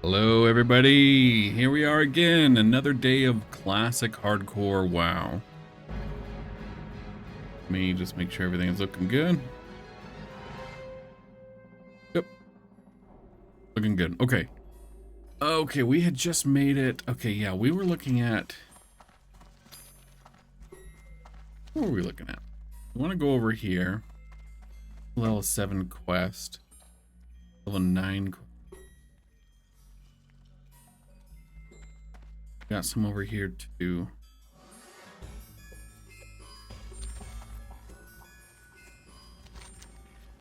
Hello everybody, here we are again, another day of classic hardcore WoW. Let me just make sure everything is looking good. Yep, looking good. Okay, we had just made it. Okay, yeah, we were looking at... What were we looking at? We want to go over here. Level 7 quest. Level 9 quest. Got some over here too.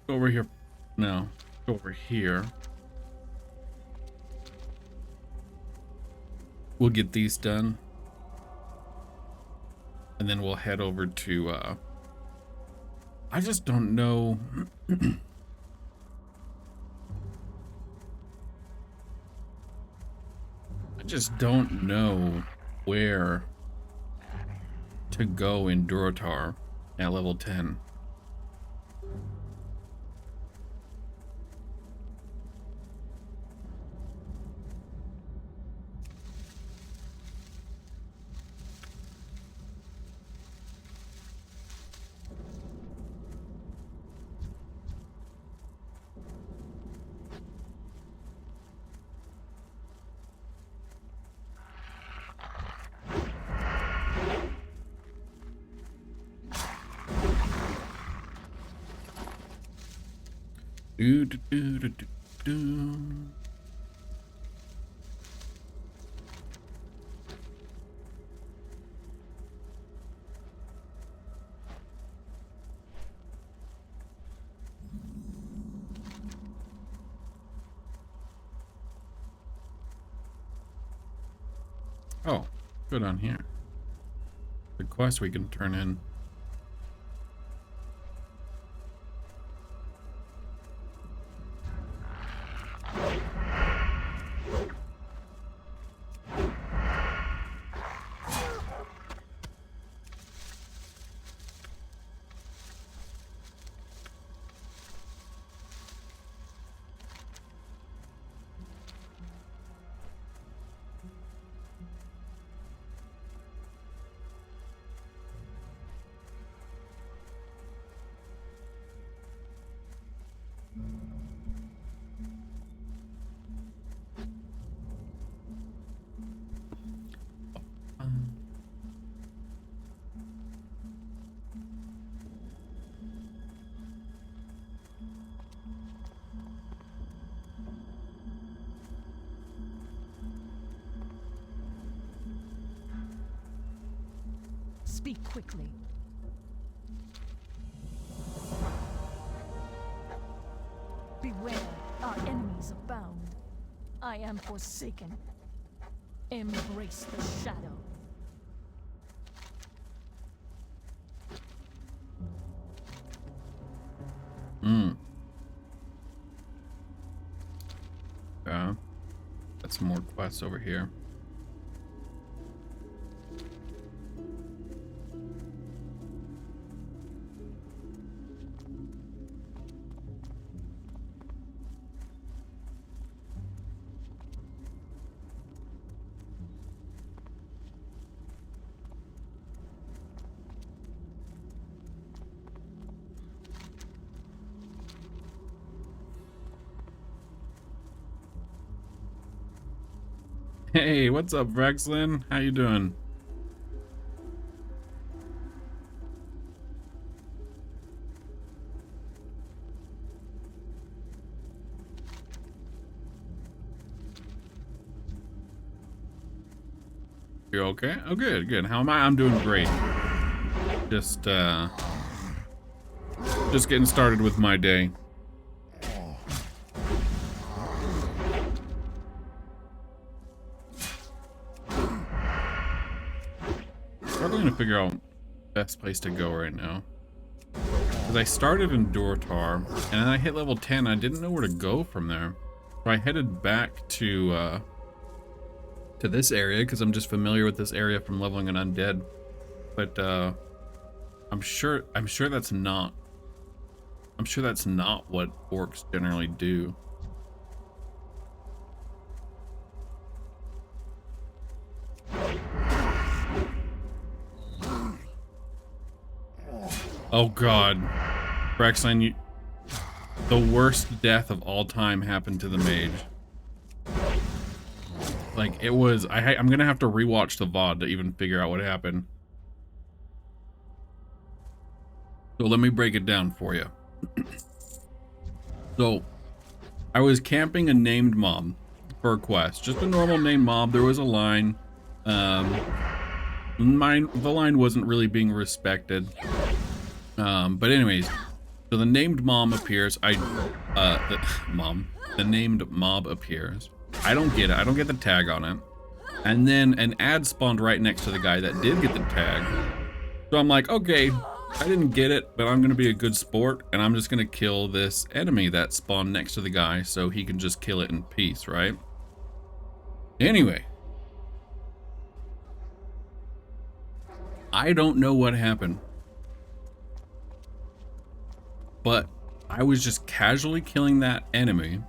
Go over here. No, go over here. We'll get these done. And then we'll head over to, I just don't know. I just don't know where to go in Durotar at level 10. Do, do, do, do, do, do. Oh, good on here. The quest we can turn in. Speak quickly. Beware, our enemies abound. I am forsaken. Embrace the shadow. Yeah. Got some more quests over here. Hey, what's up, Vrexlin? How you doing? You okay? Oh, good, good. How am I? I'm doing great. Just getting started with my day. Struggling to figure out best place to go right now. Because I started in Durotar, and then I hit level 10. I didn't know where to go from there. So I headed back to this area because I'm just familiar with this area from leveling an undead. But I'm sure that's not what orcs generally do. Oh god. Brexline, you... The worst death of all time happened to the mage. Like, it was... I'm gonna have to rewatch the VOD to even figure out what happened. So let me break it down for you. So, I was camping a named mob for a quest. Just a normal named mob. There was a line. The line wasn't really being respected. But anyways, so the named mom appears. The named mob appears. I don't get it. I don't get the tag on it. And then an ad spawned right next to the guy that did get the tag. So I'm like, okay, I didn't get it, but I'm gonna be a good sport, and I'm just gonna kill this enemy that spawned next to the guy so he can just kill it in peace, right? Anyway. I don't know what happened, but I was just casually killing that enemy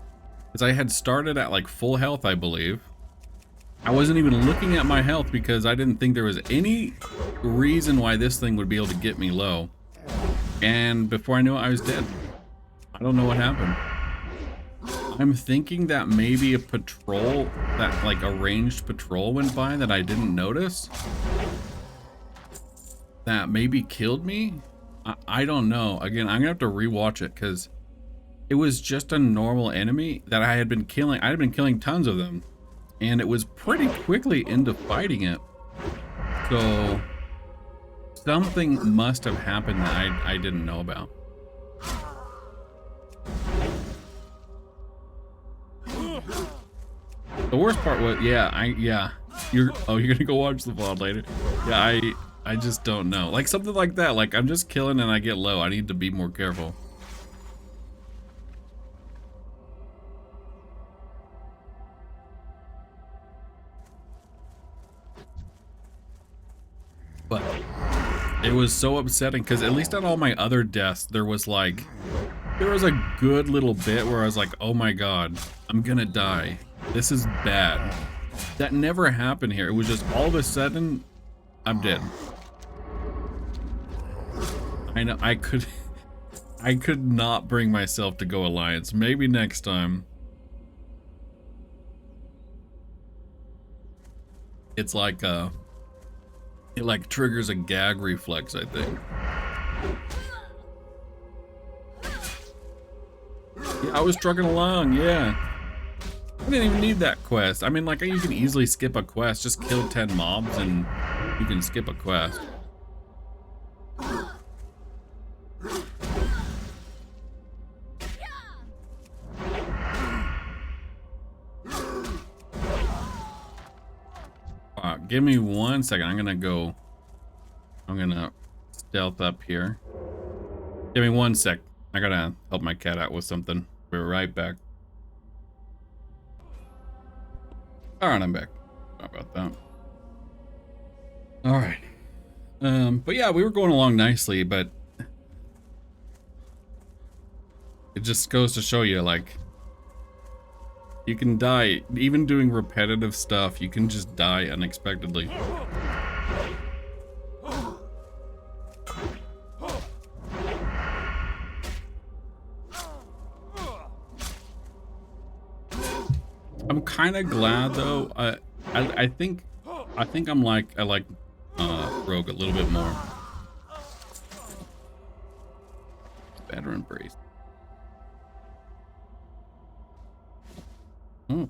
because I had started at like full health, I believe. I wasn't even looking at my health because I didn't think there was any reason why this thing would be able to get me low. And before I knew it, I was dead. I don't know what happened. I'm thinking that maybe a patrol, that like a ranged patrol went by that I didn't notice. That maybe killed me. I don't know. Again, I'm gonna have to rewatch it because it was just a normal enemy that I had been killing. I had been killing tons of them, and it was pretty quickly into fighting it. So something must have happened that I didn't know about. The worst part was, you're gonna go watch the VOD later. Yeah, I just don't know. Like something like that. Like I'm just killing and I get low. I need to be more careful. But it was so upsetting because at least on all my other deaths, there was a good little bit where I was like, oh my god, I'm gonna die. This is bad. That never happened here. It was just all of a sudden, I'm dead. I know I could not bring myself to go Alliance. Maybe next time. It's like it like triggers a gag reflex, I think. Yeah, I was trucking along, yeah. I didn't even need that quest. I mean, like, you can easily skip a quest. Just kill 10 mobs and you can skip a quest. Give me 1 second. I'm gonna stealth up here. Give me 1 sec. I gotta help my cat out with something. We're right back. Alright, I'm back. Sorry about that. Alright. But yeah, we were going along nicely, but it just goes to show you, like, you can die, even doing repetitive stuff, you can just die unexpectedly. I'm kind of glad though. I think I like Rogue a little bit more. Better embrace. Hmm.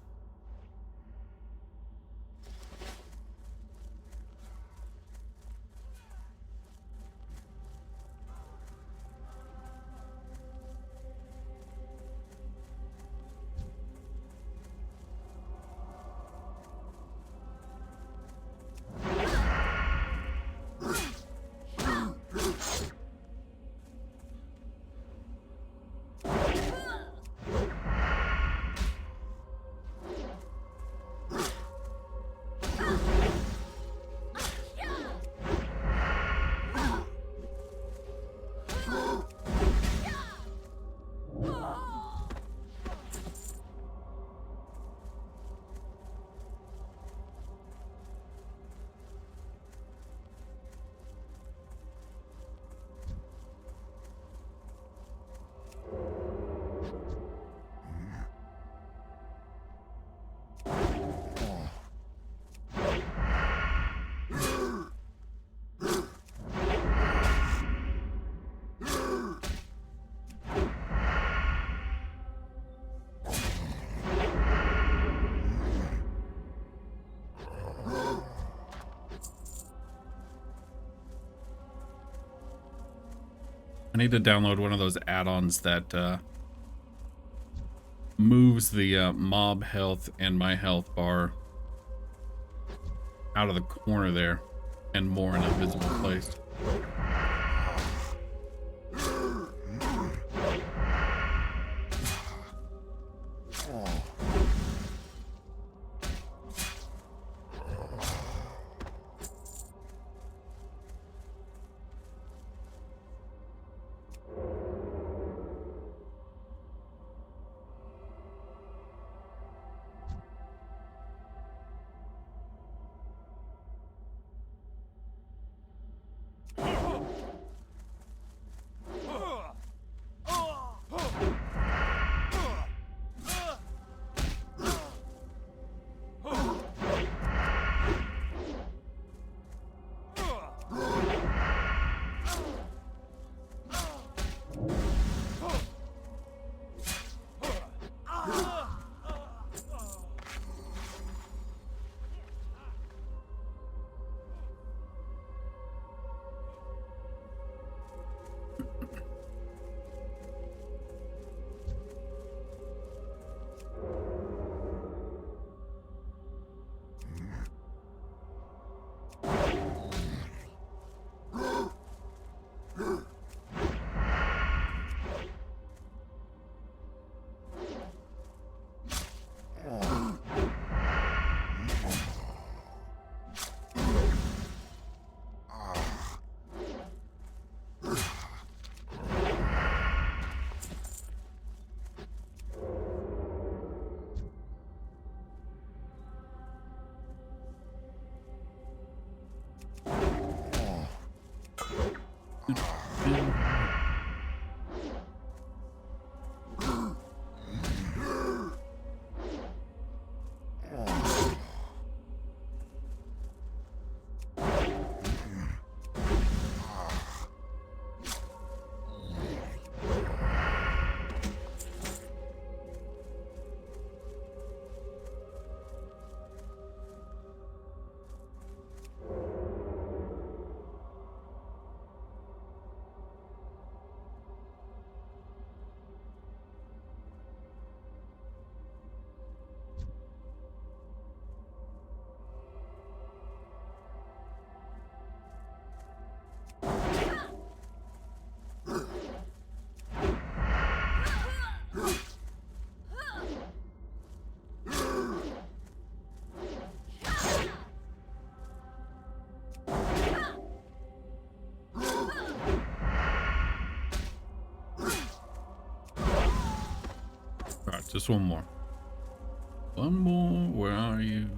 need to download one of those add-ons that moves the mob health and my health bar out of the corner there and more in a visible place. Alright, just one more. One more. Where are you?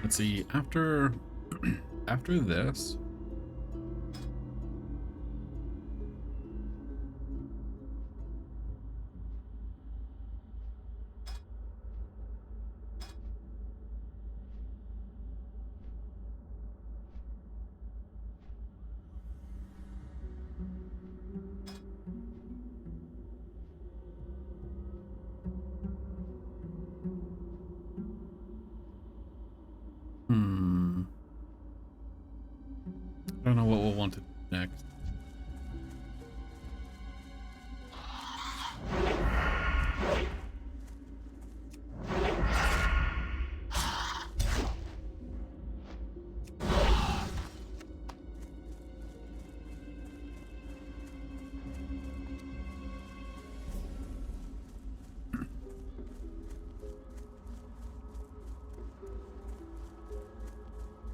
Let's see, after after this. I don't know what we'll want to do next.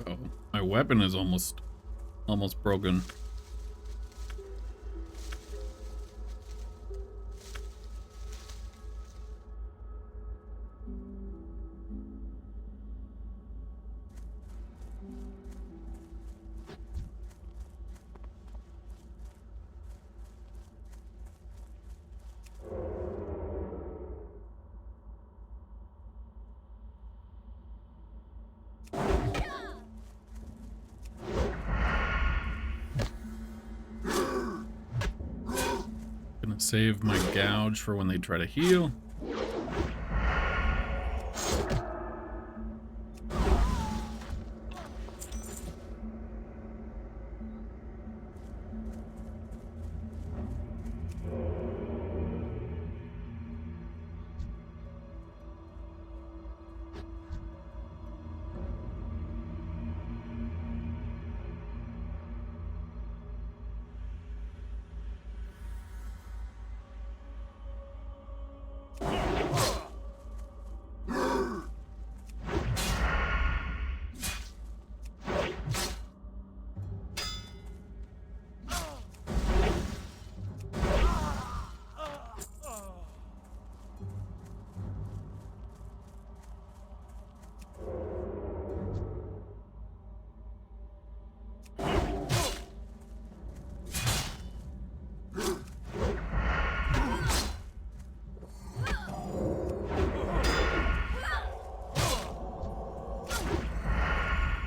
Oh, my weapon is almost broken. Gonna save my gouge for when they try to heal.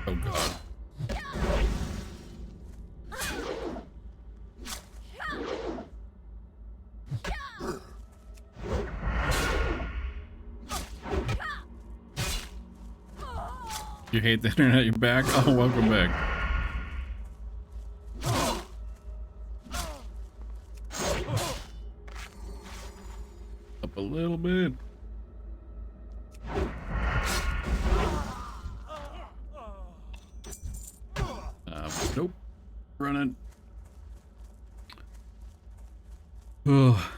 Oh god. You hate the internet, you're back? Oh, welcome back. Up a little bit. Nope. Running. Oh.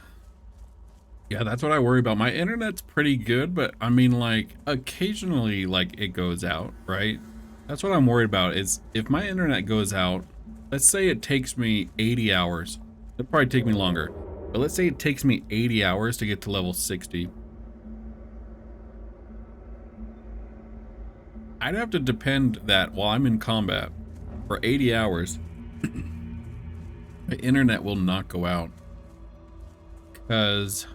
Yeah, that's what I worry about. My internet's pretty good, but I mean, like, occasionally, like, it goes out, right? That's what I'm worried about is if my internet goes out, let's say it takes me 80 hours. It'll probably take me longer. But let's say it takes me 80 hours to get to level 60. I'd have to depend that while I'm in combat for 80 hours, my internet will not go out. Because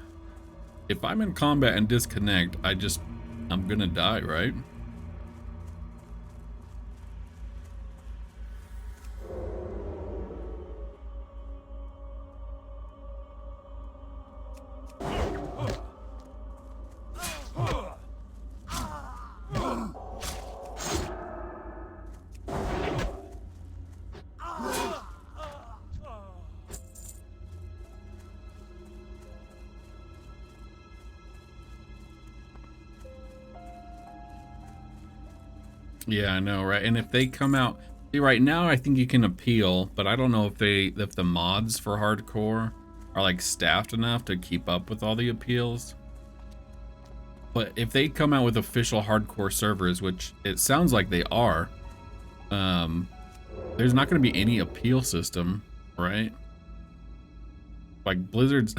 if I'm in combat and disconnect, I'm gonna die, right? Yeah, I know, right? And if they come out, see, right now I think you can appeal, but I don't know if the mods for hardcore are like staffed enough to keep up with all the appeals. But if they come out with official hardcore servers, which it sounds like they are, there's not going to be any appeal system, right? Like Blizzard's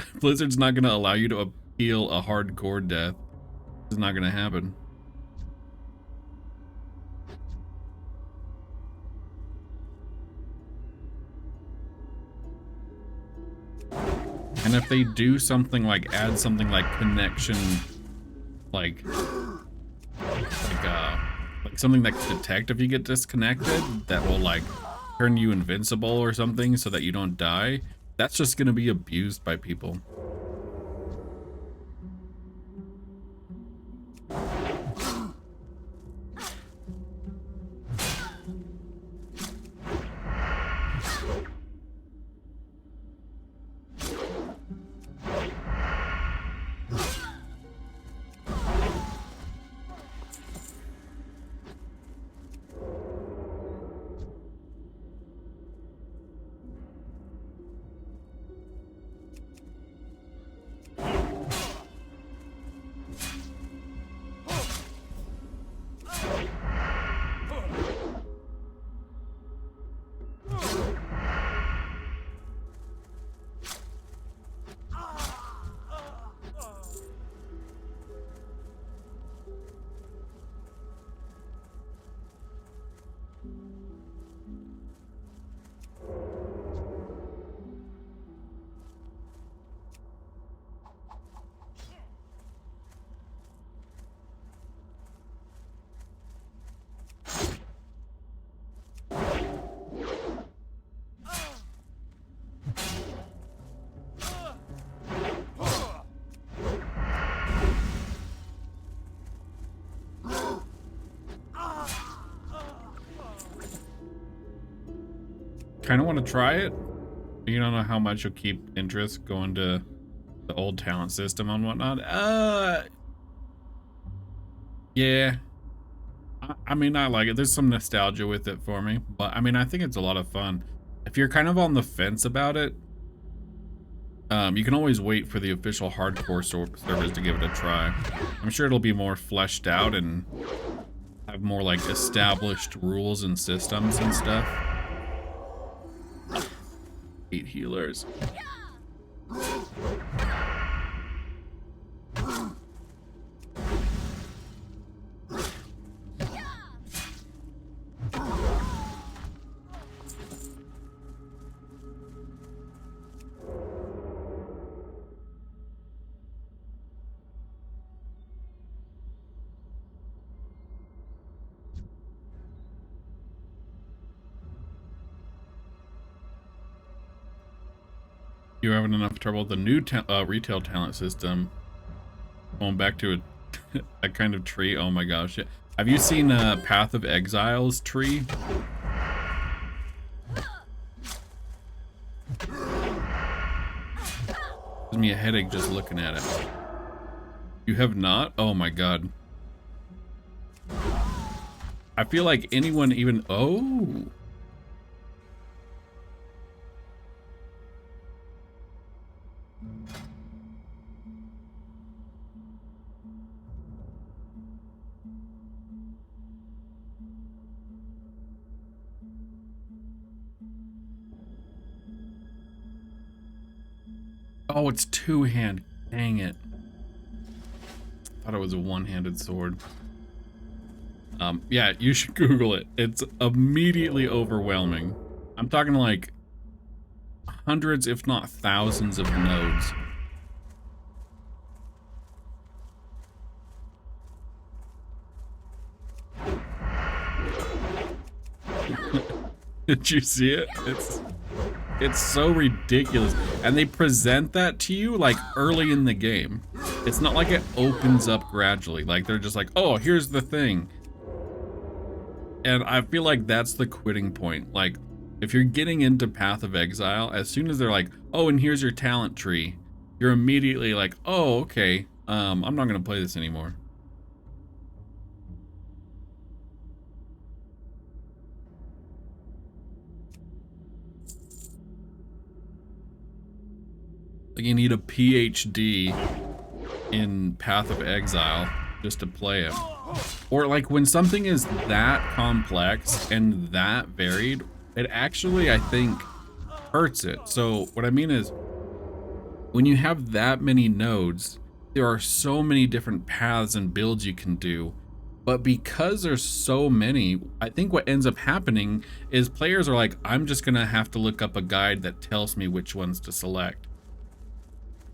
not going to allow you to appeal a hardcore death. It's not going to happen. And if they do something like add something like connection, like something that can detect if you get disconnected, that will like turn you invincible or something so that you don't die, that's just going to be abused by people. Kind of want to try it. You don't know how much you'll keep interest going to the old talent system and whatnot. Yeah. I mean, I like it. There's some nostalgia with it for me, but I mean, I think it's a lot of fun. If you're kind of on the fence about it, you can always wait for the official hardcore servers to give it a try. I'm sure it'll be more fleshed out and have more like established rules and systems and stuff. 8 healers. You're having enough trouble with the new retail talent system. Going back to a kind of tree. Oh my gosh. Have you seen Path of Exile's tree? Gives me a headache just looking at it. You have not? Oh my god. I feel like anyone even... Oh! Oh, it's two-hand. Dang it. Thought it was a one-handed sword. Yeah, you should Google it. It's immediately overwhelming. I'm talking like hundreds, if not thousands of nodes. Did you see it? It's so ridiculous. And they present that to you like early in the game. It's not like it opens up gradually. Like they're just like, oh, here's the thing. And I feel like that's the quitting point. Like if you're getting into Path of Exile, as soon as they're like, oh, and here's your talent tree, you're immediately like, oh, okay, I'm not gonna play this anymore. Like you need a PhD in Path of Exile just to play it. Or like when something is that complex and that varied, it actually, I think, hurts it. So what I mean is, when you have that many nodes, there are so many different paths and builds you can do. But because there's so many, I think what ends up happening is players are like, I'm just gonna have to look up a guide that tells me which ones to select.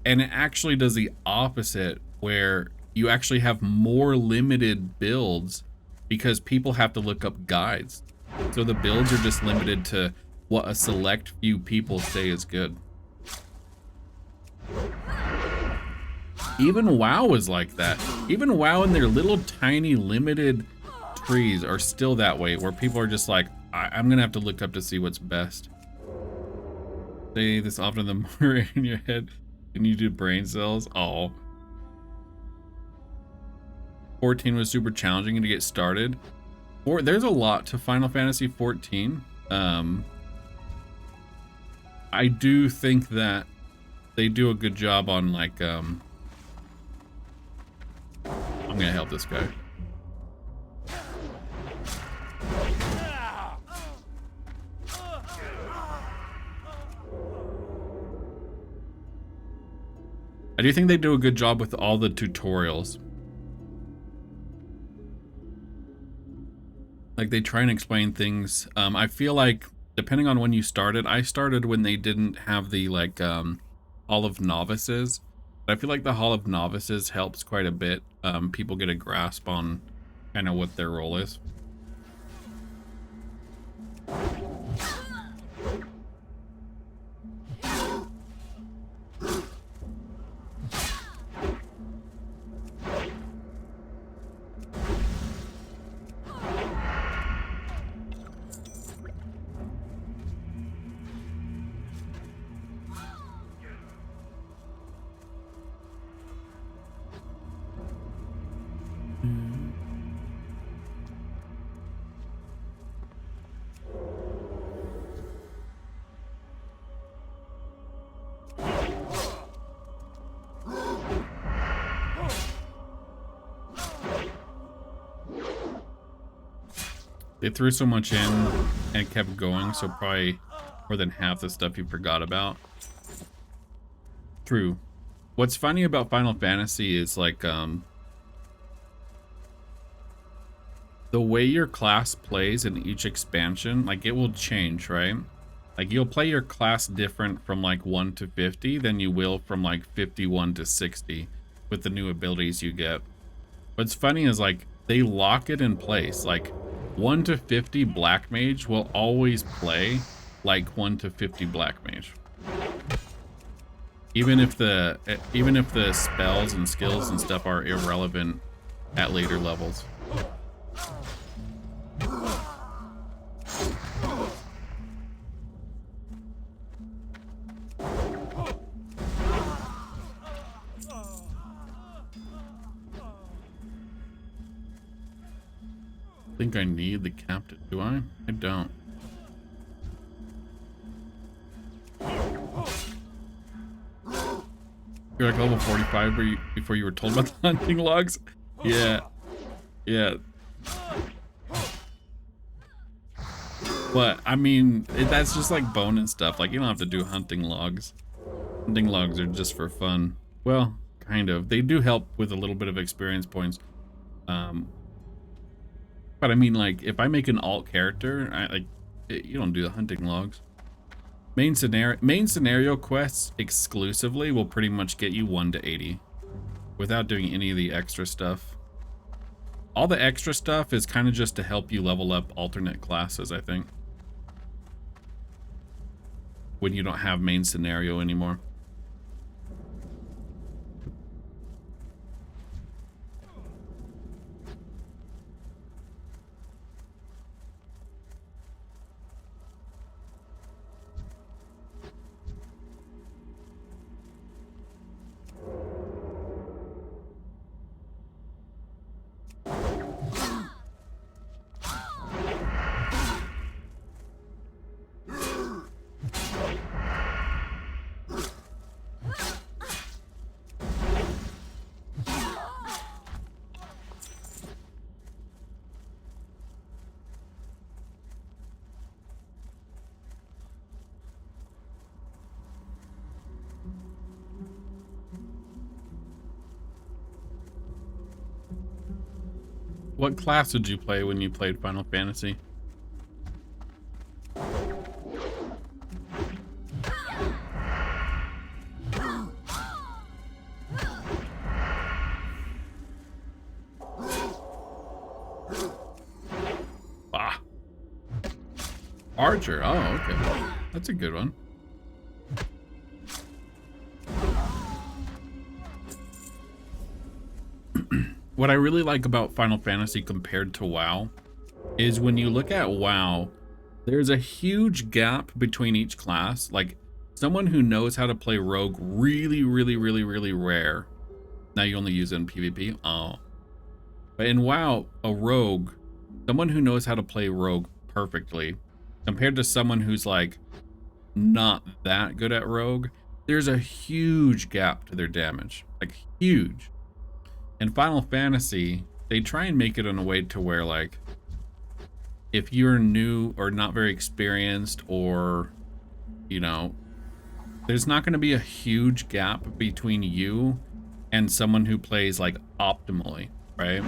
And it actually does the opposite, where you actually have more limited builds because people have to look up guides. So the builds are just limited to what a select few people say is good. Even WoW is like that. Even WoW and their little tiny limited trees are still that way, where people are just like, I'm gonna have to look up to see what's best. Say this often, the more in your head and you do brain cells. Oh. 14 was super challenging to get started. There's a lot to Final Fantasy 14. I do think that they do a good job on like I'm gonna help this guy. I do think they do a good job with all the tutorials. Like they try and explain things. I feel like depending on when you started, I started when they didn't have the like Hall of Novices. But I feel like the Hall of Novices helps quite a bit. People get a grasp on kind of what their role is. They threw so much in and kept going, so probably more than half the stuff you forgot about. True. What's funny about Final Fantasy is like the way your class plays in each expansion, like it will change, right? Like you'll play your class different from like 1 to 50 than you will from like 51 to 60 with the new abilities you get. What's funny is like they lock it in place. Like 1 to 50 Black Mage will always play like 1 to 50 Black Mage. Even if the spells and skills and stuff are irrelevant at later levels. I think I need the captain, do I? I don't. You're like level 45 before you were told about the hunting logs? Yeah. Yeah. But, I mean, that's just like bonus stuff. Like, you don't have to do hunting logs. Hunting logs are just for fun. Well, kind of. They do help with a little bit of experience points. But I mean, like, if I make an alt character, you don't do the hunting logs. Main scenario quests exclusively will pretty much get you 1 to 80 without doing any of the extra stuff. All the extra stuff is kind of just to help you level up alternate classes, I think. When you don't have main scenario anymore. What class did you play when you played Final Fantasy? Archer. Oh, okay. That's a good one. What I really like about Final Fantasy compared to WoW is when you look at WoW, there's a huge gap between each class. Like, someone who knows how to play Rogue really rare. Now you only use it in PvP. Oh. But in WoW, a Rogue, someone who knows how to play Rogue perfectly, compared to someone who's like not that good at Rogue, there's a huge gap to their damage. Like, huge. In Final Fantasy, they try and make it in a way to where, like, if you're new or not very experienced, or, you know, there's not going to be a huge gap between you and someone who plays, like, optimally, right?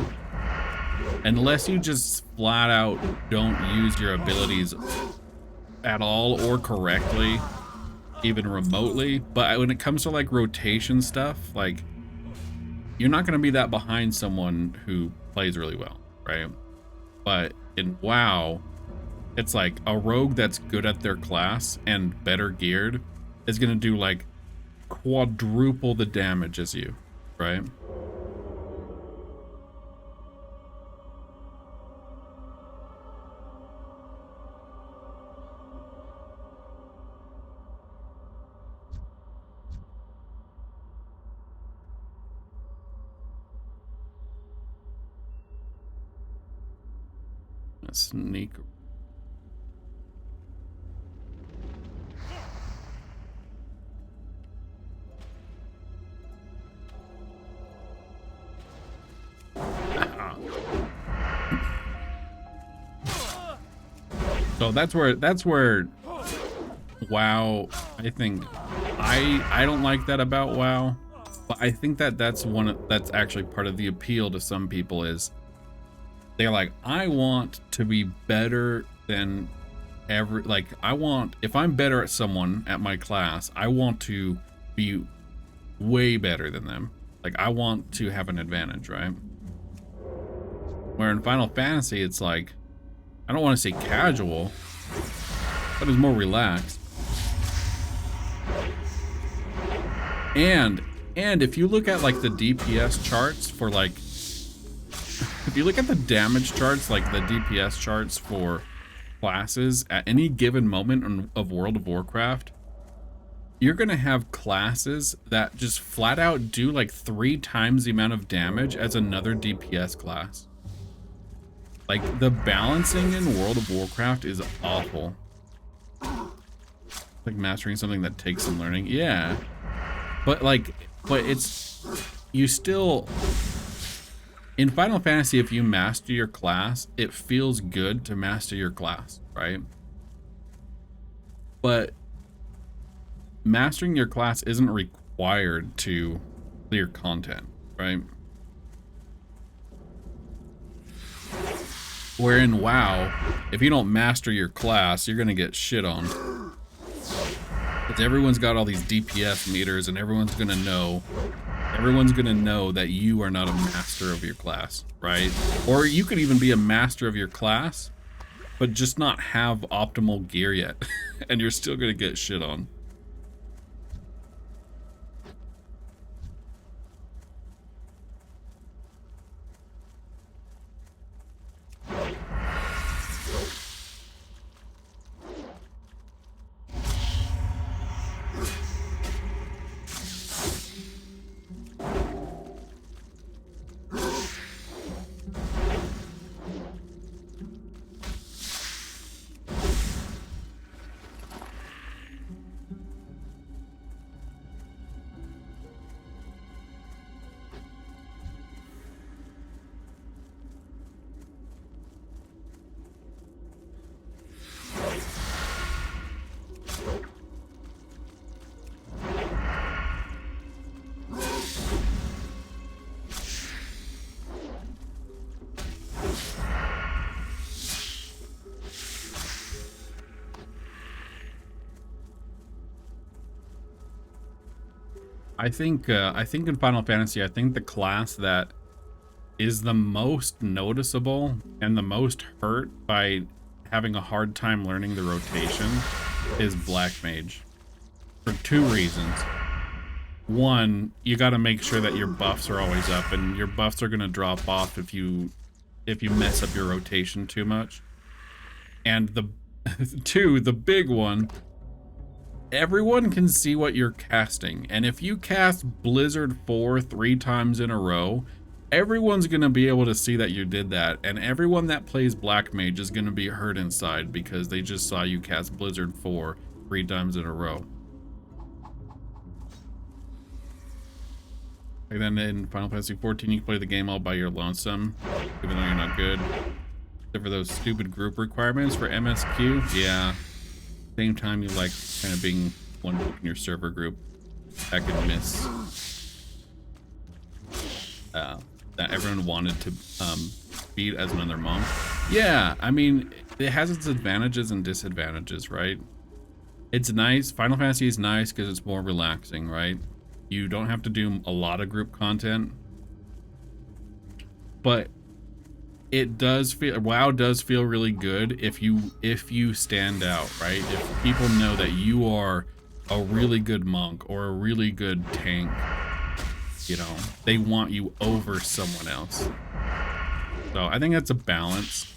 Unless you just flat out don't use your abilities at all or correctly, even remotely. But when it comes to, like, rotation stuff, like, you're not going to be that behind someone who plays really well, right? But in WoW, it's like a rogue that's good at their class and better geared is going to do like quadruple the damage as you, right? A sneak. So that's where WoW, I think I don't like that about WoW, but I think that's actually part of the appeal to some people is they're like, I want to be better than if I'm better at someone at my class, I want to be way better than them. Like, I want to have an advantage, right? Where in Final Fantasy, it's like, I don't want to say casual, but it's more relaxed. And if you look at like the DPS charts for like, if you look at the damage charts, like the DPS charts for classes at any given moment of World of Warcraft, you're gonna have classes that just flat out do like 3 times the amount of damage as another DPS class. Like, the balancing in World of Warcraft is awful. Like mastering something that takes some learning. Yeah. But it's, you still, in Final Fantasy, if you master your class, it feels good to master your class, right? But mastering your class isn't required to clear content, right? Where in WoW, if you don't master your class, you're gonna get shit on. Because everyone's got all these DPS meters, and everyone's gonna know that you are not a master of your class, right? Or you could even be a master of your class, but just not have optimal gear yet, and you're still gonna get shit on. I think in Final Fantasy, I think the class that is the most noticeable and the most hurt by having a hard time learning the rotation is Black Mage. For 2 reasons. One, you got to make sure that your buffs are always up, and your buffs are going to drop off if you mess up your rotation too much. And the 2, the big one, everyone can see what you're casting, and if you cast Blizzard 4 3 times in a row, everyone's going to be able to see that you did that, and everyone that plays Black Mage is going to be hurt inside because they just saw you cast Blizzard 4 3 times in a row. And then in Final Fantasy 14, you can play the game all by your lonesome, even though you're not good. Except for those stupid group requirements for MSQ. Yeah. Same time you like kind of being one book in your server group. I could miss. That everyone wanted to beat as another monk. Yeah, I mean, it has its advantages and disadvantages, right? It's nice. Final Fantasy is nice because it's more relaxing, right? You don't have to do a lot of group content, but it does feel, WoW does feel really good if you stand out, right? If people know that you are a really good monk or a really good tank, you know, they want you over someone else. So I think that's a balance.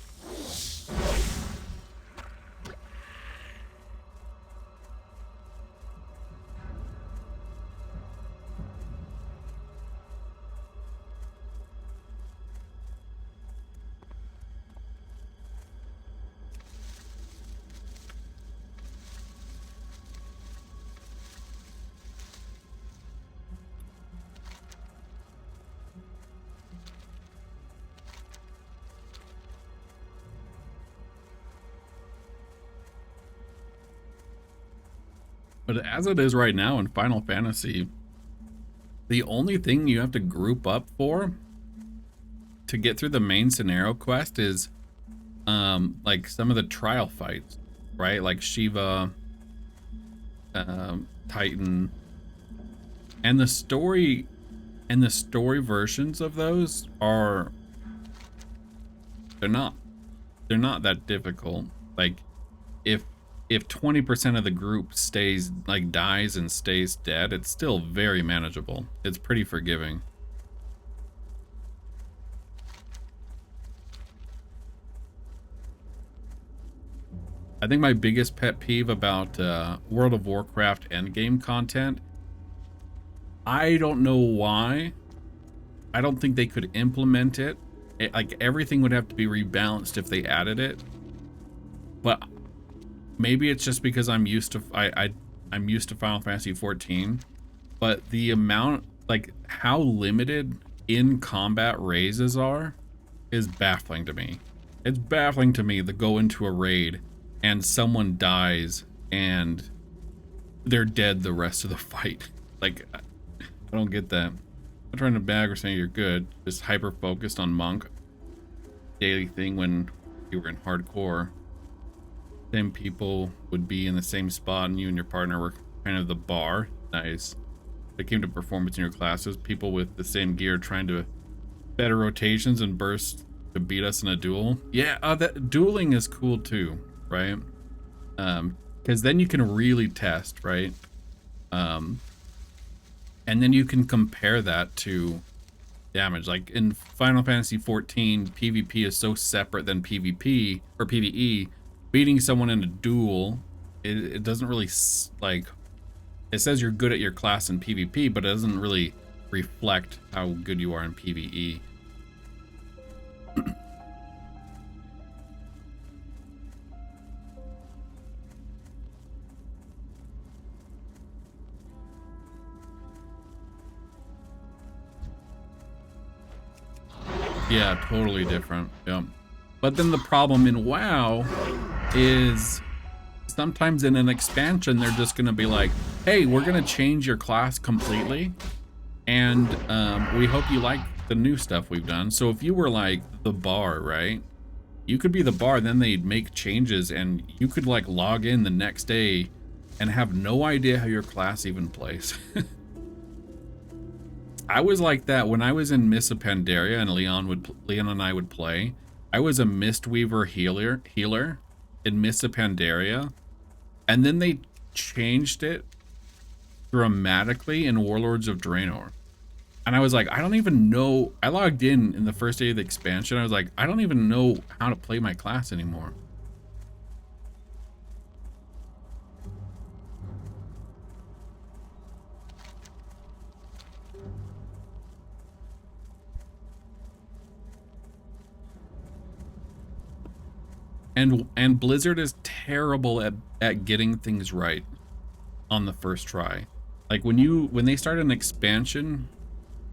But as it is right now in Final Fantasy, the only thing you have to group up for to get through the main scenario quest is like some of the trial fights, right? Like Shiva, Titan, and the story versions of those are they're not that difficult. Like if 20% of the group stays, like, dies and stays dead, it's still very manageable. It's pretty forgiving. I think my biggest pet peeve about World of Warcraft endgame content, I don't know why. I don't think they could implement it. Like, everything would have to be rebalanced if they added it. But maybe it's just because I'm used to I'm used to Final Fantasy 14, but the amount, like, how limited in combat raises are is baffling to me. It's baffling to me to go into a raid and someone dies and they're dead the rest of the fight. Like, I don't get that. I'm not trying to bag or say you're good, just hyper focused on monk daily thing when you were in hardcore. Same people would be in the same spot and you and your partner were kind of the bar. Nice. When it came to performance in your classes, people with the same gear trying to better rotations and burst to beat us in a duel. Yeah, that dueling is cool too, right? Because then you can really test, right? And then you can compare that to damage. Like in Final Fantasy 14, PvP is so separate than PvP or PvE. Beating someone in a duel, it doesn't really, like, it says you're good at your class in PvP, but it doesn't really reflect how good you are in PvE. Yeah, totally different. Yeah. But then the problem in WoW is sometimes in an expansion they're just going to be like, hey, we're going to change your class completely, and we hope you like the new stuff we've done. So if you were like the bar, right, you could be the bar, then they'd make changes and you could like log in the next day and have no idea how your class even plays. I was like that when I was in Miss of Pandaria and Leon and I would play. I was a Mistweaver healer, in Mists of Pandaria, and then they changed it dramatically in Warlords of Draenor. And I was like, I don't even know. I logged in the first day of the expansion. I was like, I don't even know how to play my class anymore. And Blizzard is terrible at getting things right on the first try. Like when they start an expansion,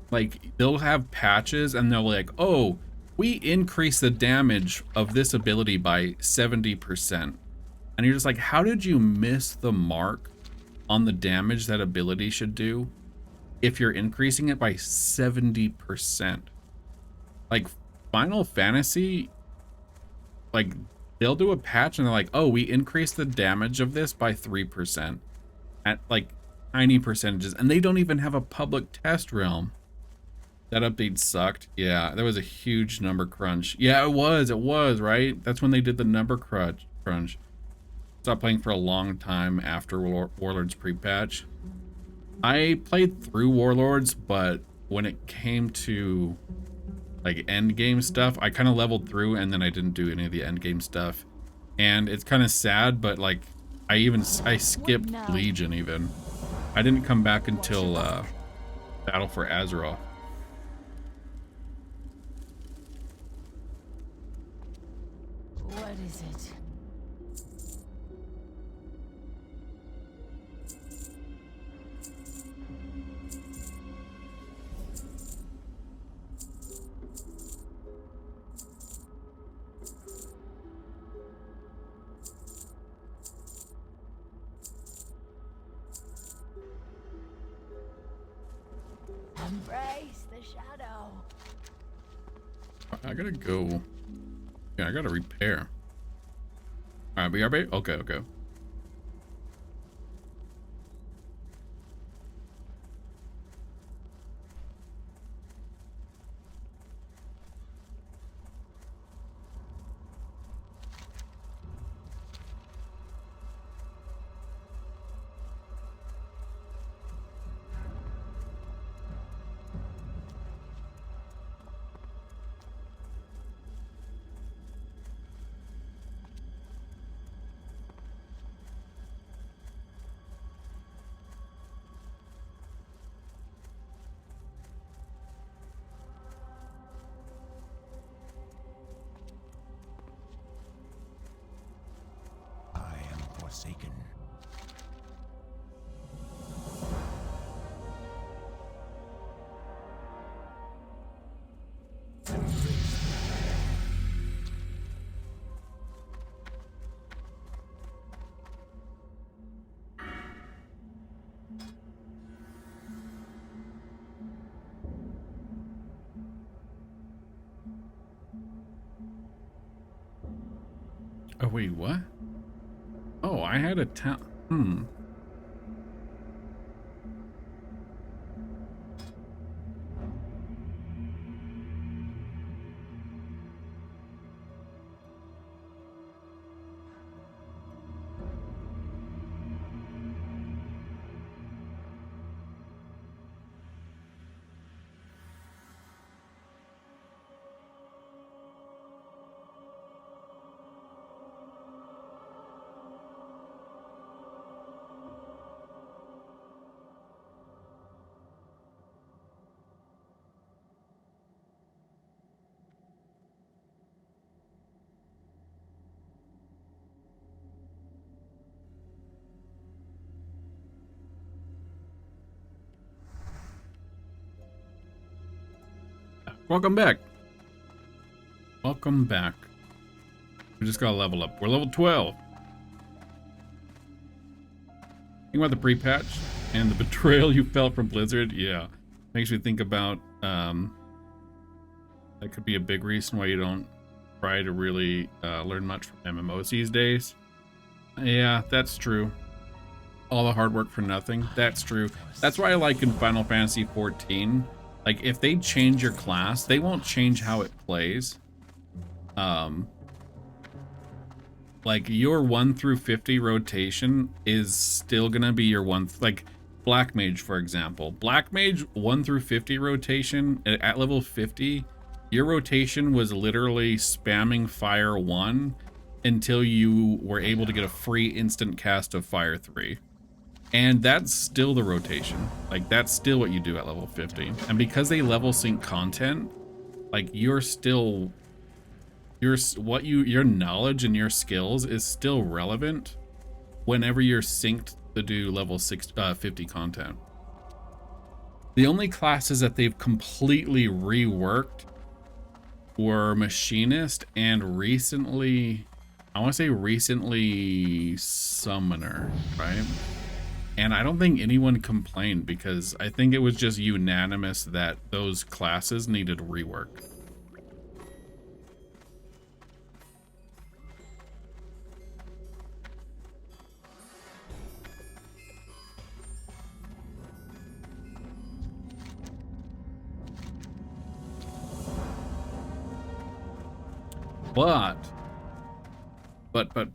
like they'll have patches and they'll like, oh, we increase the damage of this ability by 70%. And you're just like, how did you miss the mark on the damage that ability should do if you're increasing it by 70%? Like Final Fantasy, like they'll do a patch and they're like, oh, we increased the damage of this by 3% at like tiny percentages, and they don't even have a public test realm. That update sucked. Yeah, there was a huge number crunch. Yeah, it was, right? That's when they did the number crunch. Stopped playing for a long time after Warlords pre-patch. I played through Warlords, but when it came to like end game stuff, I kind of leveled through and then I didn't do any of the end game stuff. And it's kind of sad, but like I skipped Legion even. I didn't come back until Battle for Azeroth. What is it? Embrace the shadow. I gotta go. Yeah, I gotta repair. Alright, BRB? Okay, okay. Forsaken. Oh wait, what? Oh, I had a town. Welcome back. Welcome back. We just gotta level up. We're level 12. Think about the pre-patch and the betrayal you felt from Blizzard. Yeah, makes me think about that could be a big reason why you don't try to really learn much from MMOs these days. Yeah, that's true. All the hard work for nothing. That's true. That's why I like in Final Fantasy 14. Like, if they change your class, they won't change how it plays. Like your 1 through 50 rotation is still gonna be your like Black Mage, for example. Black Mage 1 through 50 rotation at level 50, your rotation was literally spamming Fire 1 until you were able to get a free instant cast of Fire 3. And that's still the rotation. Like that's still what you do at level 50. And because they level sync content, like you're still your knowledge and your skills is still relevant whenever you're synced to do level 50 content. The only classes that they've completely reworked were Machinist and recently, I want to say recently Summoner, right? And I don't think anyone complained because I think it was just unanimous that those classes needed rework.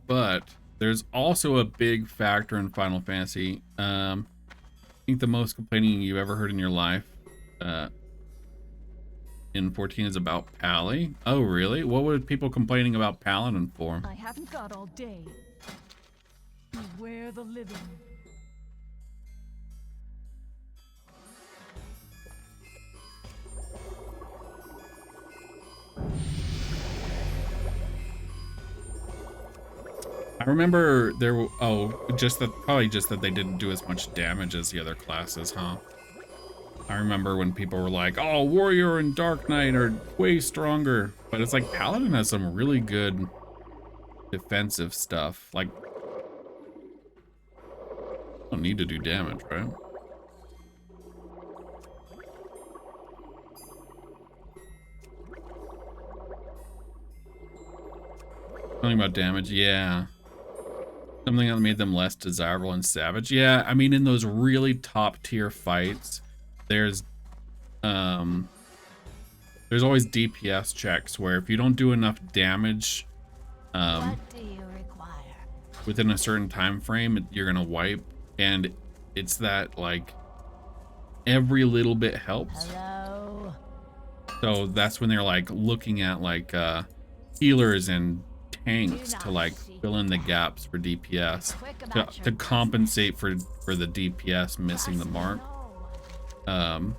But there's also a big factor in Final Fantasy. I think the most complaining you've ever heard in your life in 14 is about Pally. Oh, really? What were people complaining about Paladin for? I haven't got all day. Beware the living. I remember there were, probably just that they didn't do as much damage as the other classes, huh? I remember when people were like, oh, Warrior and Dark Knight are way stronger. But it's like Paladin has some really good defensive stuff. Like, don't need to do damage, right? Something about damage, yeah. Something that made them less desirable and savage. Yeah, I mean, in those really top tier fights, there's always DPS checks where if you don't do enough damage What do you require? within a certain time frame, you're gonna wipe. And it's that, like, every little bit helps. Hello? So that's when they're like looking at like healers and tanks to like fill in the gaps for DPS to compensate for the DPS missing the mark. But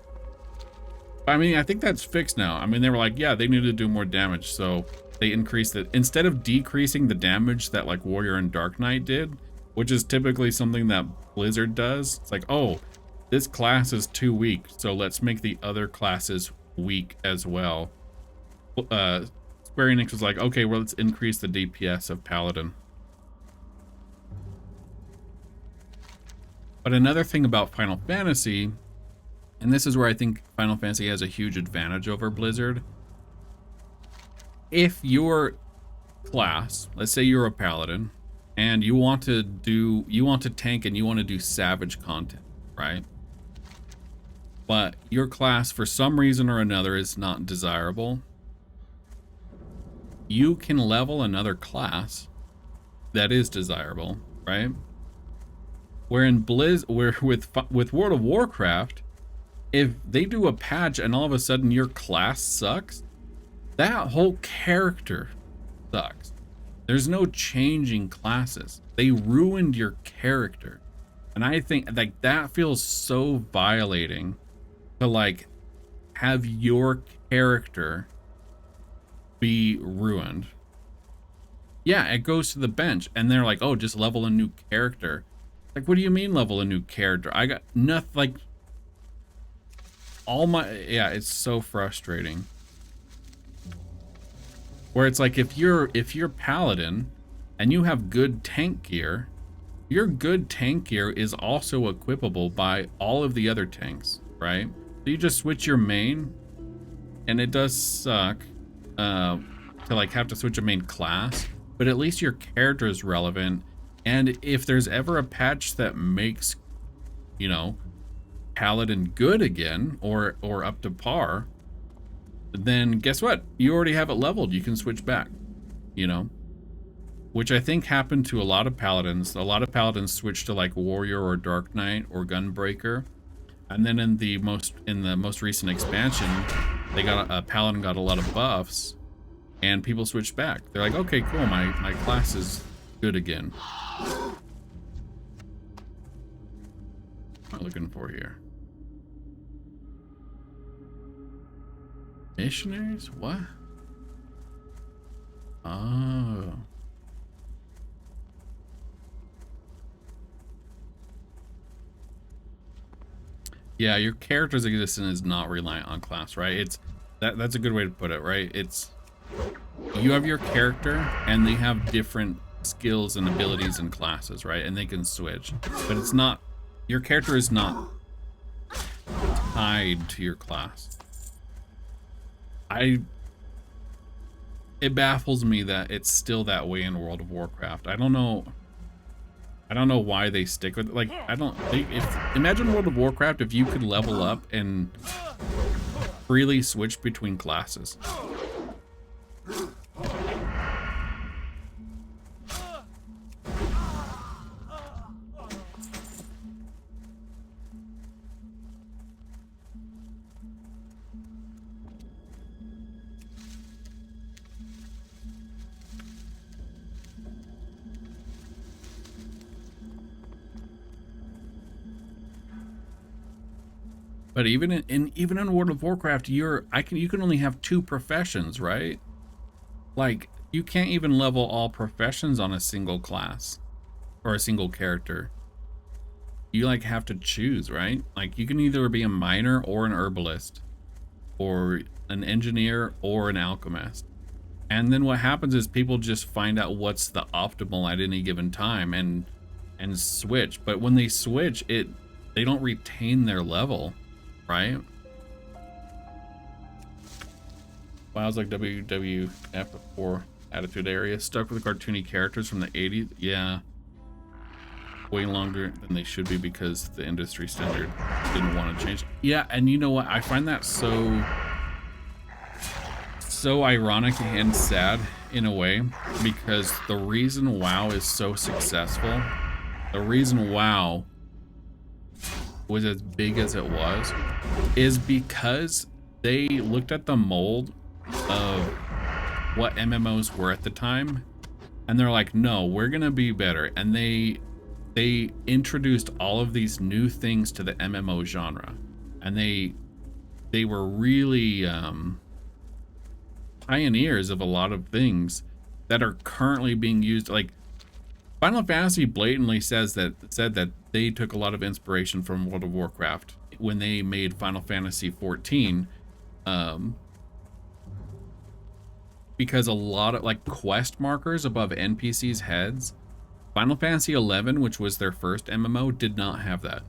I mean, I think that's fixed now. I mean, they were like, yeah, they need to do more damage, so they increased it instead of decreasing the damage that like Warrior and Dark Knight did, which is typically something that Blizzard does. It's like, oh, this class is too weak, so let's make the other classes weak as well. Square Enix was like, okay, well, let's increase the DPS of Paladin. But another thing about Final Fantasy, and this is where I think Final Fantasy has a huge advantage over Blizzard. If your class, let's say you're a Paladin, and you want to tank and you want to do savage content, right? But your class, for some reason or another, is not desirable. You can level another class that is desirable, right? Where in with World of Warcraft, if they do a patch and all of a sudden your class sucks, that whole character sucks. There's no changing classes. They ruined your character. And I think like that feels so violating to like have your character be ruined. Yeah, it goes to the bench and they're like, oh, just level a new character. Like, what do you mean level a new character? I got nothing, like yeah, it's so frustrating. Where it's like if you're Paladin and you have good tank gear, your good tank gear is also equipable by all of the other tanks, right? So you just switch your main, and it does suck to like have to switch a main class, but at least your character is relevant. And if there's ever a patch that makes, you know, Paladin good again or up to par, then guess what? You already have it leveled. You can switch back, you know? which I think happened to a lot of paladins. A lot of paladins switched to like warrior or dark knight or gunbreaker, and then in the most recent expansion, they got a paladin got a lot of buffs, and people switched back. They're like, okay, cool, my class is good again. What am I looking for here? Missionaries? What? Oh. Yeah, your character's existence is not reliant on class, right? It's that's a good way to put it, right? It's you have your character and they have different skills and abilities and classes, right? And they can switch. But it's not your character is not tied to your class. It baffles me that it's still that way in World of Warcraft. I don't know why they stick with it. Like, imagine World of Warcraft if you could level up and freely switch between classes. But even in World of Warcraft, you can only have 2 professions, right? Like, you can't even level all professions on a single class or a single character. You like have to choose, right? Like, you can either be a miner or an herbalist or an engineer or an alchemist. And then what happens is people just find out what's the optimal at any given time and switch. But when they switch, they don't retain their level. Right? WoW's like WWF before Attitude Era. Stuck with the cartoony characters from the 80s. Yeah. Way longer than they should be because the industry standard didn't want to change. Yeah, and you know what? I find that so ironic and sad in a way, because the reason WoW is so successful, the reason WoW was as big as it was, is because they looked at the mold of what MMOs were at the time, and they're like, no, we're gonna be better. And they introduced all of these new things to the MMO genre, and they were really pioneers of a lot of things that are currently being used. Like, Final Fantasy blatantly said that they took a lot of inspiration from World of Warcraft when they made Final Fantasy 14, because a lot of like quest markers above NPCs' heads, Final Fantasy 11, which was their first MMO, did not have that.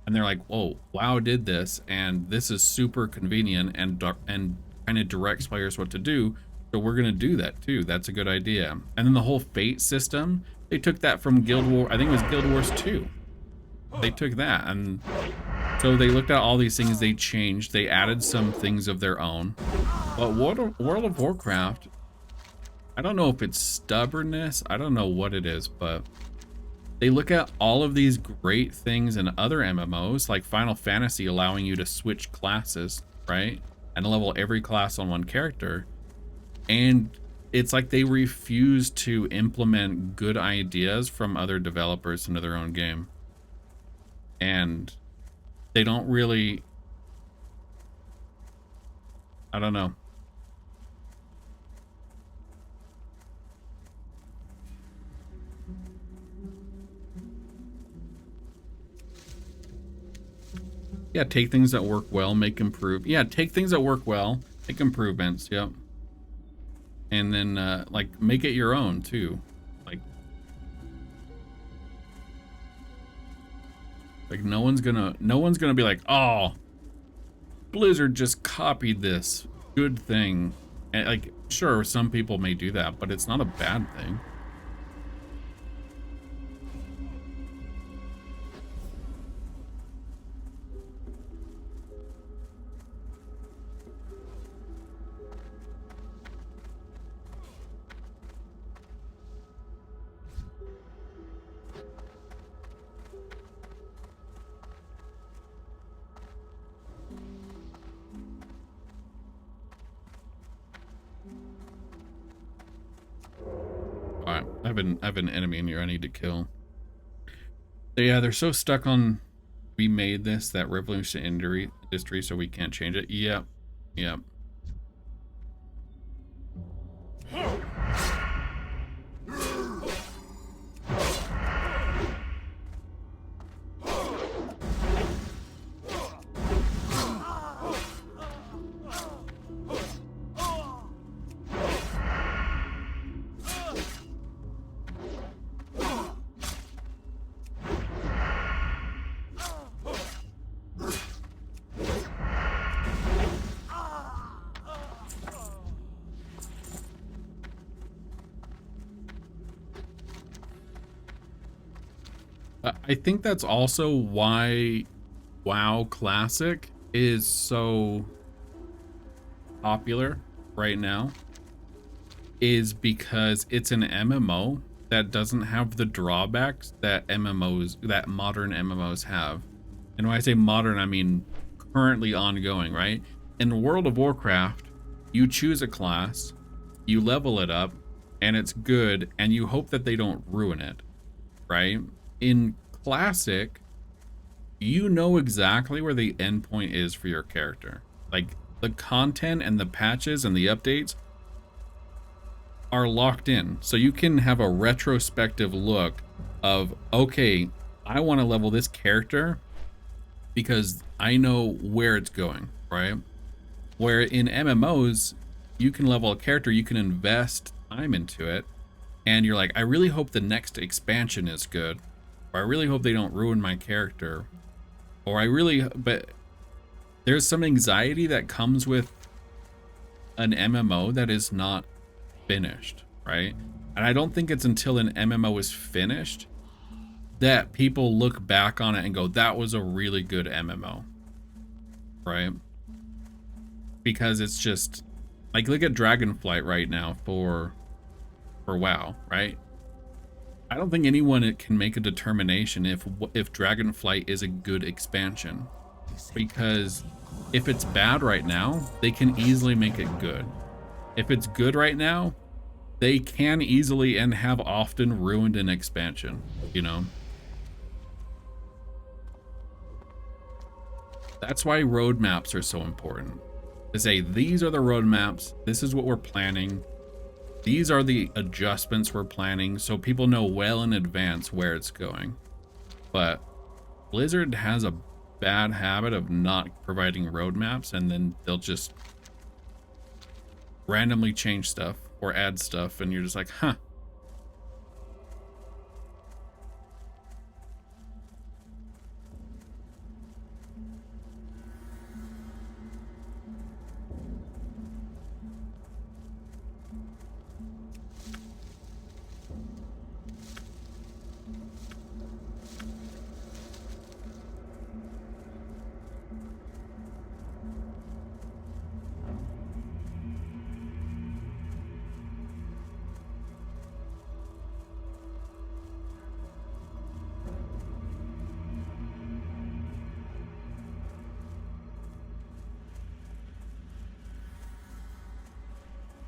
And they're like, "Whoa, WoW did this, and this is super convenient and kind of directs players what to do. So we're gonna do that too. That's a good idea." And then the whole fate system, they took that from Guild War. I think it was Guild Wars 2. They took that, and so they looked at all these things. They changed. They added some things of their own. But World of Warcraft, I don't know if it's stubbornness. I don't know what it is, but they look at all of these great things in other MMOs, like Final Fantasy allowing you to switch classes, right? And level every class on one character. And it's like they refuse to implement good ideas from other developers into their own game. And they don't really, I don't know. Yeah, take things that work well, make take things that work well, make improvements, yep. And then like make it your own too. Like no one's gonna be like, "Oh, Blizzard just copied this good thing." And like, sure, some people may do that, but it's not a bad thing. I have an enemy in here I need to kill. Yeah, they're so stuck on we made this that revolution industry, so we can't change it. Yep. Yep. I think that's also why WoW Classic is so popular right now, is because it's an MMO that doesn't have the drawbacks that modern MMOs have. And when I say modern, I mean currently ongoing, right? In World of Warcraft, you choose a class, you level it up, and it's good, and you hope that they don't ruin it, right? In Classic, you know exactly where the endpoint is for your character. Like, the content and the patches and the updates are locked in. So you can have a retrospective look of, okay, I want to level this character because I know where it's going, right? Where in MMOs, you can level a character, you can invest time into it, and you're like, I really hope the next expansion is good, or I really hope they don't ruin my character, or but there's some anxiety that comes with an MMO that is not finished, right? And I don't think it's until an MMO is finished that people look back on it and go, that was a really good MMO, right? Because it's just like, look at Dragonflight right now for WoW, right? I don't think anyone can make a determination if Dragonflight is a good expansion, because if it's bad right now, they can easily make it good. If it's good right now, they can easily and have often ruined an expansion, you know? That's why roadmaps are so important. To say, these are the roadmaps, this is what we're planning, these are the adjustments we're planning, so people know well in advance where it's going. But Blizzard has a bad habit of not providing roadmaps, and then they'll just randomly change stuff or add stuff, and you're just like, huh.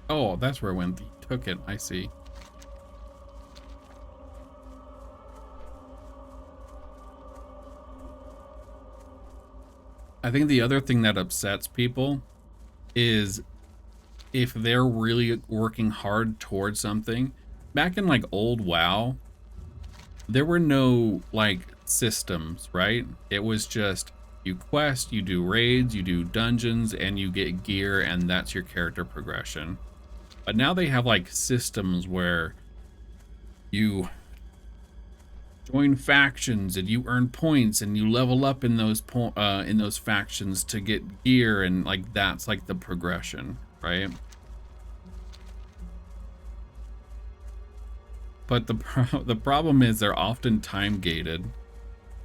Oh, that's where it went. He took it. I see. I think the other thing that upsets people is if they're really working hard towards something. Back in like old WoW, there were no like systems, right? It was just you quest, you do raids, you do dungeons, and you get gear, and that's your character progression. But now they have like systems where you join factions and you earn points and you level up in those factions to get gear, and like that's like the progression, right? But the problem is they're often time gated,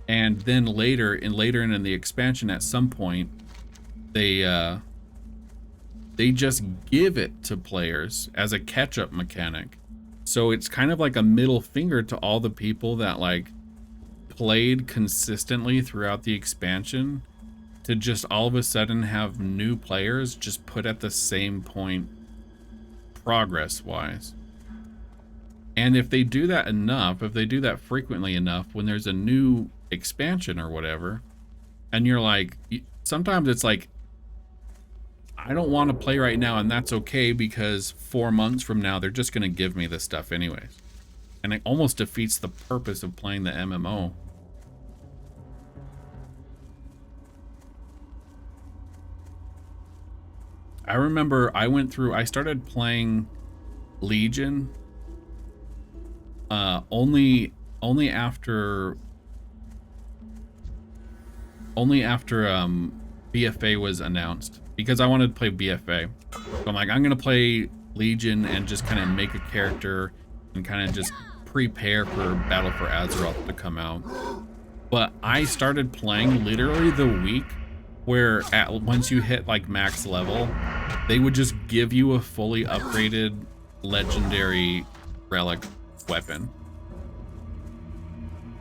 and then later in the expansion, at some point they just give it to players as a catch-up mechanic. So it's kind of like a middle finger to all the people that like played consistently throughout the expansion, to just all of a sudden have new players just put at the same point progress wise. And if they do that enough, if they do that frequently enough, when there's a new expansion or whatever, and you're like, sometimes it's like, I don't want to play right now, and that's okay because 4 months from now, they're just going to give me this stuff anyways. And it almost defeats the purpose of playing the MMO. I remember I started playing Legion only after BFA was announced, because I wanted to play BFA. So I'm like, I'm gonna play Legion and just kind of make a character and kind of just prepare for Battle for Azeroth to come out. But I started playing literally the week where once you hit like max level, they would just give you a fully upgraded legendary relic weapon.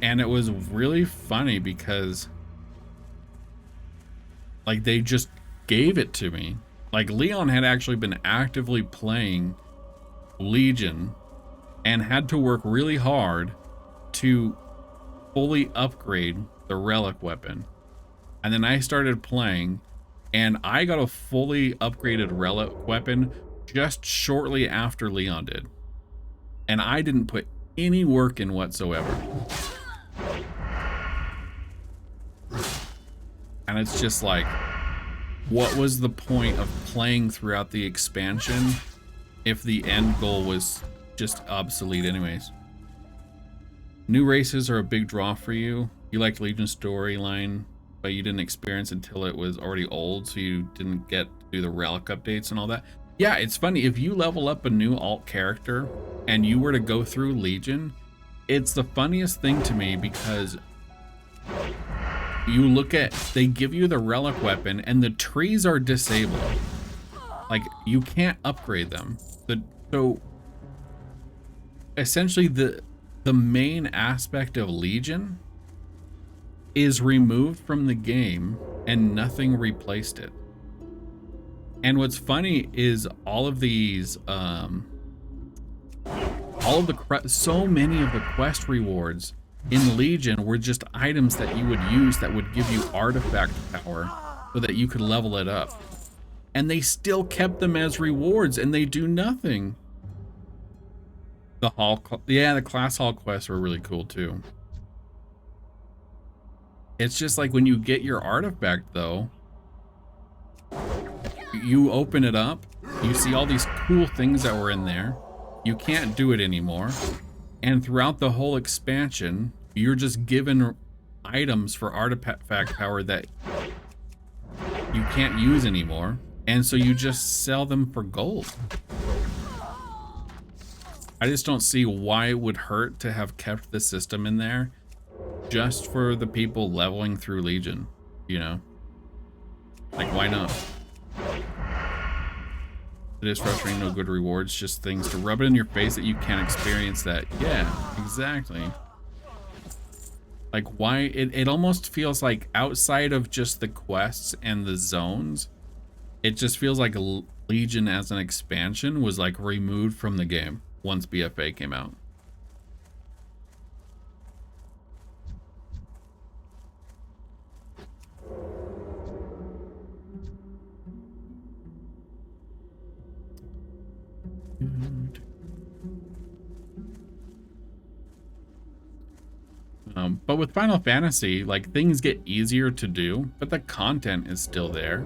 And it was really funny because like they just gave it to me. Like Leon had actually been actively playing Legion and had to work really hard to fully upgrade the relic weapon. And then I started playing and I got a fully upgraded relic weapon just shortly after Leon did. And I didn't put any work in whatsoever. And it's just like, what was the point of playing throughout the expansion if the end goal was just obsolete anyways? New races are a big draw for you. You liked Legion's storyline, but you didn't experience until it was already old, so you didn't get to do the relic updates and all that. Yeah, it's funny, if you level up a new alt character and you were to go through Legion, it's the funniest thing to me because you look at, they give you the relic weapon and the trees are disabled. Like, you can't upgrade them. So essentially the main aspect of Legion is removed from the game and nothing replaced it. And what's funny is all of these so many of the quest rewards in Legion were just items that you would use that would give you artifact power so that you could level it up. And they still kept them as rewards and they do nothing. The class hall quests were really cool too. It's just like when you get your artifact though, you open it up, you see all these cool things that were in there. You can't do it anymore. And throughout the whole expansion, you're just given items for artifact power that you can't use anymore. And so you just sell them for gold. I just don't see why it would hurt to have kept the system in there just for the people leveling through Legion, you know? Like, why not? It is frustrating, no good rewards, just things to rub it in your face that you can't experience that. Yeah, exactly. Like, why? It almost feels like outside of just the quests and the zones, it just feels like Legion as an expansion was like removed from the game once BFA came out. But with Final Fantasy, like, things get easier to do, but the content is still there.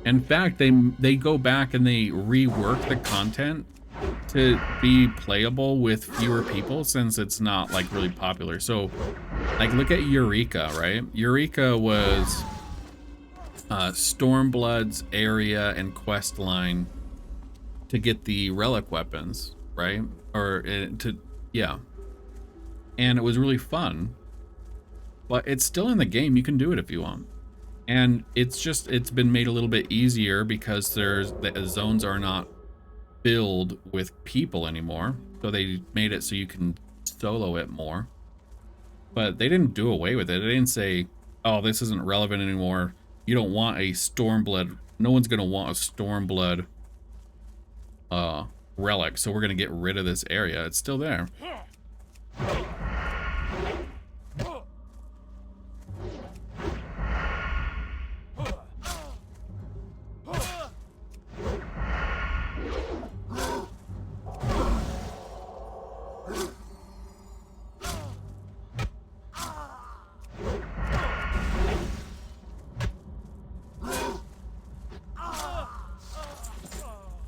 In fact, they go back and they rework the content to be playable with fewer people since it's not like really popular. So like, look at Eureka, right? Eureka was Stormblood's area and quest line to get the relic weapons, right? Yeah. And it was really fun, but it's still in the game. You can do it if you want. And it's been made a little bit easier because the zones are not filled with people anymore. So they made it so you can solo it more. But they didn't do away with it. They didn't say, oh, this isn't relevant anymore. You don't want a Stormblood. No one's going to want a Stormblood relic, so we're gonna get rid of this area. It's still there.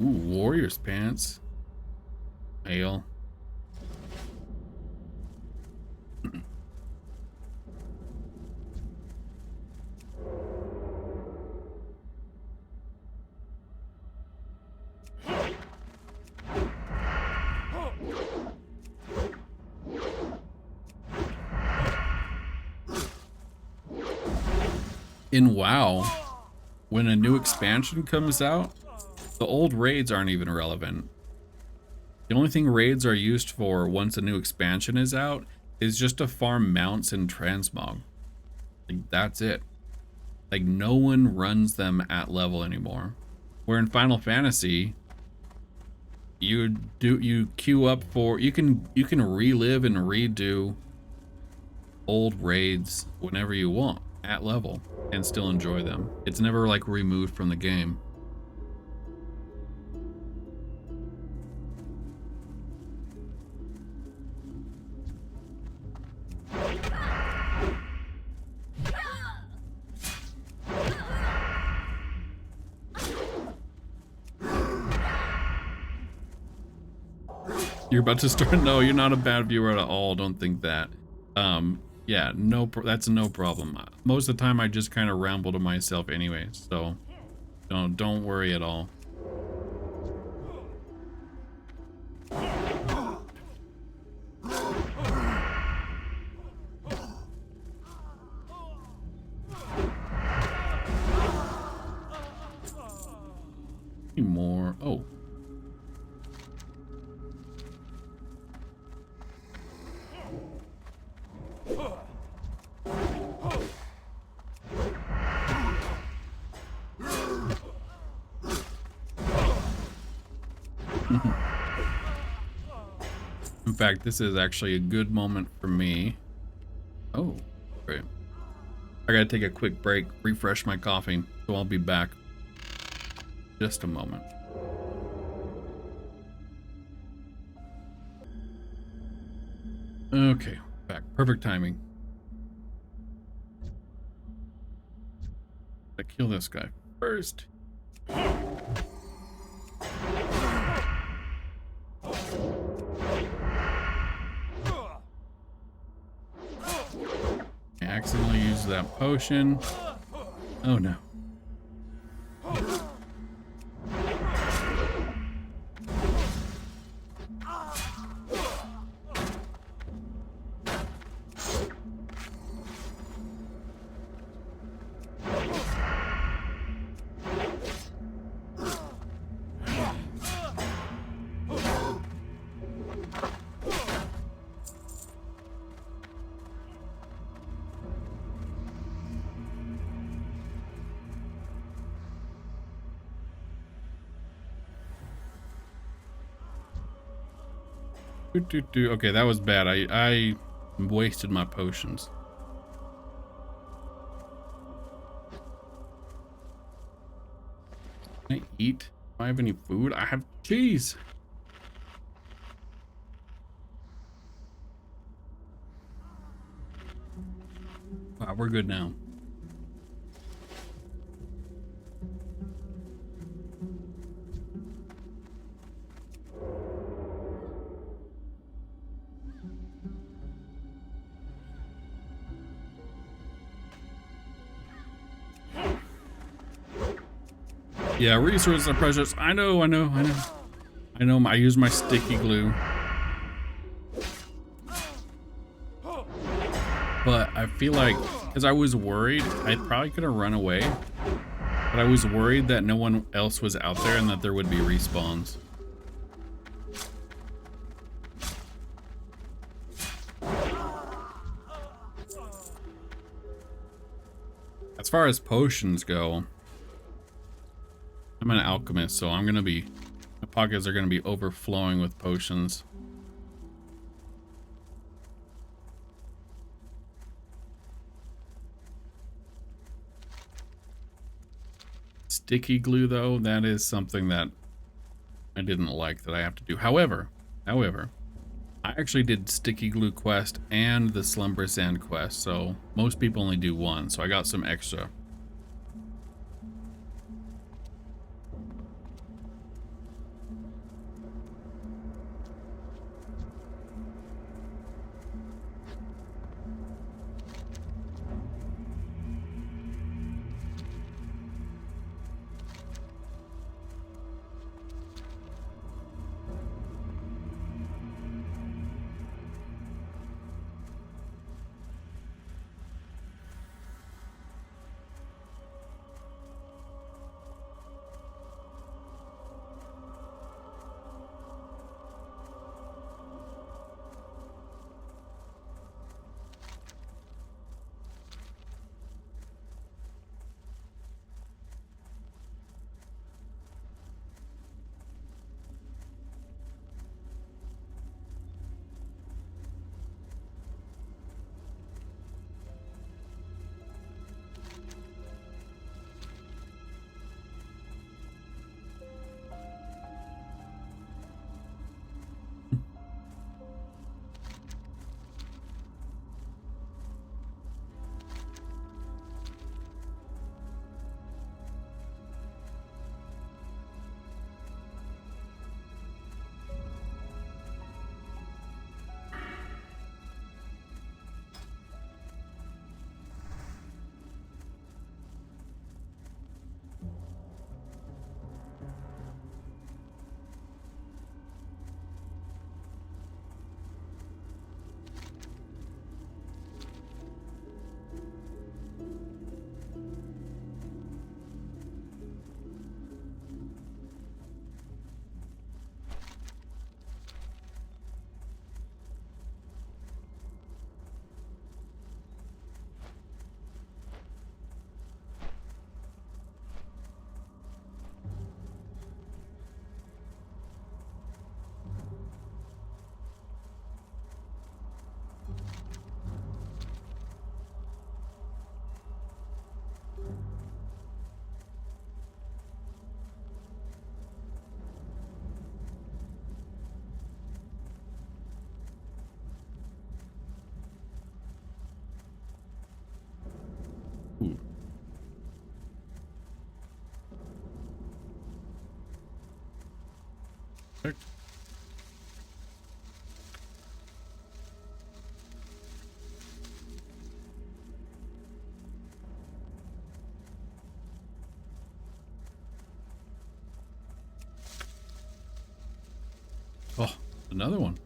Ooh, warrior's pants. Ale. In WoW, when a new expansion comes out, the old raids aren't even relevant. The only thing raids are used for once a new expansion is out is just to farm mounts and transmog. Like, that's it. Like, no one runs them at level anymore. Where in Final Fantasy, you queue up for, you can relive and redo old raids whenever you want at level and still enjoy them. It's never like removed from the game. You're about to start? No, you're not a bad viewer at all. Don't think that. Yeah, that's no problem. Most of the time I just kind of ramble to myself anyway, so don't worry at all. More. Oh. In fact, this is actually a good moment for me. Oh, great. I gotta take a quick break, refresh my coffee, so I'll be back. Just a moment. Okay, back. Perfect timing. I kill this guy first. I accidentally used that potion. Oh no. Okay, that was bad. I wasted my potions. Can I eat? Do I have any food? I have cheese. Wow, we're good now. Yeah, resources are precious. I know. I use my sticky glue. But I feel like, because I was worried, I probably could have run away. But I was worried that no one else was out there and that there would be respawns. As far as potions go, I'm an alchemist, so I'm gonna be My pockets are going to be overflowing with potions. Sticky glue, though, that is something that I didn't like that I have to do. However, I actually did sticky glue quest and the slumber sand quest, so most people only do one, so I got some extra. Ooh. Perfect. Oh, another one.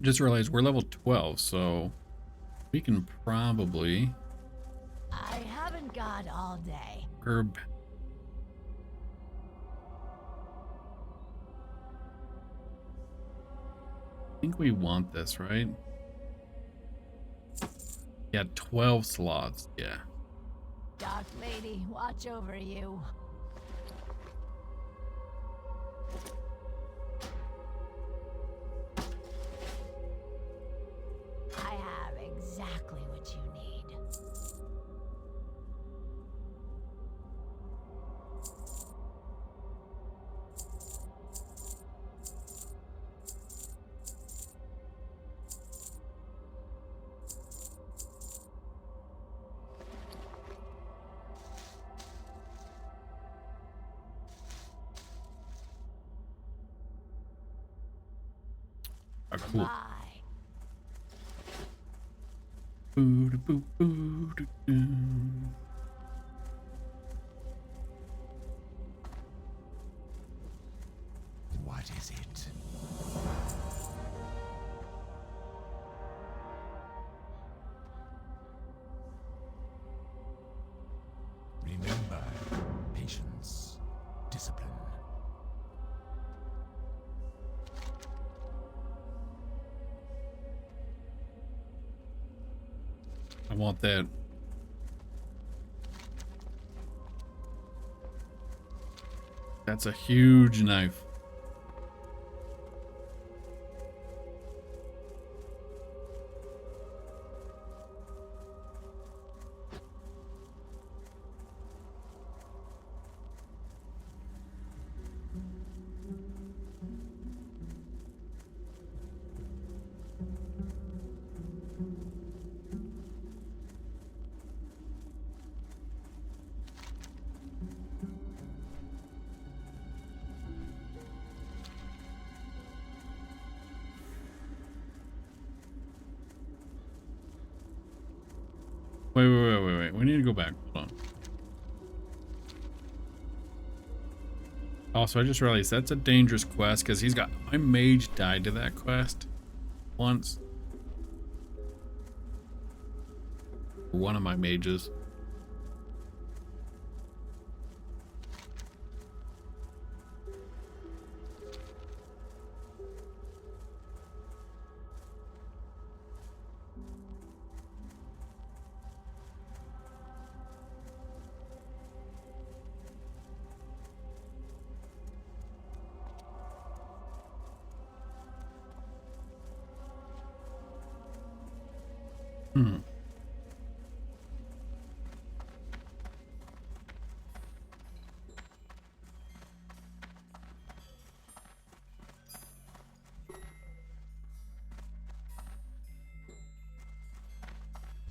Just realized we're level 12, so we can probably I haven't got all day. herb. I think we want this, right? Yeah, 12 slots. Yeah. Dark Lady, watch over you. I have exactly what you need. Ah, cool. Bye. What is it? Remember, patience, discipline. I want that. That's a huge knife. Wait. We need to go back. Hold on. Also, I just realized that's a dangerous quest because he's got... My mage died to that quest once. One of my mages.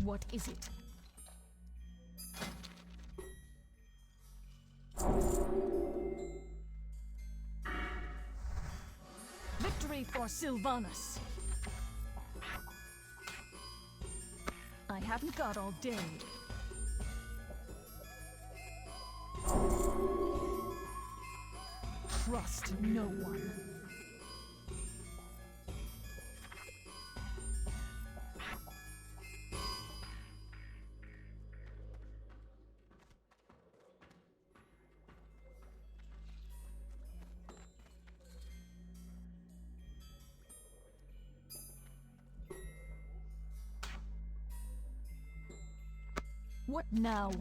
What is it? Victory for Sylvanas. I haven't got all day. Trust no one. What now?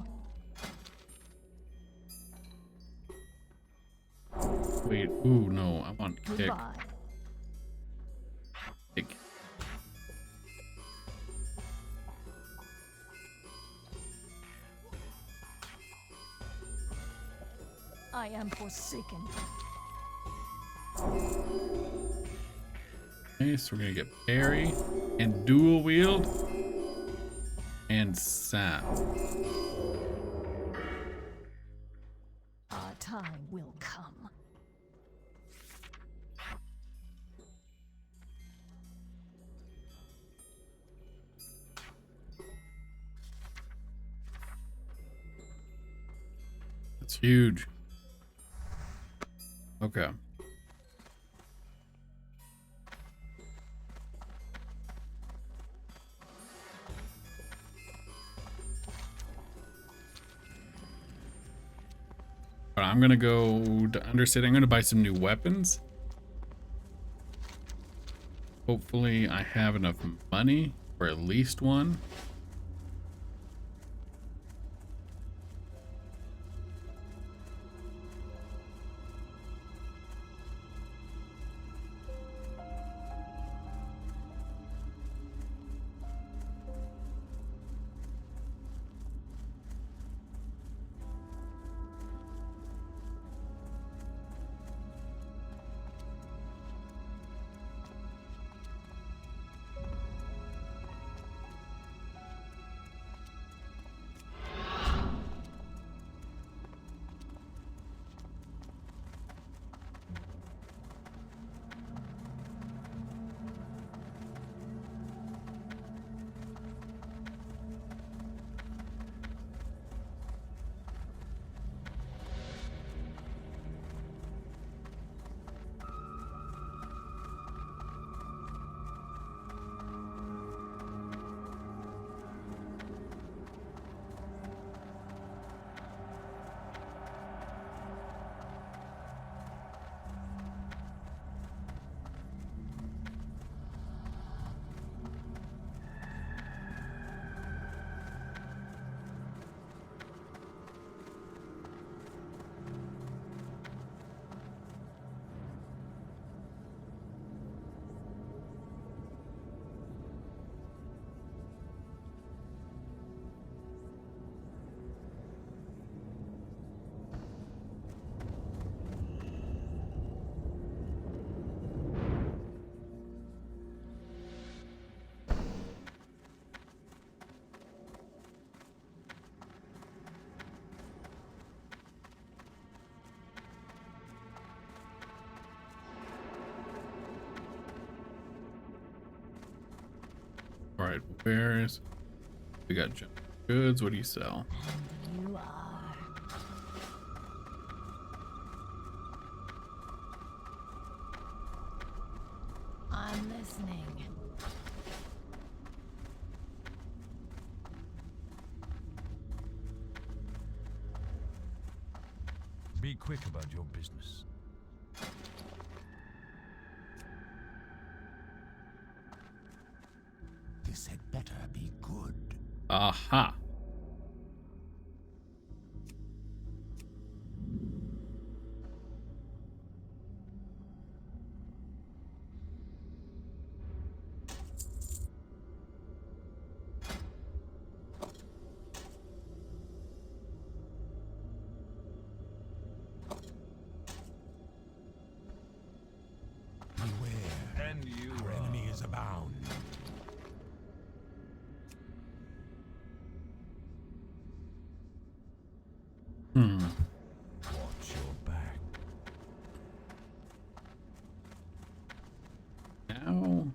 Wait, ooh, no, I want kick. Goodbye. Kick. I am forsaken. Okay, so we're gonna get parry and dual wield and sap. Our time will come. That's huge. Okay. But I'm gonna go to Undercity. I'm gonna buy some new weapons. Hopefully I have enough money for at least one. All right, where's we got junk goods? What do you sell? And you are. I'm listening. Be quick about your business. This had better be good. Aha. Beware. And you our enemy is abound. Watch your back. Now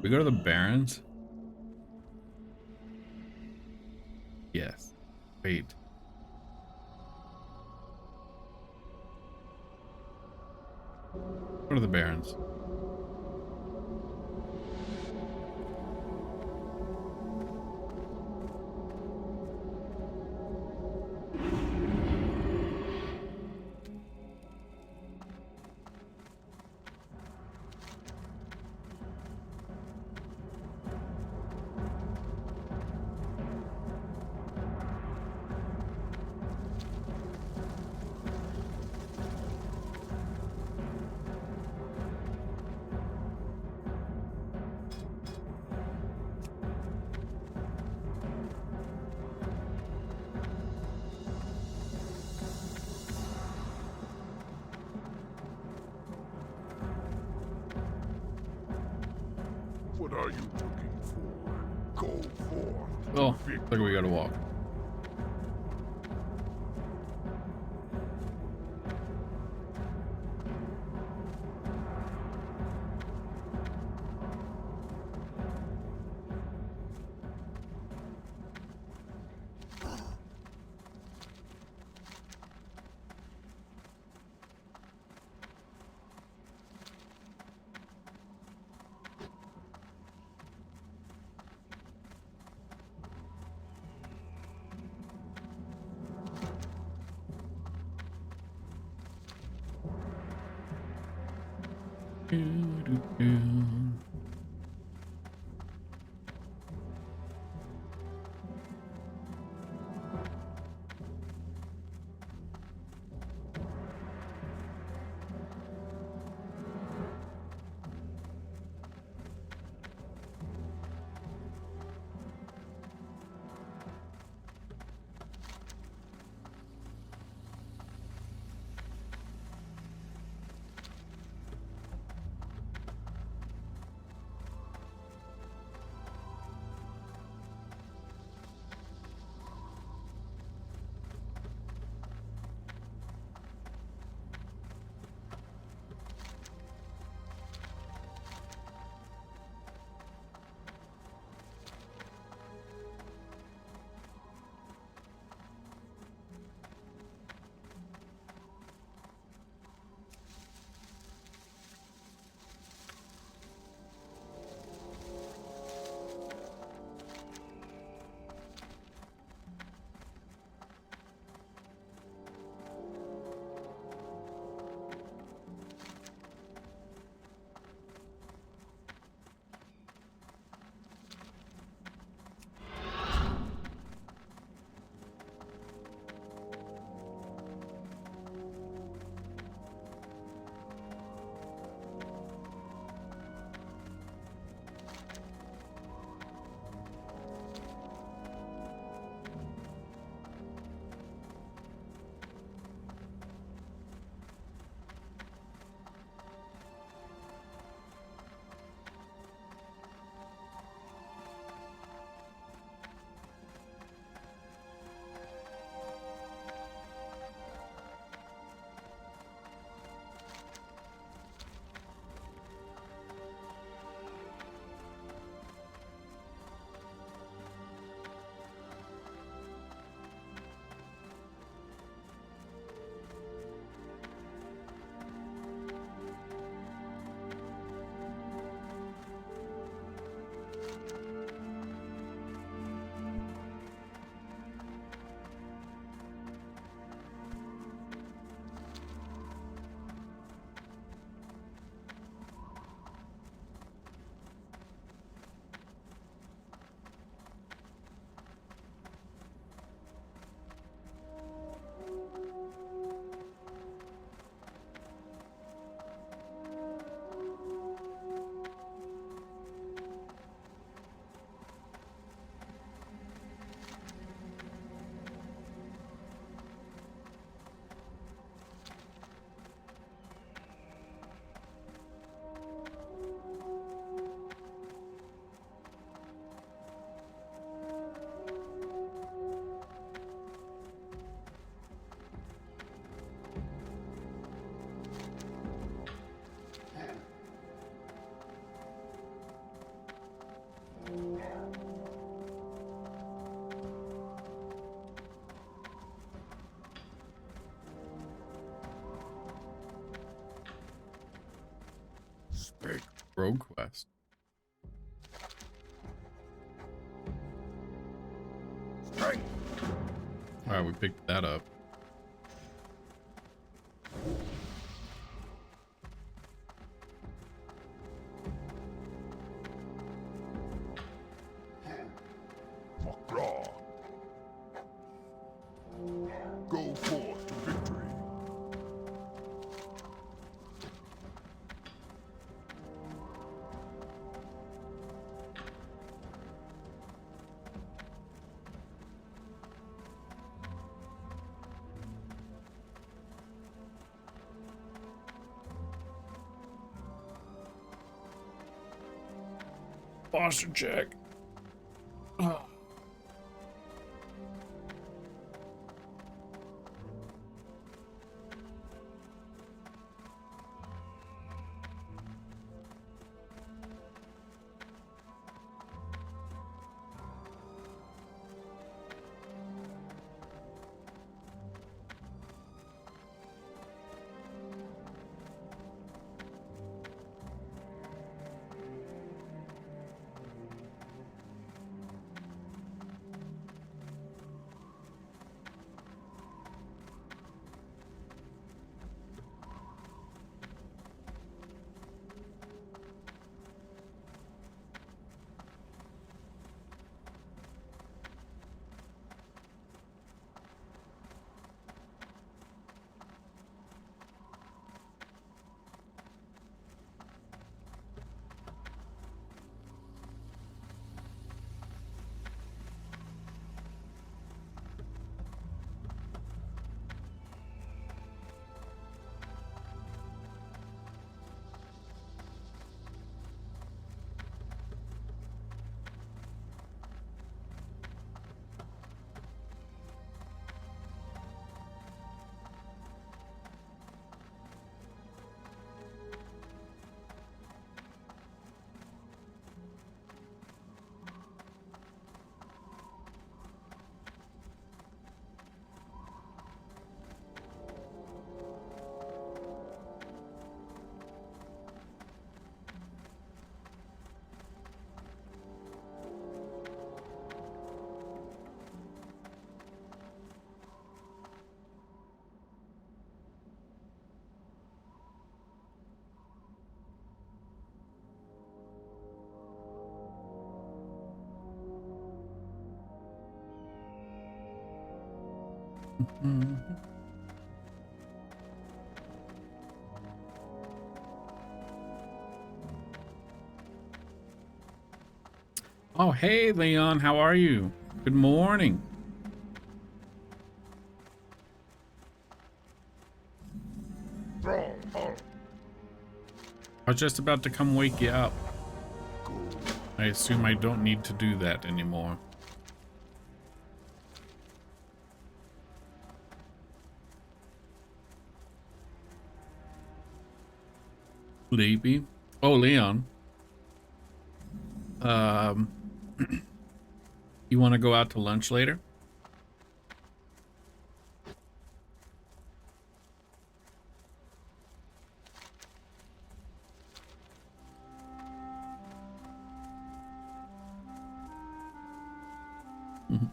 we go to the Barrens. Yes. Wait. What are the Barrens? What are you looking for? Go forth. Oh, look, we gotta walk. Speak. Rogue quest. Strength. Alright, we picked that up. Macaw. Go forth to victory. Posture check. Oh, hey, Leon, how are you? Good morning. Brawl. I was just about to come wake you up. I assume I don't need to do that anymore. Sleepy. Oh, Leon. You want to go out to lunch later? Mhm.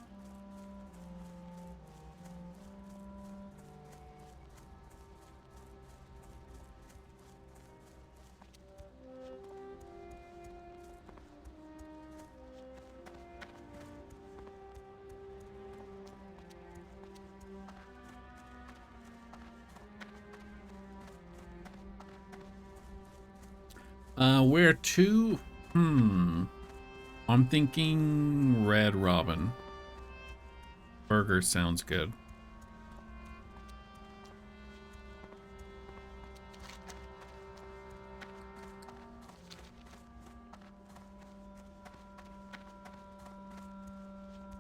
Where to? I'm thinking Red Robin. Burger sounds good.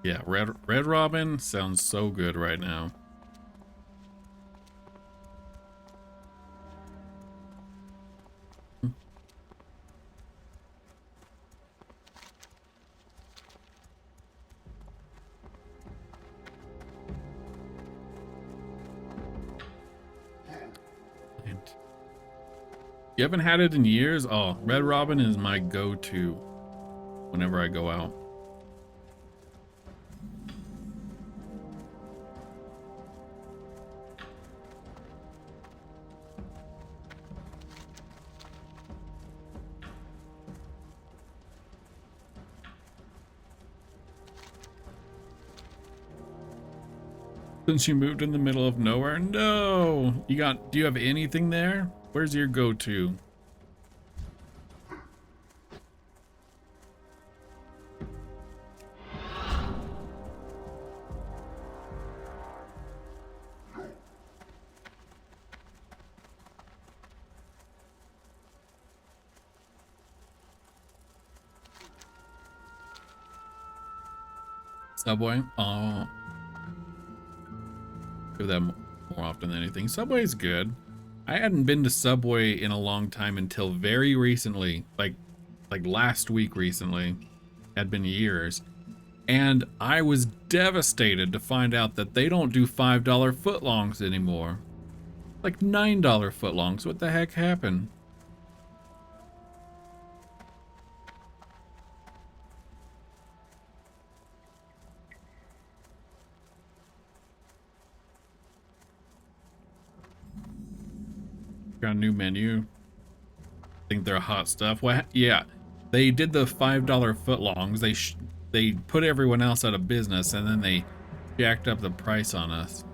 Yeah, Red Robin sounds so good right now. You haven't had it in years? Oh, Red Robin is my go-to whenever I go out. Since you moved in the middle of nowhere? No! Do you have anything there? Where's your go-to? Subway? Oh. Do that more often than anything. Subway's good. I hadn't been to Subway in a long time until very recently, like last week recently. Had been years. And I was devastated to find out that they don't do $5 footlongs anymore. Like $9 footlongs. What the heck happened? Got a new menu. Think they're hot stuff. What? Yeah, they did the $5 footlongs. They put everyone else out of business, and then they jacked up the price on us.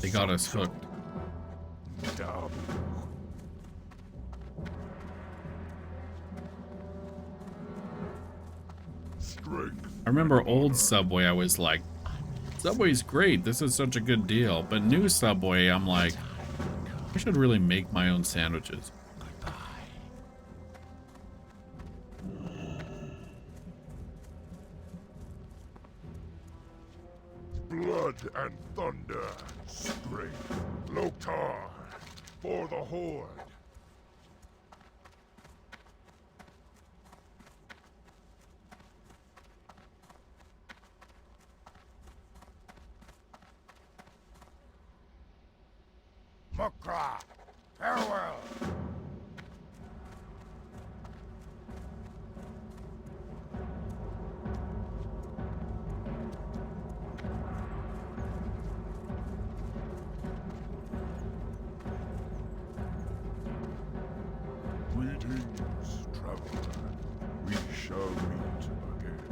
They got us hooked. Dumb. Strength. I remember old Subway, I was like, Subway's great, this is such a good deal. But new Subway, I'm like, I should really make my own sandwiches. Blood and thunder. Strength. Loktar. For the Horde. Mukra. Farewell. Greetings, traveler. We shall meet again.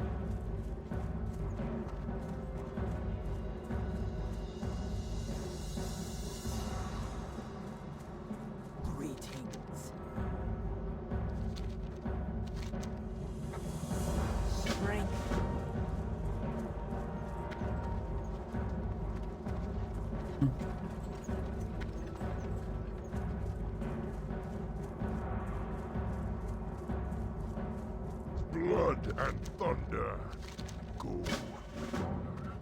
Greetings. Strength. Blood and thunder. Go with honor.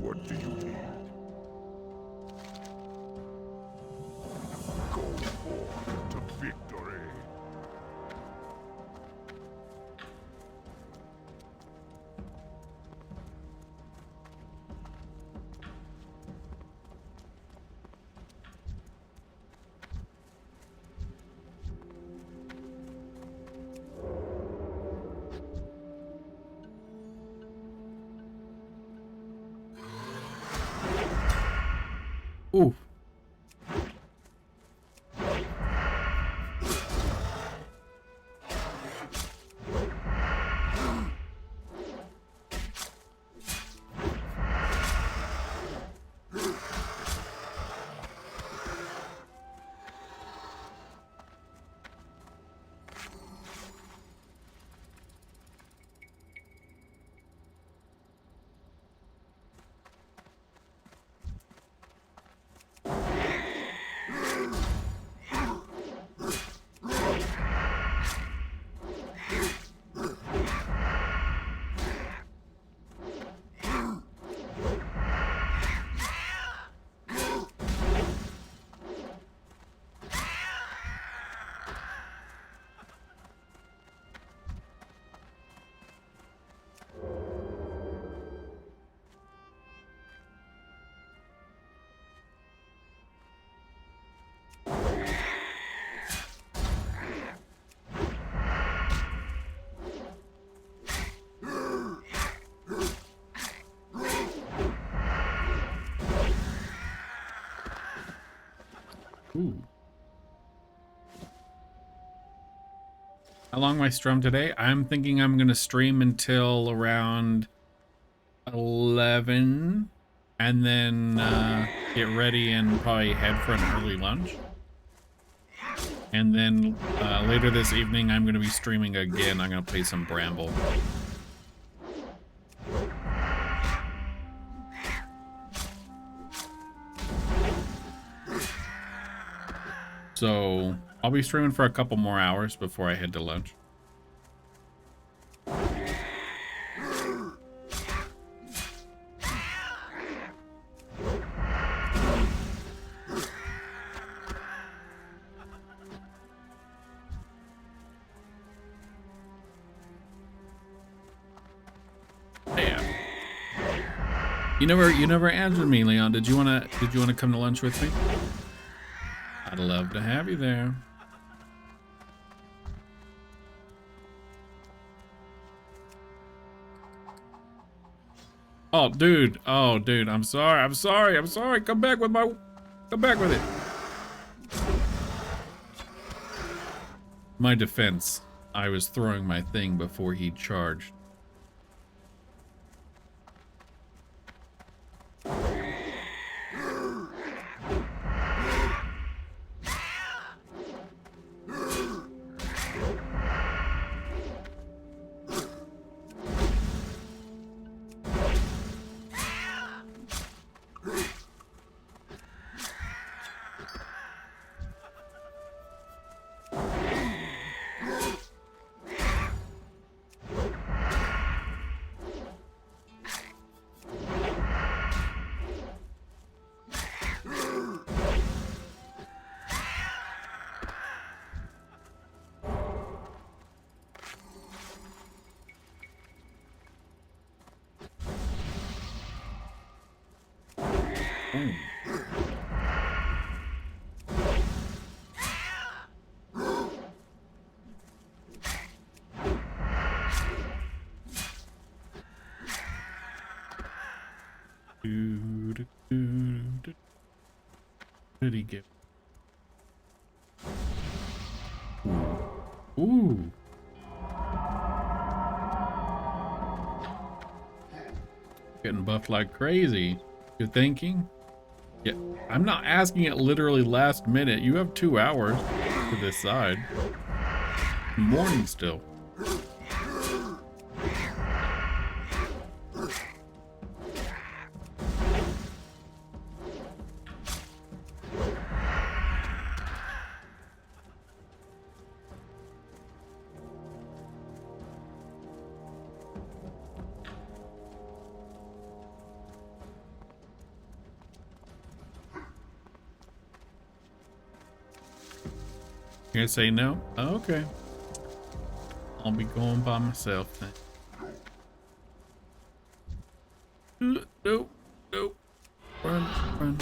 What do you need? Go forth to victory. Ooh. Ooh. How long am I stream today? I'm thinking I'm going to stream until around 11 and then get ready and probably head for an early lunch. And then later this evening, I'm going to be streaming again. I'm going to play some Bramble. So I'll be streaming for a couple more hours before I head to lunch. You never answered me, Leon. Did you wanna come to lunch with me? I'd love to have you there. Oh, dude. Oh, dude. I'm sorry. I'm sorry. I'm sorry. Come back with it. My defense. I was throwing my thing before he charged. What did he give? Ooh. Getting buffed like crazy. You're thinking? Yeah, I'm not asking it literally last minute. You have 2 hours to decide. Morning still. You're gonna say no? Oh, okay. I'll be going by myself then. Nope, nope. Run, run.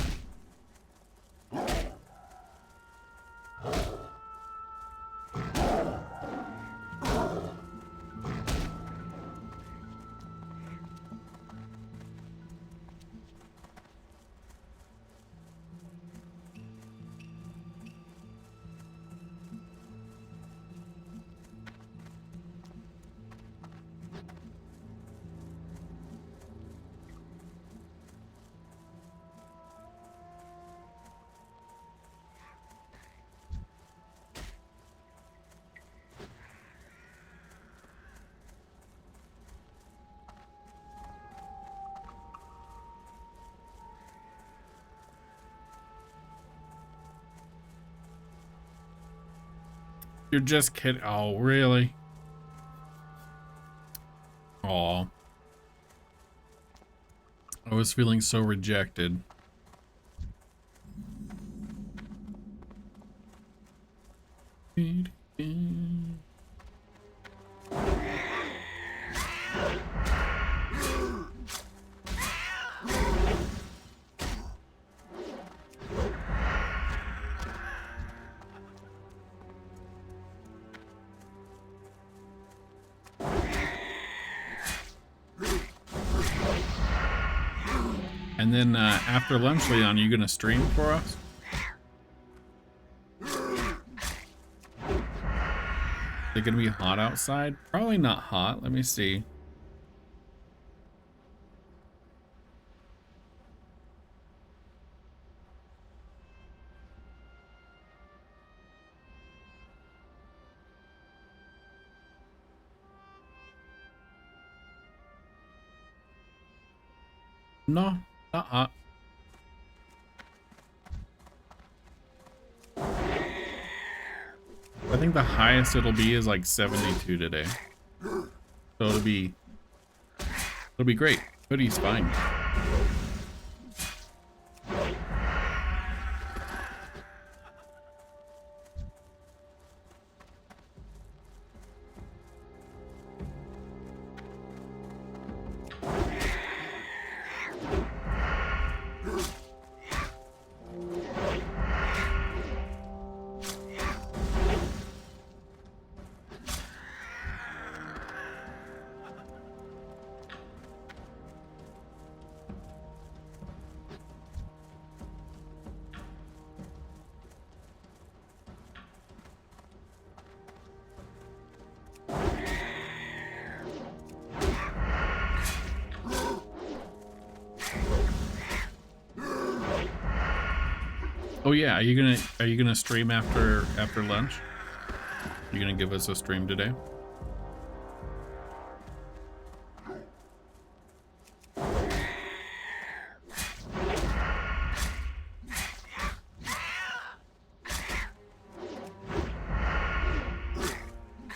You're just kidding. Oh, really? Aw. I was feeling so rejected. And then after lunch, Leon, you gonna stream for us? Is it gonna be hot outside? Probably not hot. Let me see. No, not hot. I think the highest it'll be is like 72 today. So it'll be great. Hoodie's fine. Oh yeah, are you gonna stream after lunch? You gonna give us a stream today?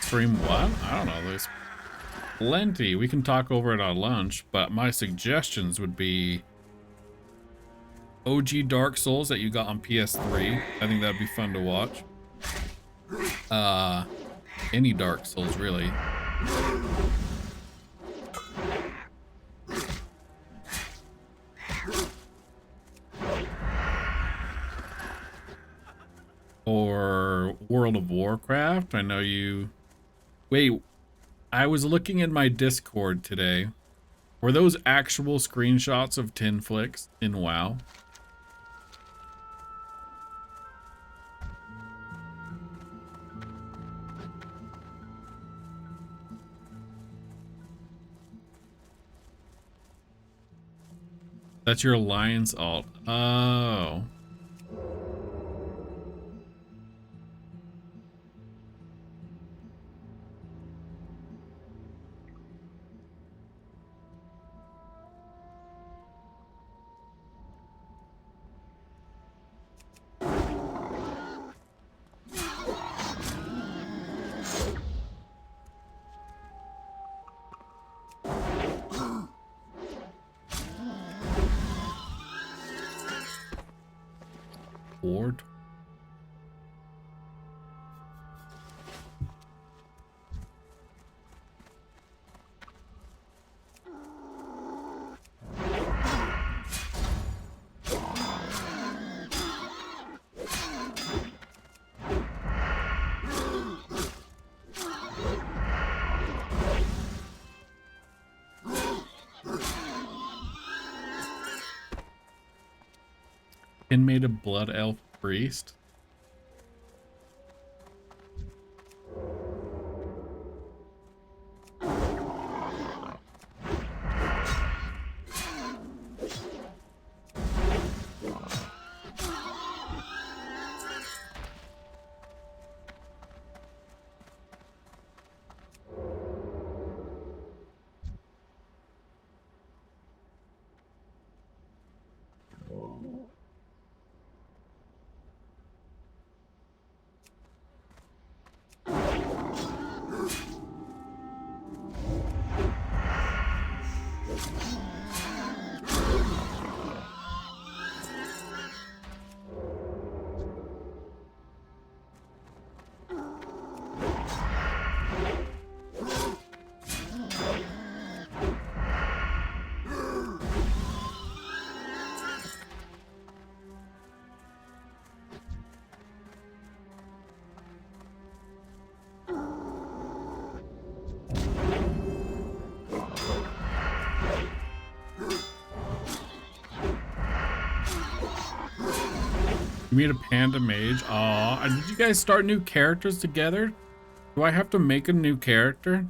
Stream what? I don't know. There's plenty. We can talk over it on lunch, but my suggestions would be OG Dark Souls that you got on PS3. I think that'd be fun to watch. Any Dark Souls, really. Or World of Warcraft. I know you... Wait, I was looking in my Discord today. Were those actual screenshots of 10 flicks in WoW? That's your alliance alt. Oh. Ward. Made a blood elf priest. You made a panda mage. Aw, did you guys start new characters together Do I have to make a new character?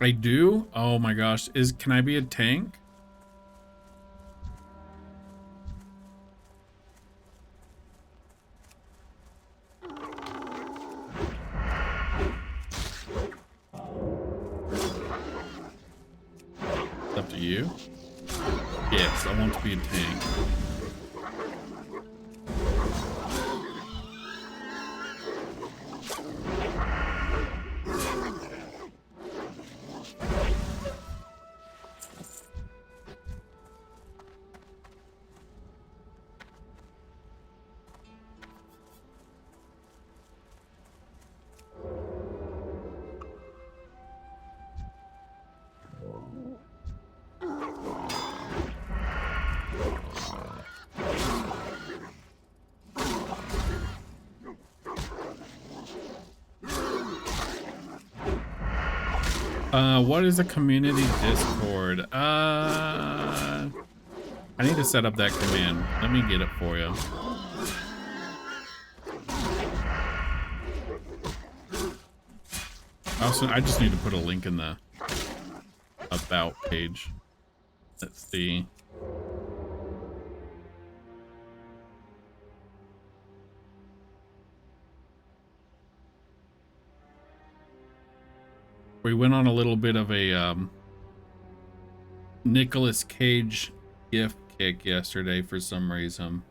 I do? Oh my gosh. Can I be a tank? It's up to you. Yes, I want to be a tank. What is a community Discord? I need to set up that command. Let me get it for you. Also, I just need to put a link in the about page. Let's see. We went on a little bit of a Nicolas Cage gift kick yesterday for some reason.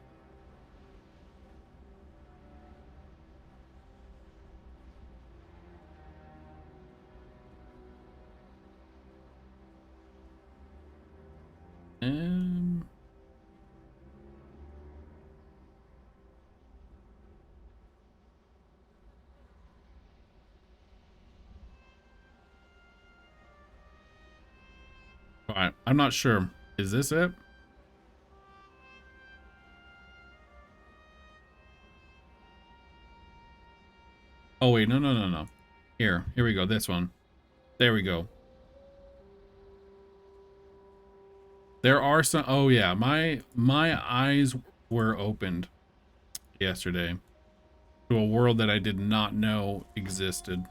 Alright, I'm not sure. Is this it? Oh wait, no. Here we go. This one. There we go. There are some. Oh yeah, my eyes were opened yesterday to a world that I did not know existed.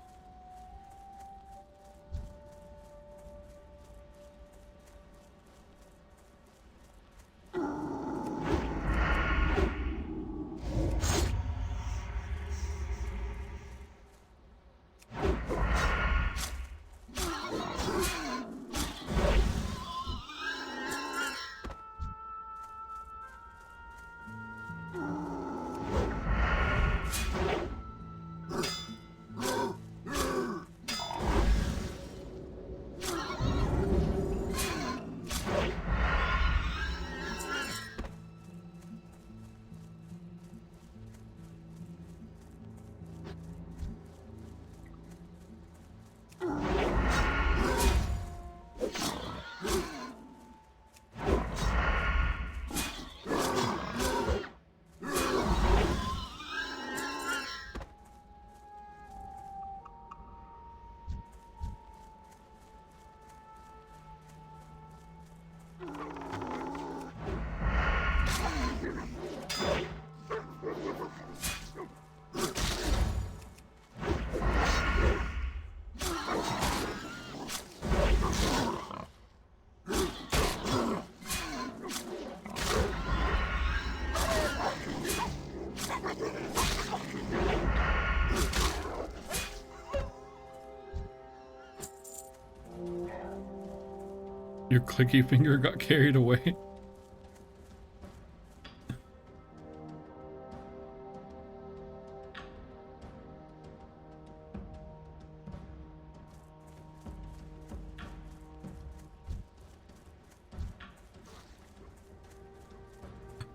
Your clicky finger got carried away.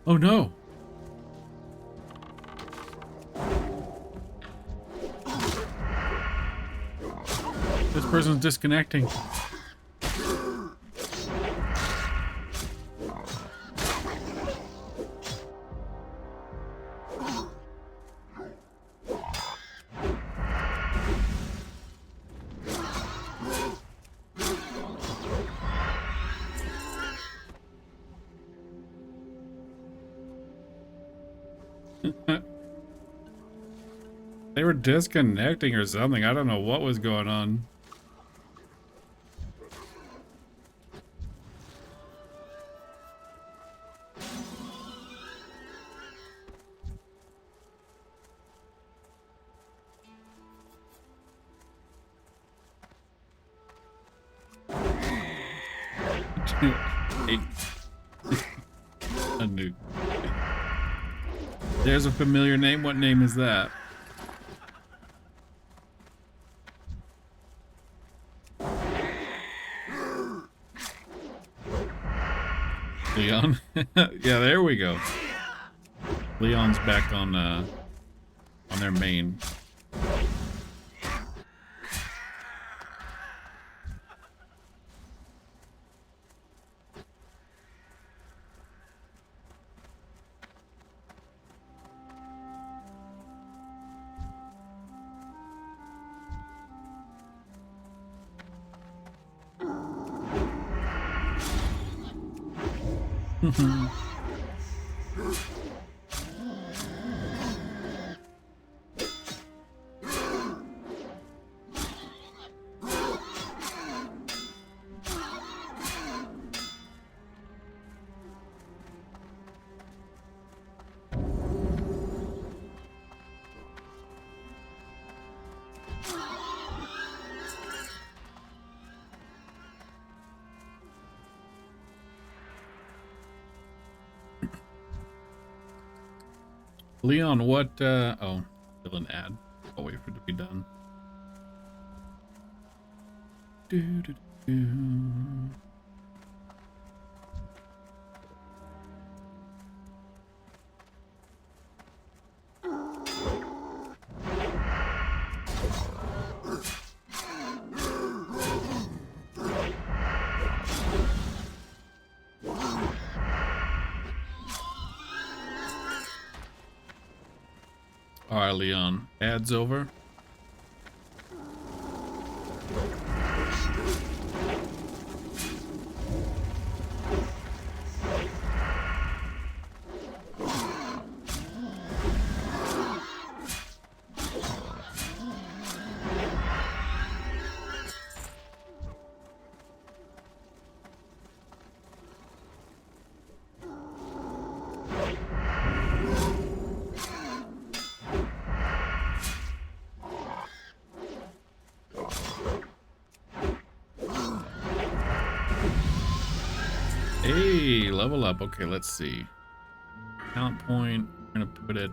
Oh no. This person's disconnecting. They were disconnecting or something. I don't know what was going on. Hey. A new. There's a familiar name. What name is that? Leon? Yeah, there we go. Leon's back on their main. Leon, what, oh, still an ad. I'll wait for it to be done. Do, do, do. All right, Leon. Ads over. Hey, level up. Okay, let's see. Count point. I'm gonna put it.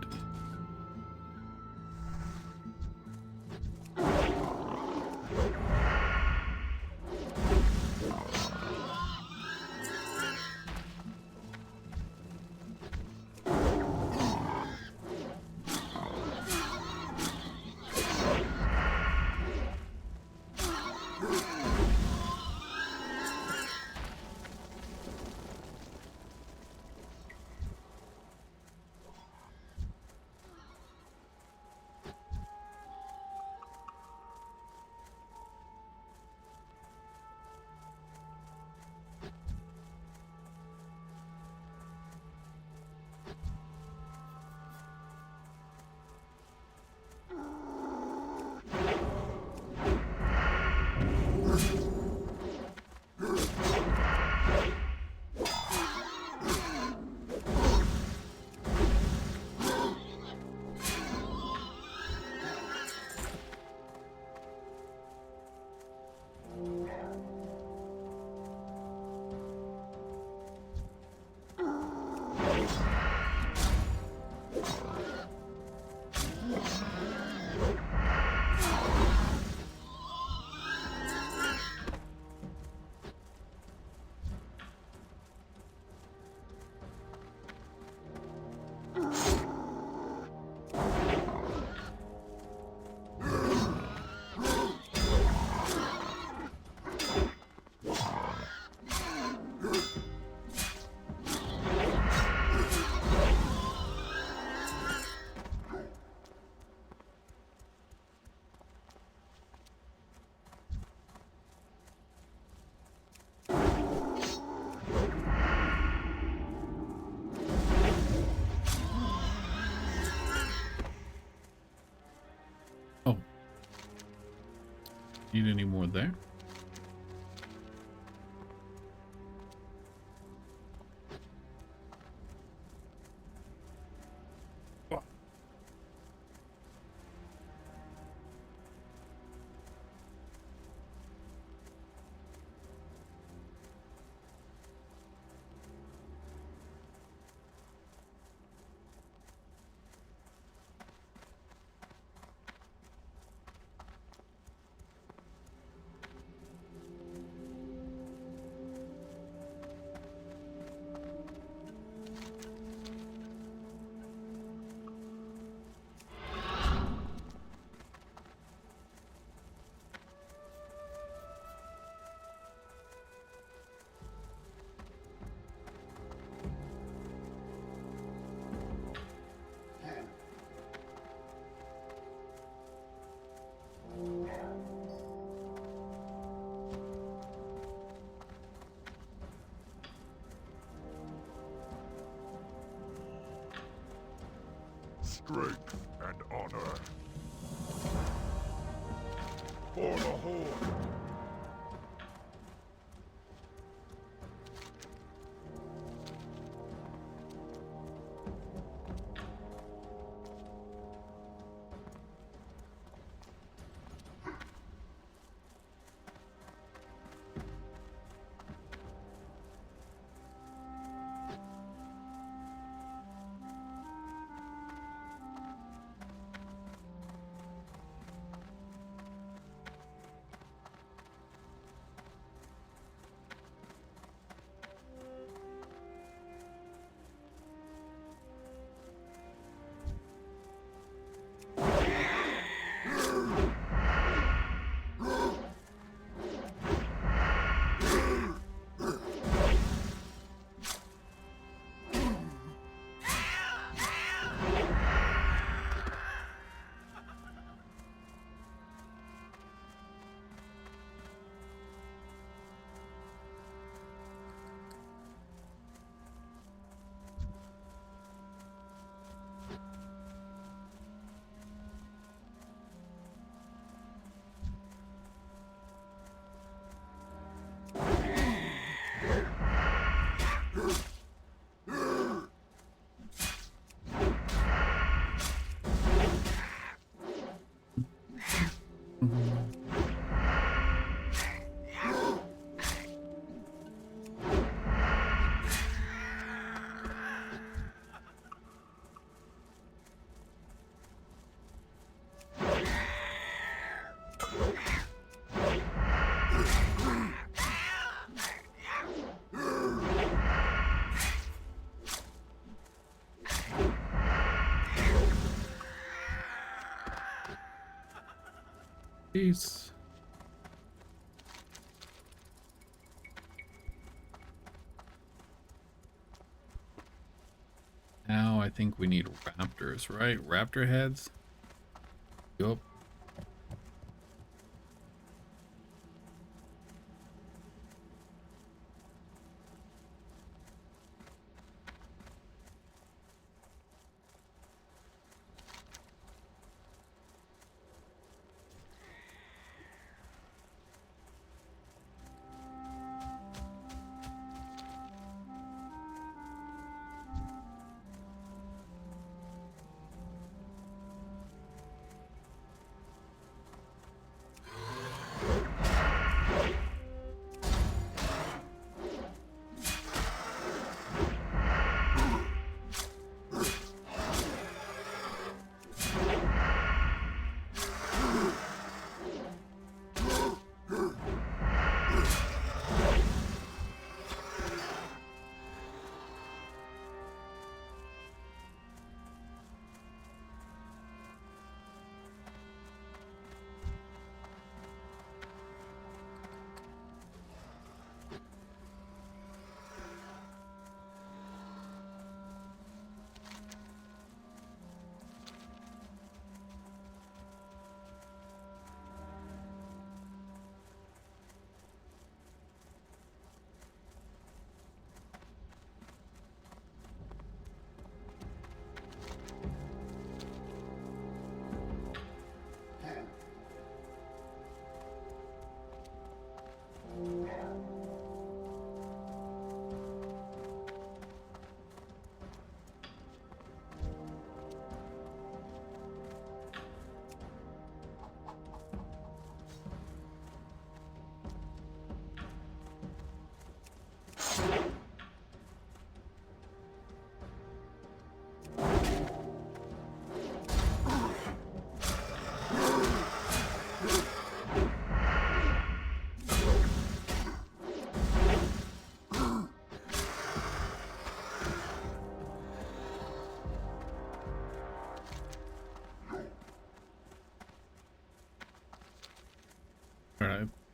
Need any more there? Strength and honor. For the Horde. Peace. Now I think we need raptors, right? Raptor heads? Yup.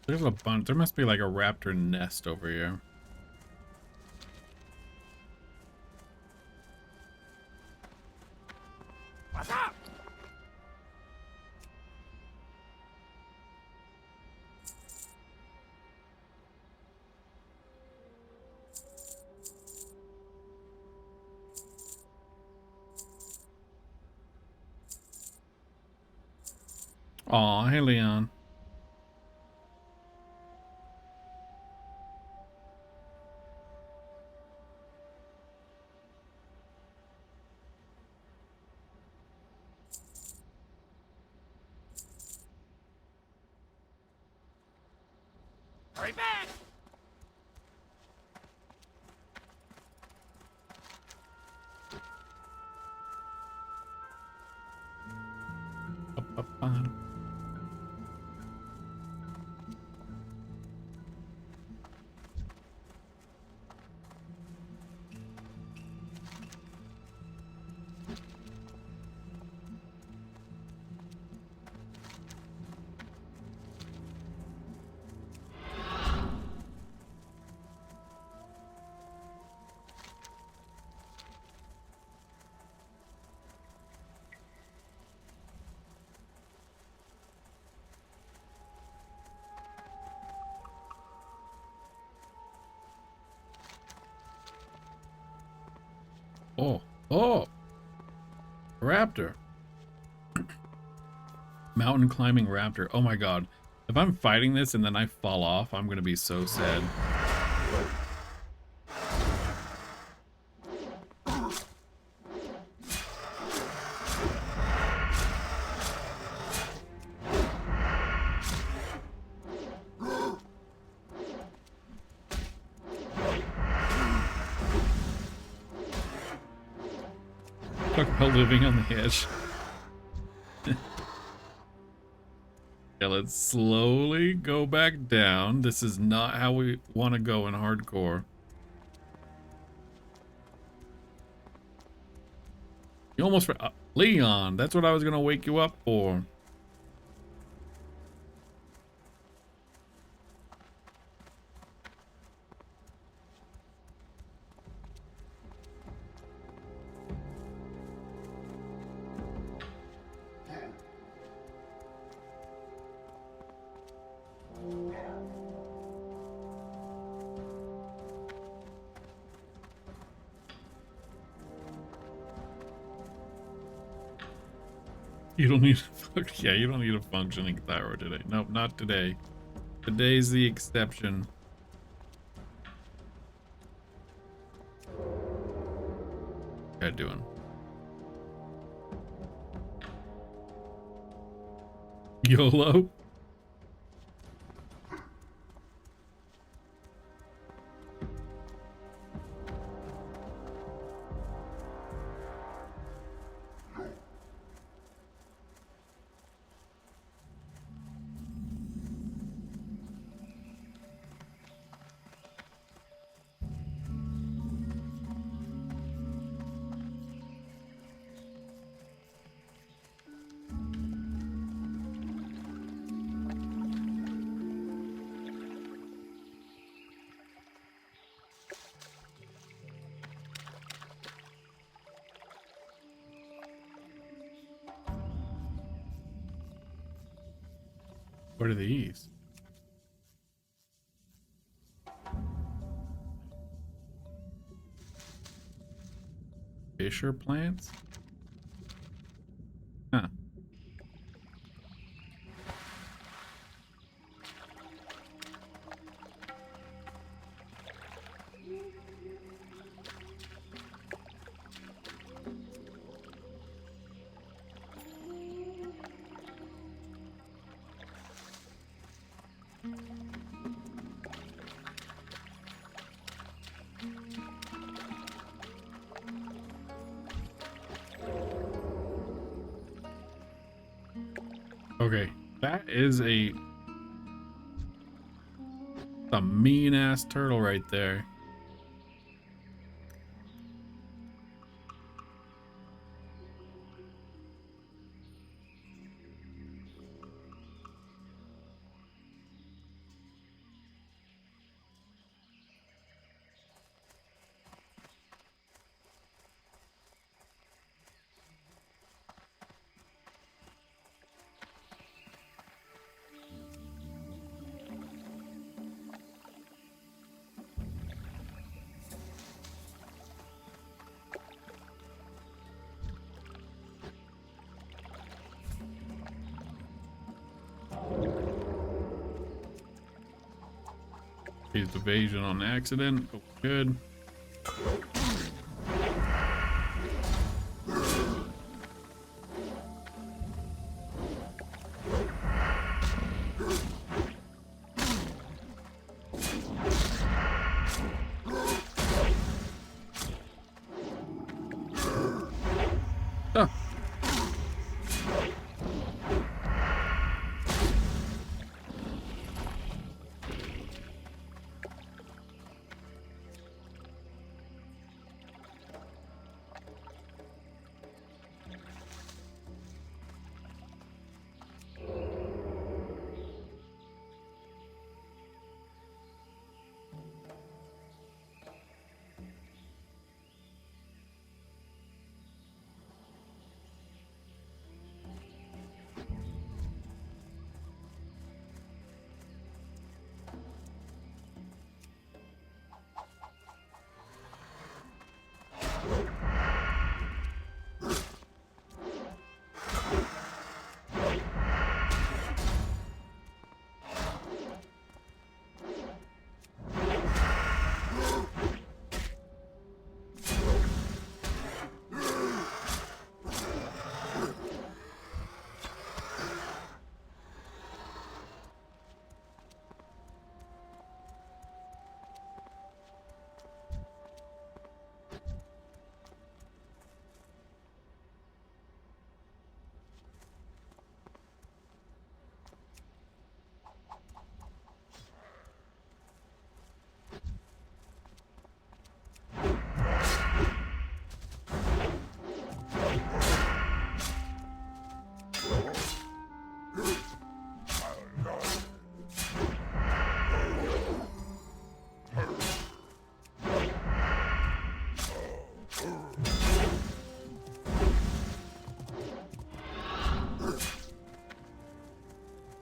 There's a bunch. There must be like a raptor nest over here. What's up? Aw, hey Leon. Hurry back! Up, up, on. Oh, oh, raptor. Mountain climbing raptor. Oh my god. If I'm fighting this and then I fall off, I'm gonna be so sad. Talk about living on the edge. Yeah, let's slowly go back down. This is not how we want to go in hardcore. You almost... Leon, that's what I was going to wake you up for. You don't need yeah, you don't need a functioning thyroid today. Nope, not today. Today's the exception. How you doing? YOLO? What are these? Fisher plants? Huh. Okay, that is a mean ass turtle right there. Used evasion on accident. Oh, good. Oh.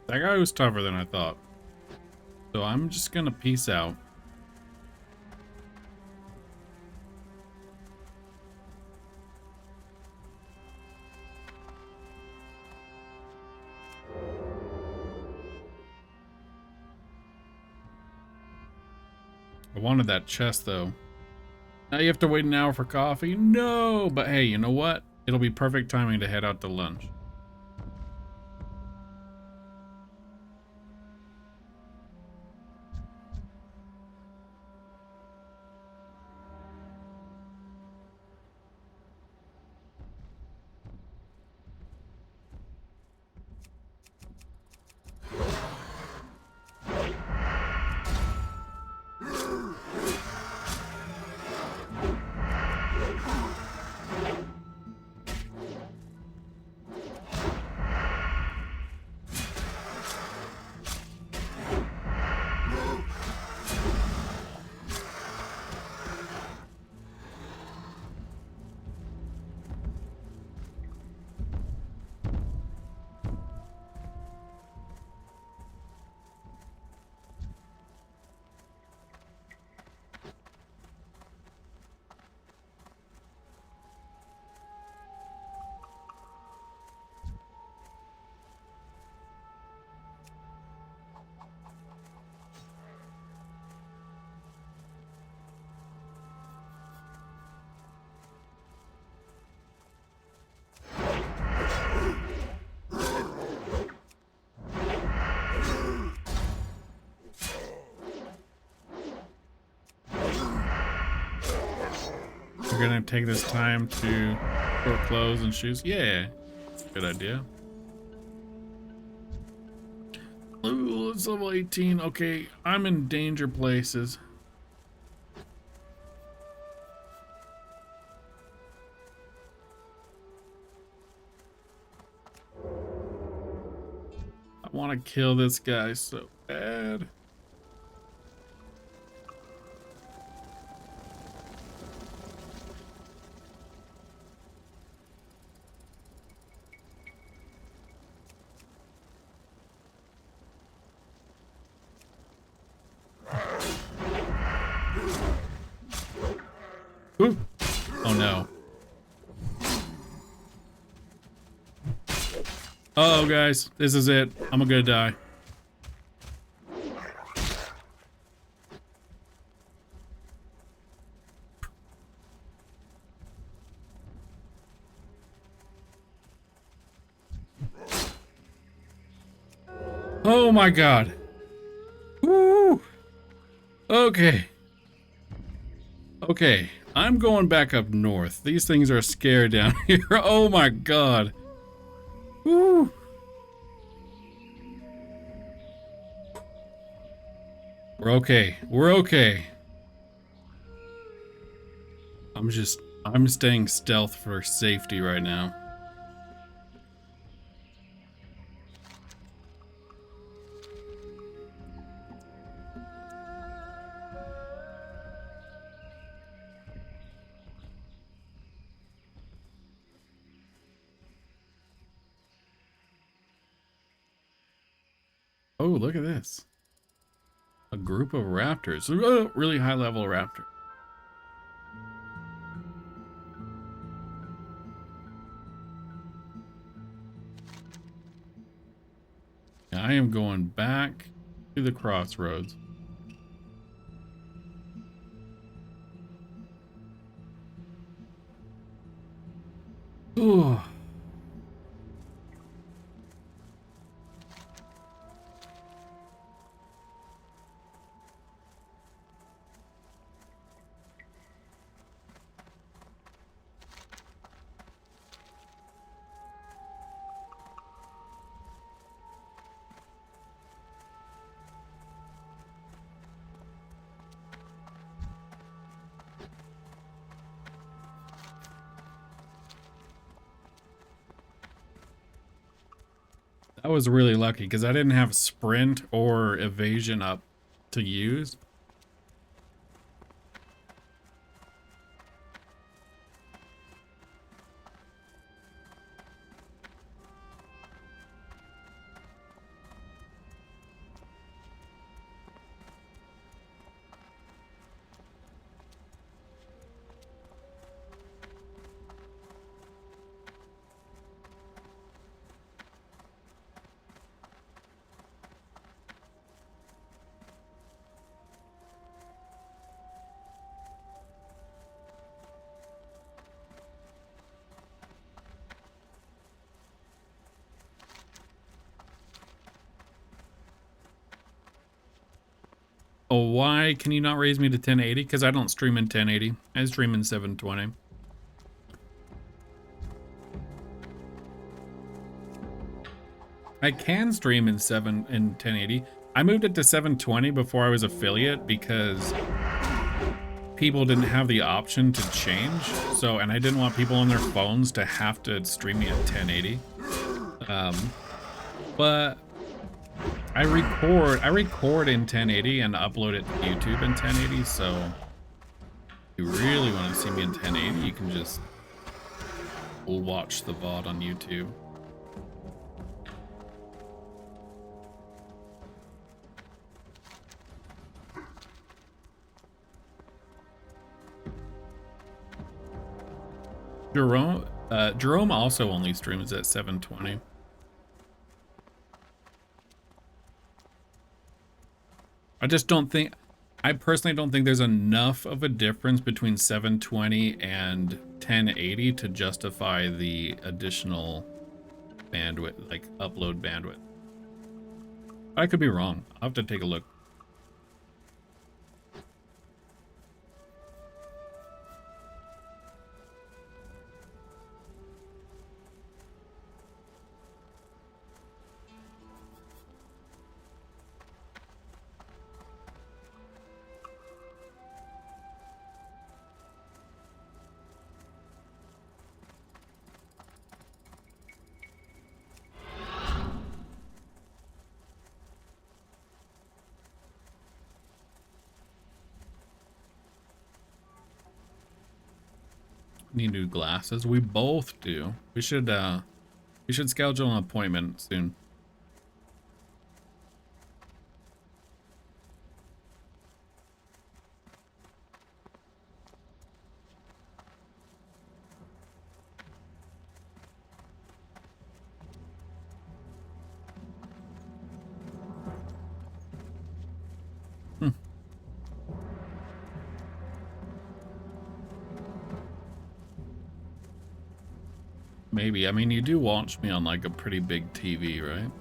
That guy was tougher than I thought. So I'm just gonna peace out. I wanted that chest though. Now you have to wait an hour for coffee? No! But hey, you know what? It'll be perfect timing to head out to lunch. We're gonna take this time to sort clothes and shoes. Yeah, good idea. Ooh, it's level 18. Okay, I'm in danger places. I want to kill this guy so bad. Ooh. Oh no. Uh oh, guys, this is it. I'm gonna die. Oh my god. Woo! Okay. Okay. I'm going back up north. These things are scary down here. Oh my god. Woo! We're okay. We're okay. I'm staying stealth for safety right now. Oh, look at this. A group of raptors. Oh, really high level raptor. I am going back to the crossroads. Ooh. I was really lucky because I didn't have sprint or evasion up to use. Oh, why can you not raise me to 1080? Because I don't stream in 1080. I stream in 720. I can stream in 1080. I moved it to 720 before I was affiliate because people didn't have the option to change. So, and I didn't want people on their phones to have to stream me at 1080. But I record in 1080 and upload it to YouTube in 1080, so if you really want to see me in 1080, you can just watch the VOD on YouTube. Jerome also only streams at 720. I personally don't think there's enough of a difference between 720 and 1080 to justify the additional bandwidth, like upload bandwidth. I could be wrong. I'll have to take a look. Need new glasses. We both do. We should schedule an appointment soon. Maybe. I mean, you do watch me on like a pretty big TV, right?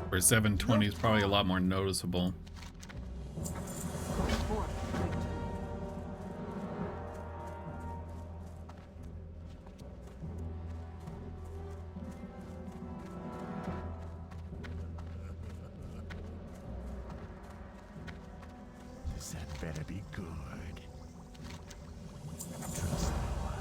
Where 720 is probably a lot more noticeable. This had better be good. Trust no one.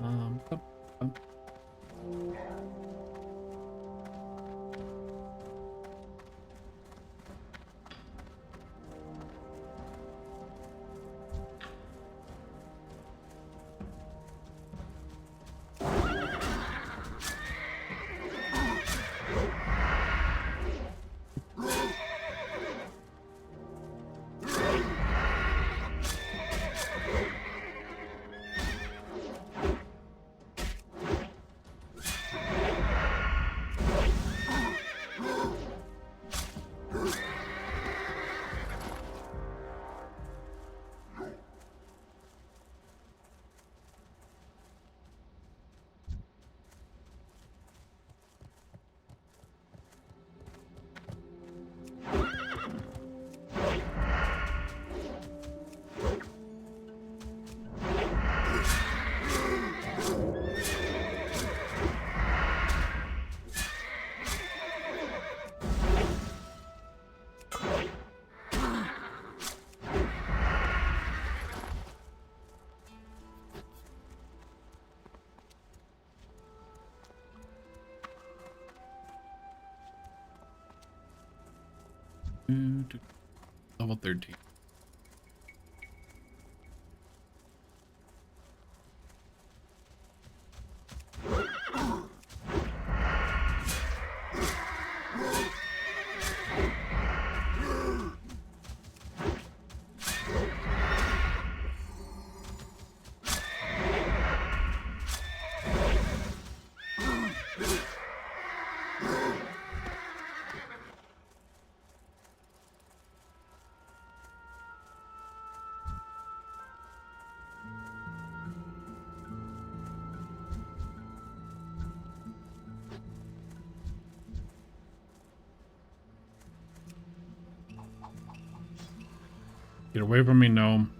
Bum, bum. Level 13. Get away from me, gnome.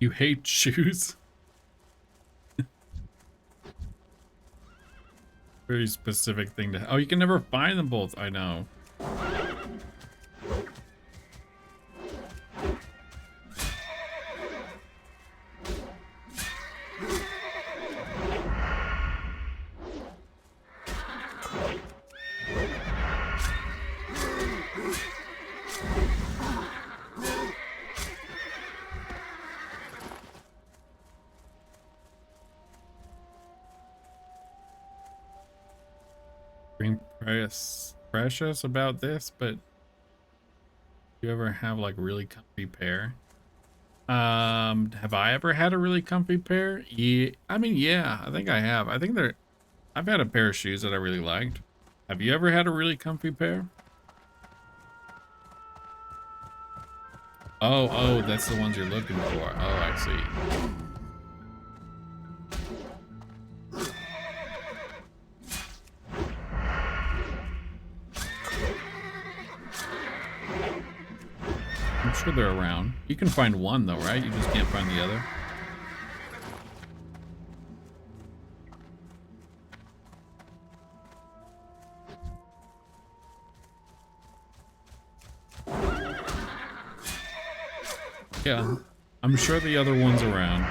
You hate shoes? Very specific thing to... Oh, you can never find them both. I know. Being precious about this, but you ever have like really comfy pair? Have I ever had a really comfy pair? Yeah, I mean, yeah, I think I have. I think I've had a pair of shoes that I really liked. Have you ever had a really comfy pair? Oh, that's the ones you're looking for. Oh, I see. I'm sure they're around. You can find one though, right? You just can't find the other. Yeah, I'm sure the other one's around.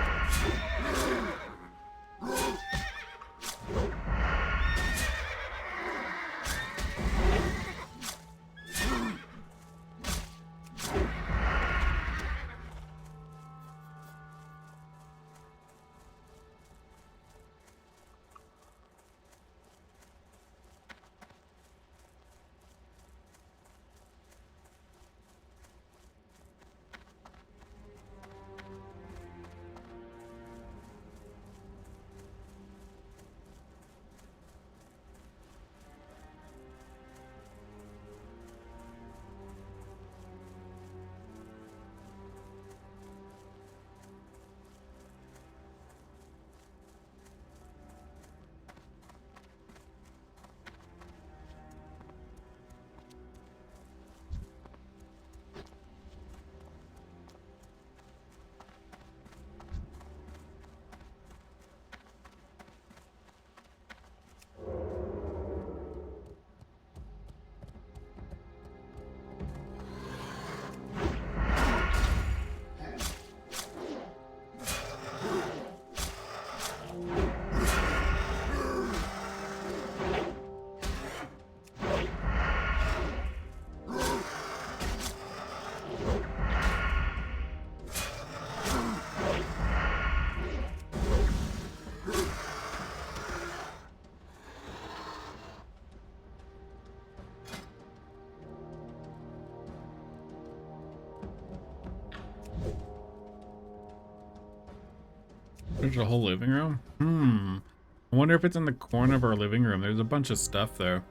There's a whole living room? I wonder if it's in the corner of our living room. There's a bunch of stuff there.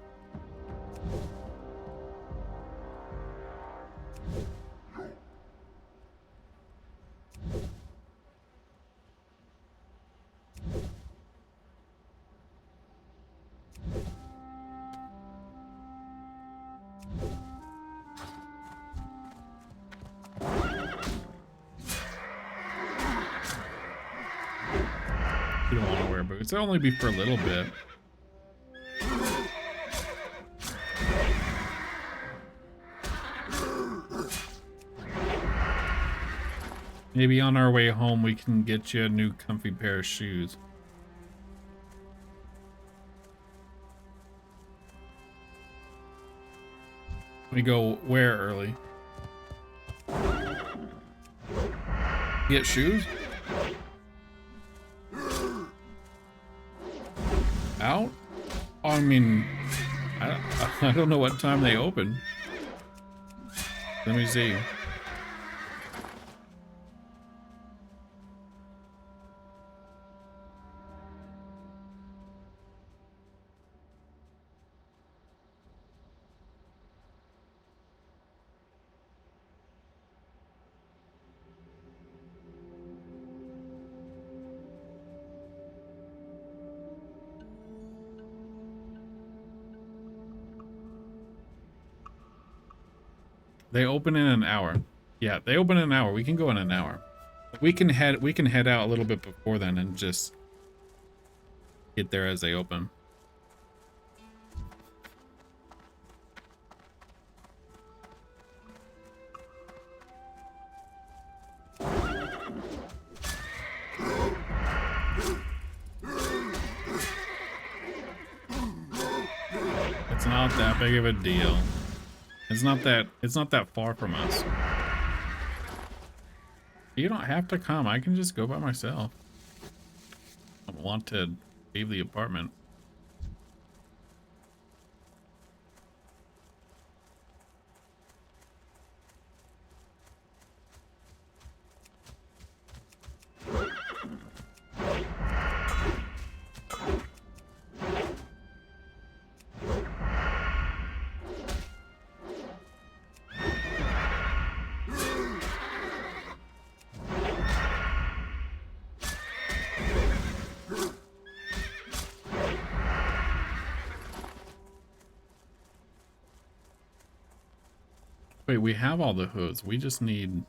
You don't want to wear boots. It'll only be for a little bit. Maybe on our way home we can get you a new comfy pair of shoes. We go where early? Get shoes? Out? Oh, I mean, I don't know what time they open. Let me see. They open in an hour. Yeah, they open in an hour. We can go in an hour. We can head out a little bit before then and just get there as they open. It's not that big of a deal. It's not that far from us. You don't have to come. I can just go by myself. I don't want to leave the apartment. Wait, we have all the hoods. We just need...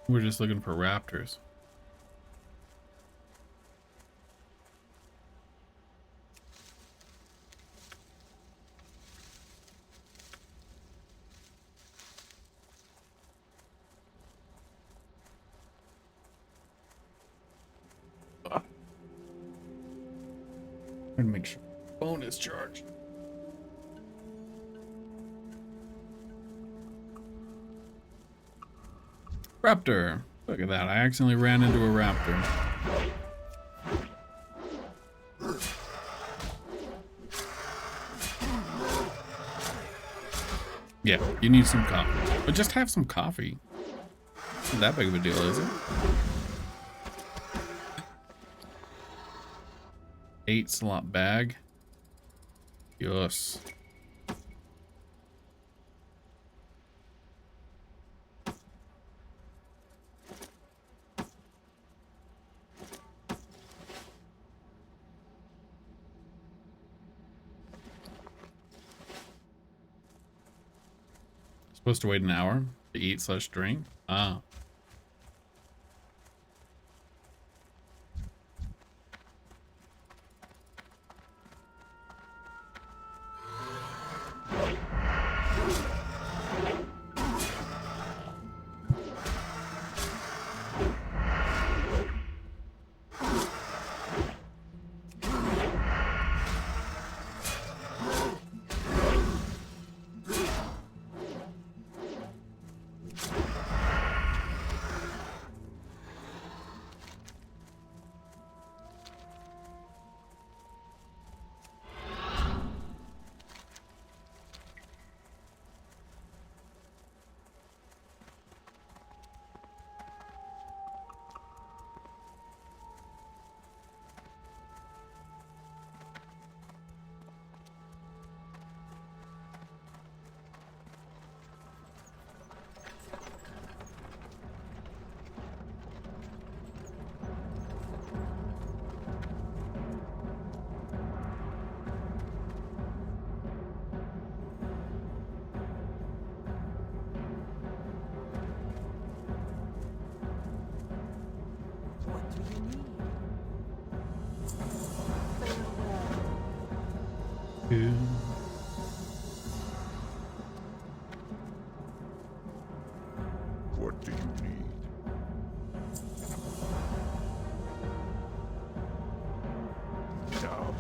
We're just looking for raptors. Trying to make sure the phone is charged. Raptor. Look at that. I accidentally ran into a raptor. Yeah, you need some coffee. But just have some coffee. Not that big of a deal, is it? 8 slot bag. Yes. Supposed to wait an hour to eat/drink? Ah. do you need? Farewell. Ooh. What do you need? Now,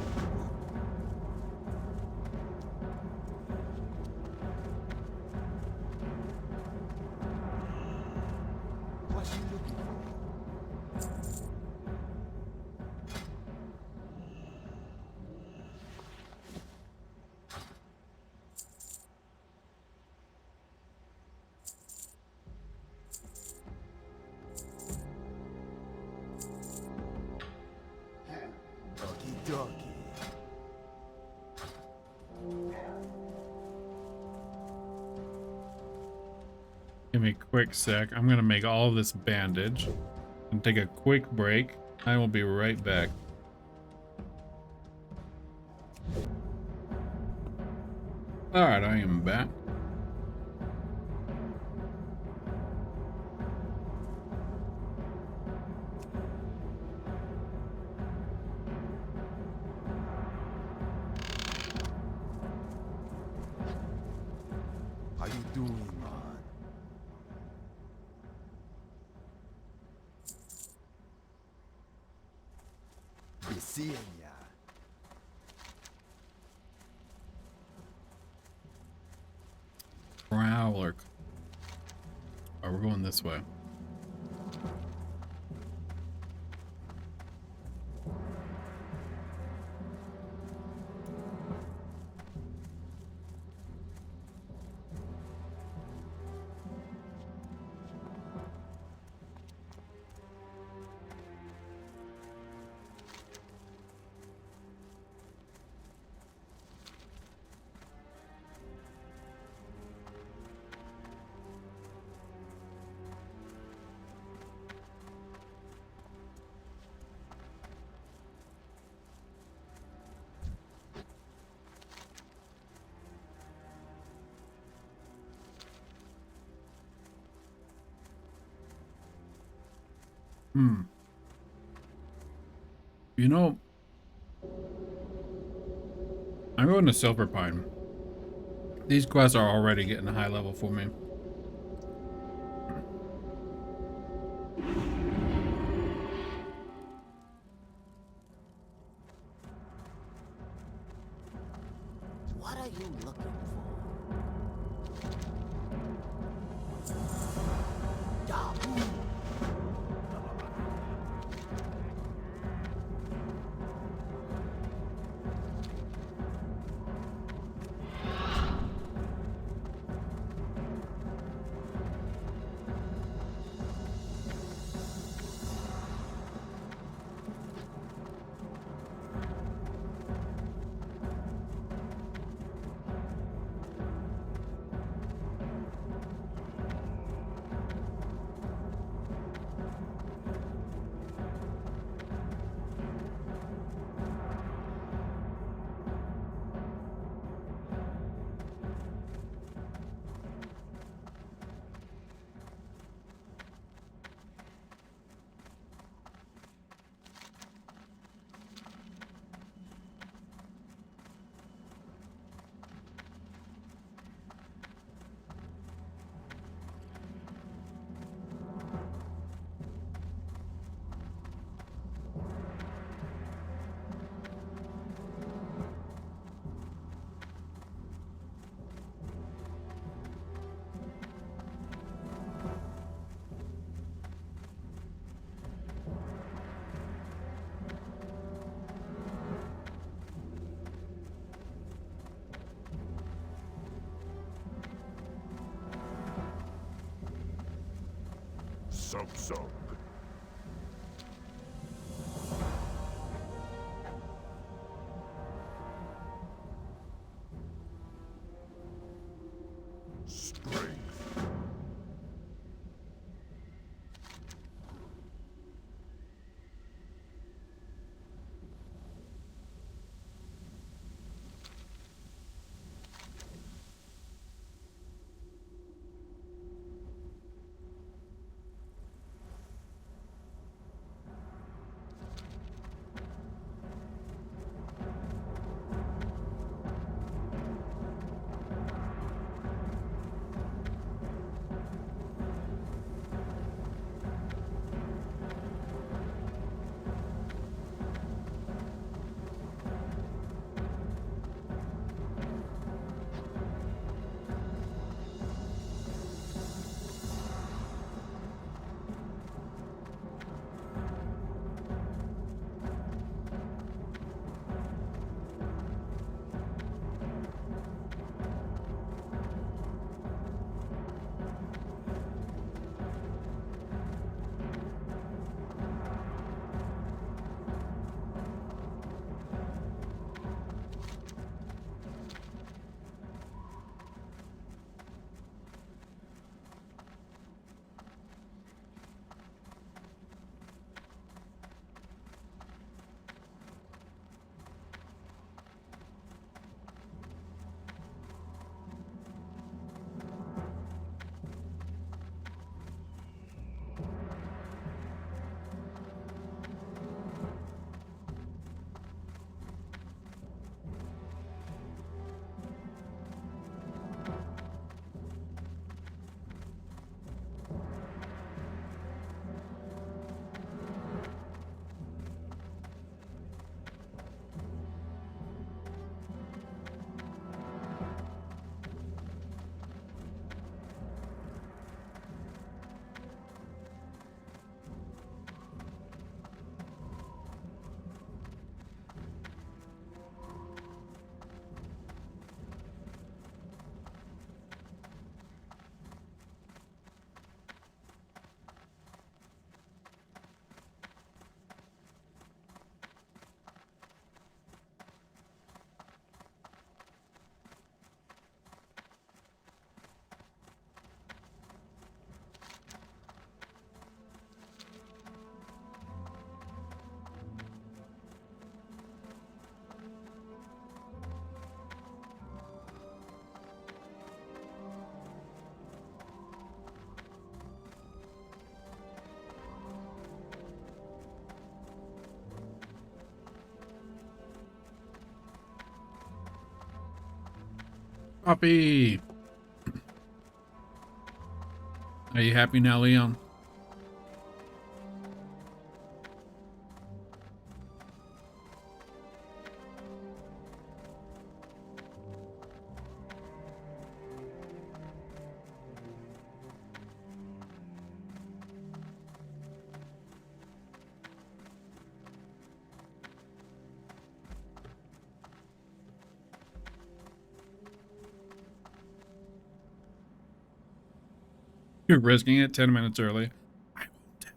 What you looking for? Ducky ducky. Give me a quick sec. I'm gonna make all of this bandage and take a quick break. I will be right back. Alright, I am back. How you doing, man? Be seeing ya. Prowler. Oh, we're going this way. You know, I'm going to Silver Pine. These quests are already getting a high level for me. What are you looking for? Yahoo! Sub. Strength. Puppy! Are you happy now, Leon? You're risking it 10 minutes early. I won't tell.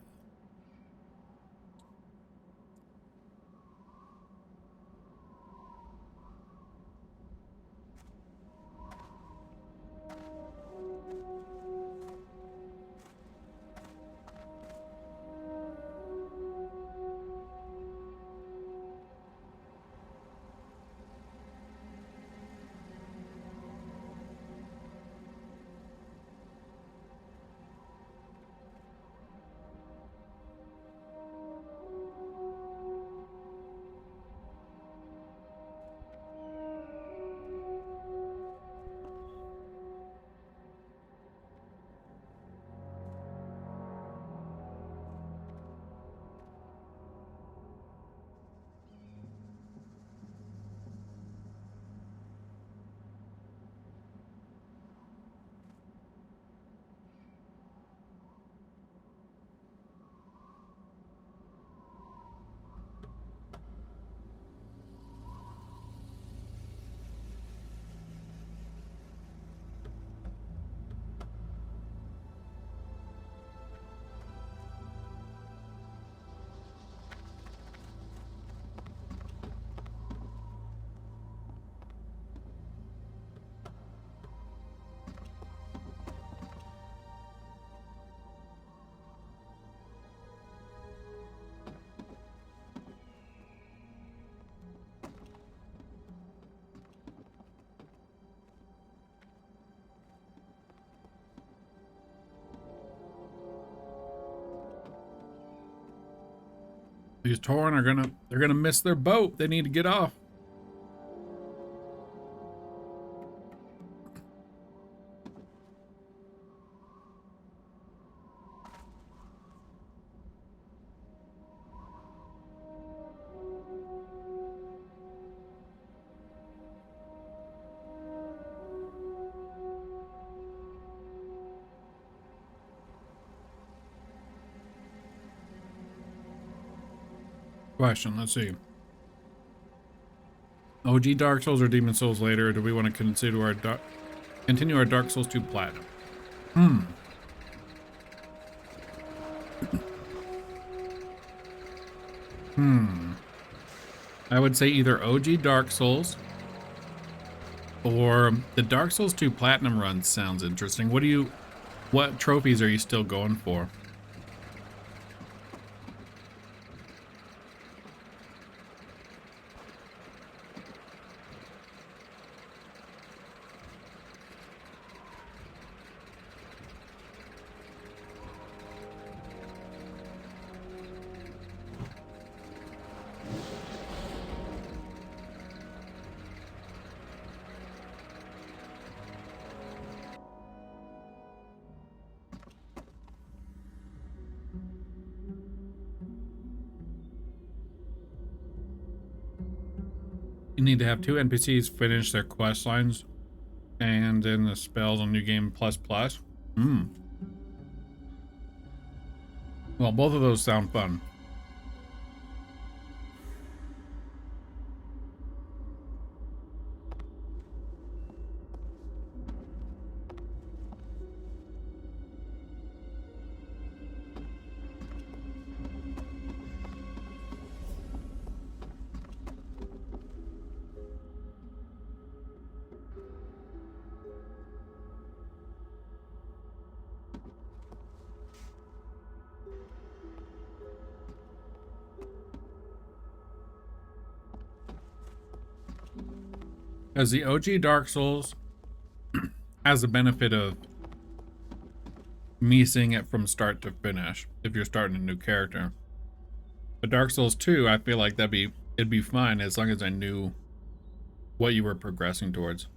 These Tauren are they're gonna miss their boat. They need to get off. Question, let's see. OG Dark Souls or Demon Souls later, or do we want to continue our Dark Souls 2 Platinum? I would say either OG Dark Souls or the Dark Souls 2 Platinum run sounds interesting. What trophies are you still going for? You need to have 2 NPCs finish their quest lines and then the spells on New Game Plus Plus. Well, both of those sound fun. As the OG Dark Souls has the benefit of me seeing it from start to finish if you're starting a new character. But Dark Souls 2, I feel like it'd be fine as long as I knew what you were progressing towards.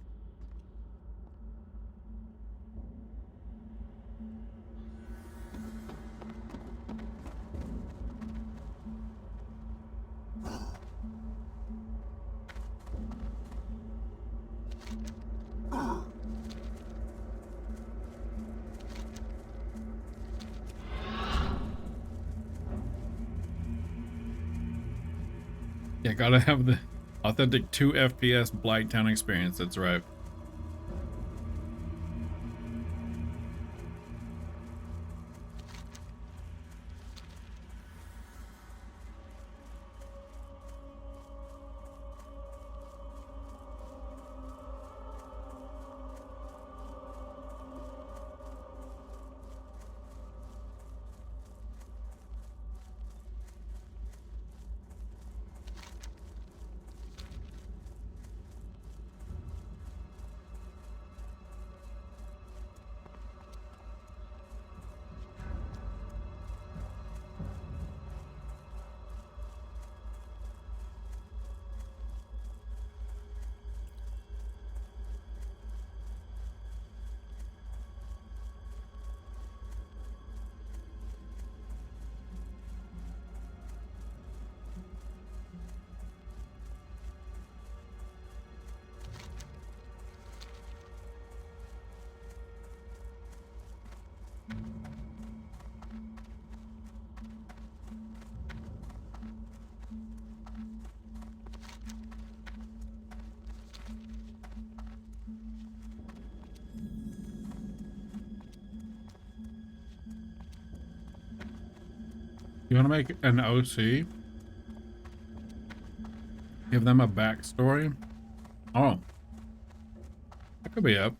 Yeah, gotta have the authentic 2 FPS Blighttown experience. That's right. You want to make an OC? Give them a backstory? Oh. That could be up.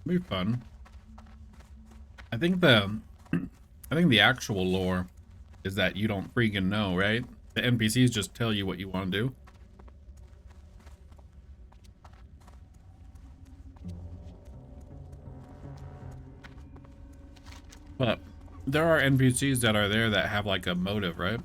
Be fun. I think the actual lore is that you don't freaking know, right? The NPCs just tell you what you want to do. But there are NPCs that are there that have like a motive, right?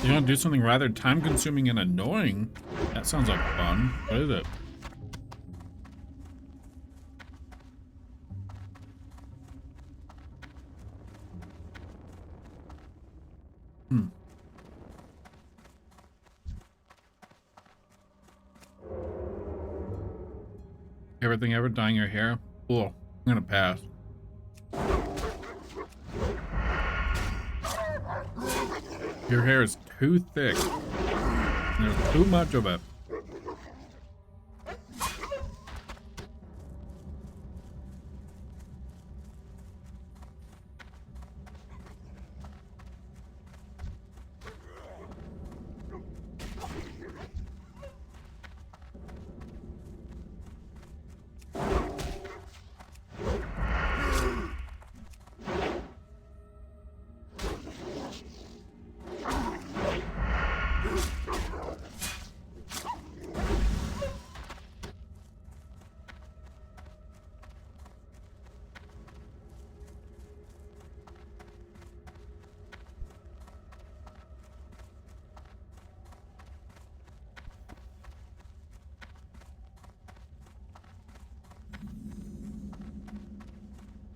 You want to do something rather time-consuming and annoying? That sounds like fun. What is it? Everything ever dyeing your hair? Cool. I'm gonna pass. Your hair is too thick. There's too much of it.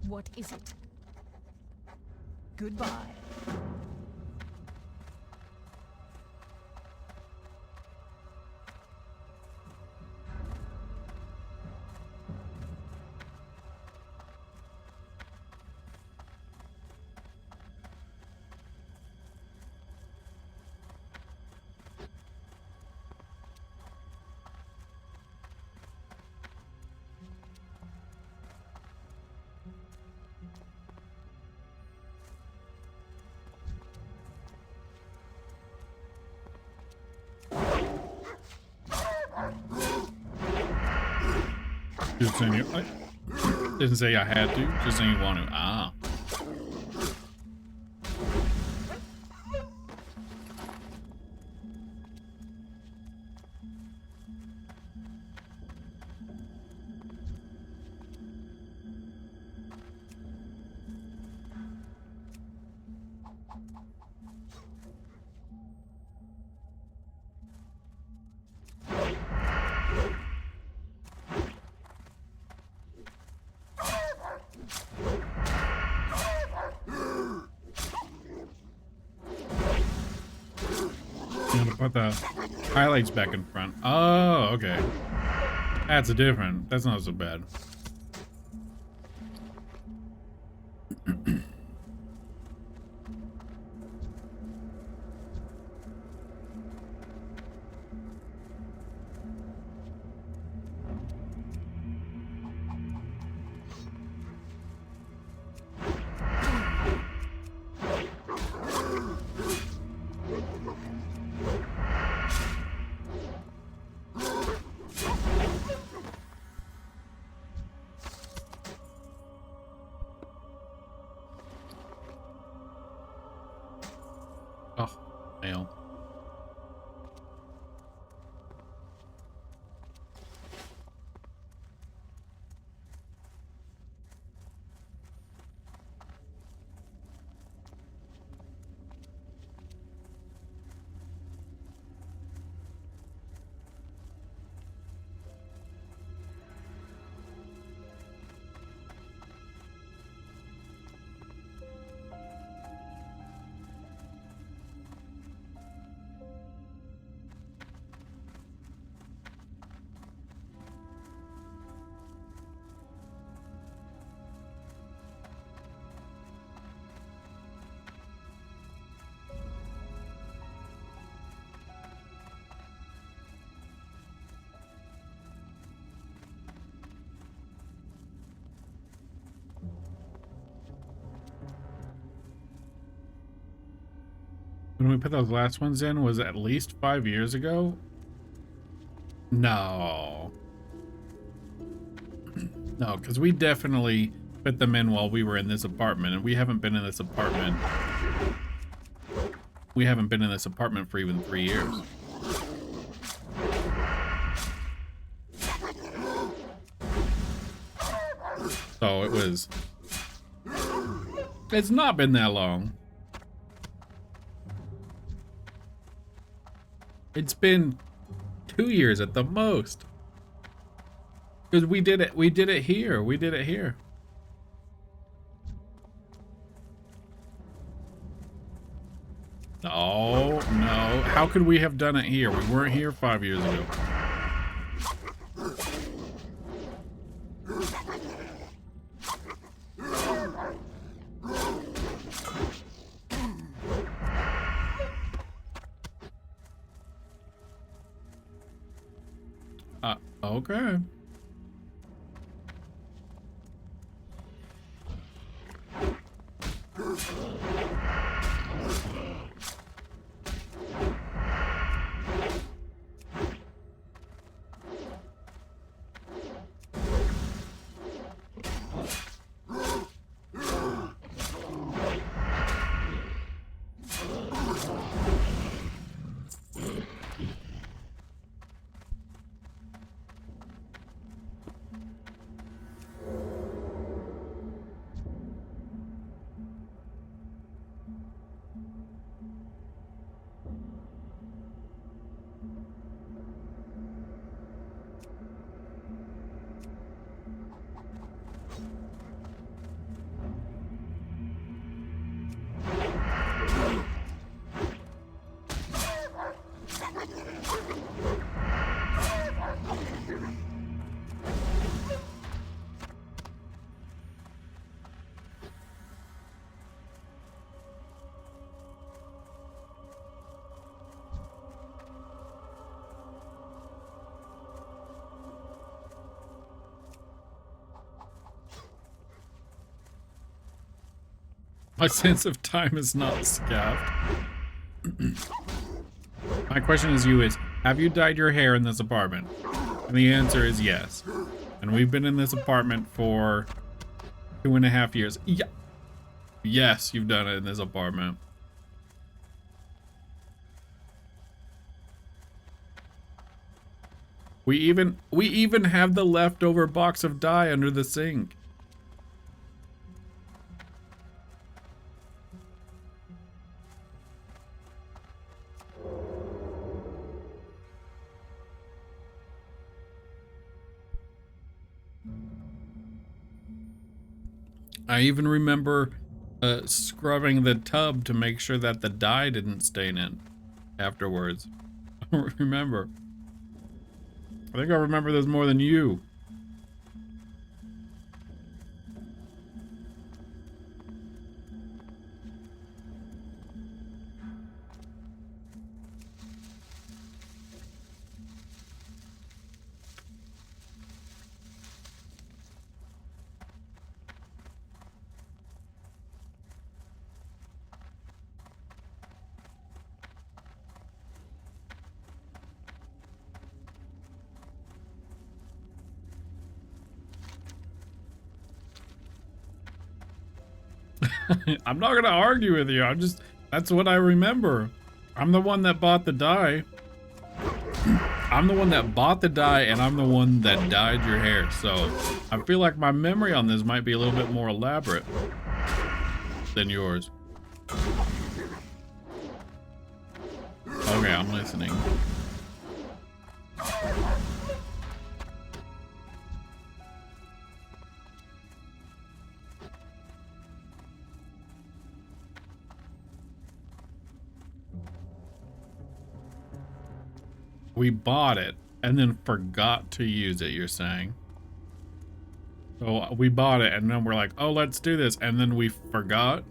What is it? Goodbye. Just saying you, I didn't say I had to, just saying you want to. Ah. I'm gonna put the highlights back in front. Oh, okay. That's different. That's not so bad. Oh, mail. When we put those last ones in, was it at least 5 years ago? No. No, because we definitely put them in while we were in this apartment, and we haven't been in this apartment. We haven't been in this apartment for even 3 years. So it was... It's not been that long. It's been 2 years at the most. Because we did it here. We did it here. No, no. How could we have done it here? We weren't here 5 years ago. Okay. My sense of time is not scabbed. My question is have you dyed your hair in this apartment? And the answer is yes. And we've been in this apartment for 2.5 years. Yeah. Yes, you've done it in this apartment. We even have the leftover box of dye under the sink. I even remember scrubbing the tub to make sure that the dye didn't stain it afterwards. I don't remember. I think I remember this more than you. I'm not gonna argue with you. That's what I remember. I'm the one that bought the dye. I'm the one that bought the dye, and I'm the one that dyed your hair. So I feel like my memory on this might be a little bit more elaborate than yours. Okay, I'm listening. We bought it and then forgot to use it, you're saying? So we bought it and then we're like, oh, let's do this. And then we forgot?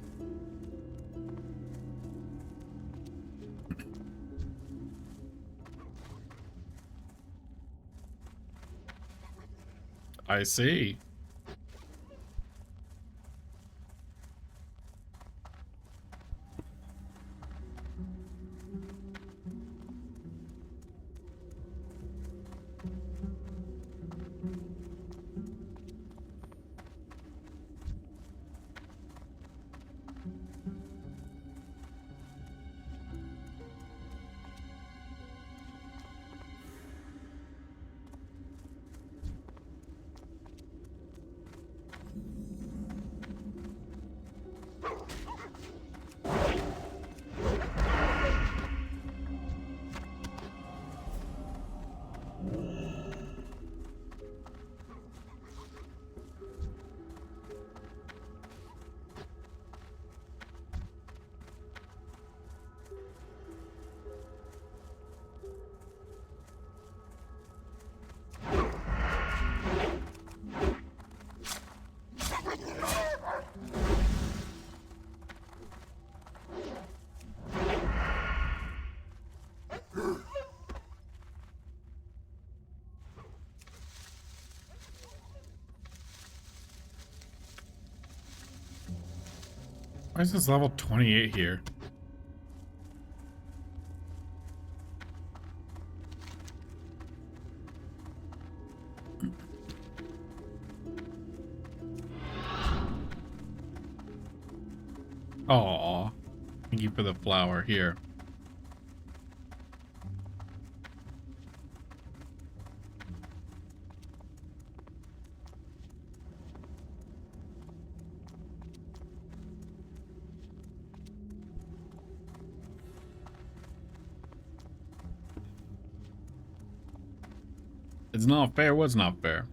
I see. Why is this level 28 here? Aw, thank you for the flower here. It's not fair. What's not fair?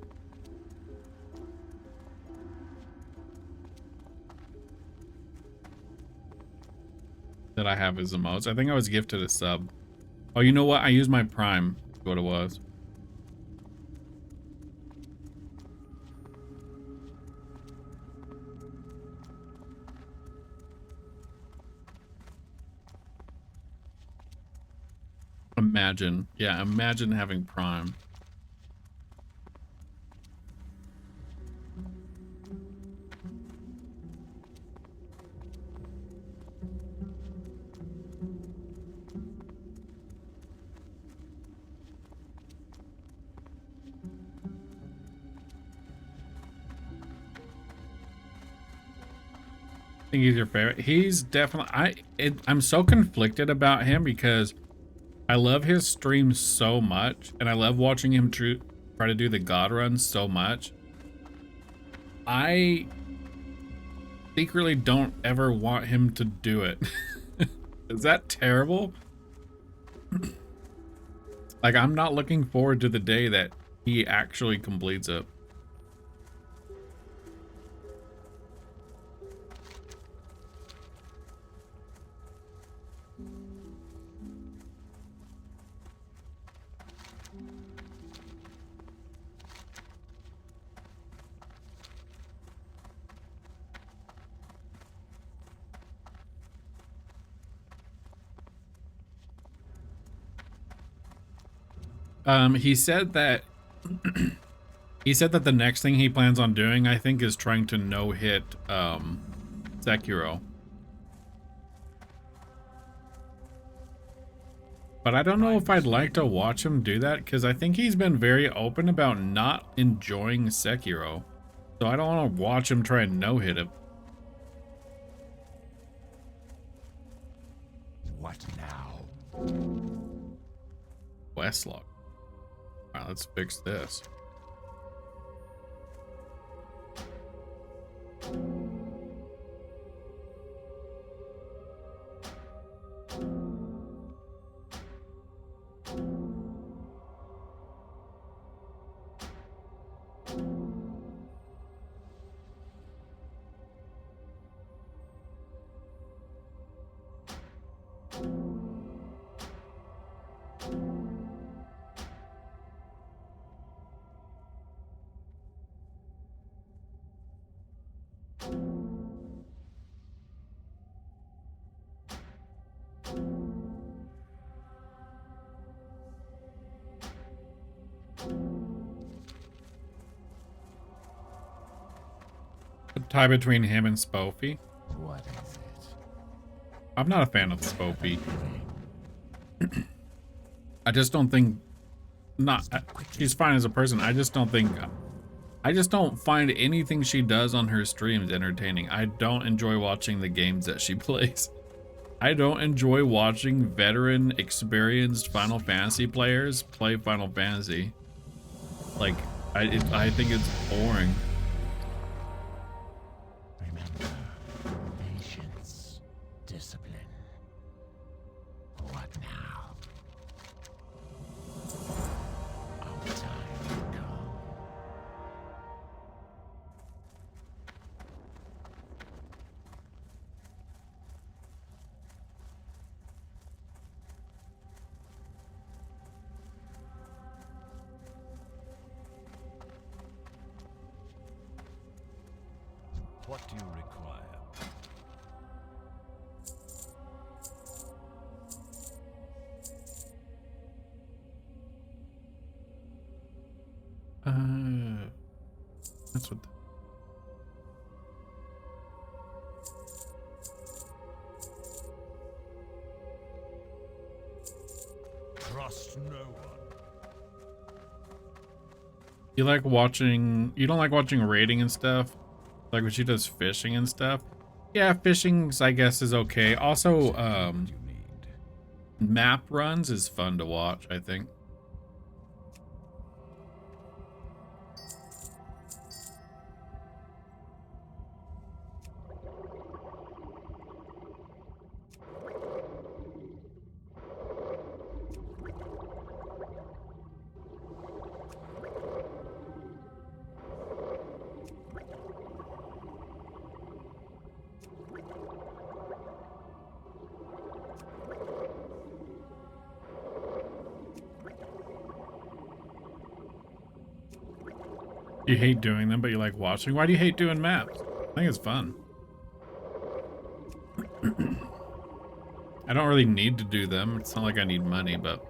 That I have as emotes. I think I was gifted a sub. Oh, you know what? I used my Prime. That's what it was. Imagine. Yeah, imagine having Prime. I think he's your favorite. He's definitely I'm so conflicted about him because I love his streams so much and I love watching him try to do the god runs so much. I secretly don't ever want him to do it. Is that terrible? Like, I'm not looking forward to the day that he actually completes it. He said that the next thing he plans on doing, I think, is trying to no-hit Sekiro. But I don't know if I'd like to watch him do that because I think he's been very open about not enjoying Sekiro. So I don't want to watch him try and no-hit it. What now? Westlock. Alright, let's fix this. The tie between him and Spoofy. What is it? I'm not a fan of Spoofy. I just don't think... she's fine as a person. I just don't think... I just don't find anything she does on her streams entertaining. I don't enjoy watching the games that she plays. I don't enjoy watching veteran, experienced Final Fantasy players play Final Fantasy. Like, I think it's boring. Remember, patience, discipline. What now? Our time will come. What do you require? That's what... Trust no one. You like watching... You don't like watching raiding and stuff? Like when she does fishing and stuff? Yeah, fishing's, I guess, is okay. Also, You need. map runs is fun to watch, I think. You hate doing them, but you like watching? Why do you hate doing maps? I think it's fun. I don't really need to do them. It's not like I need money, but...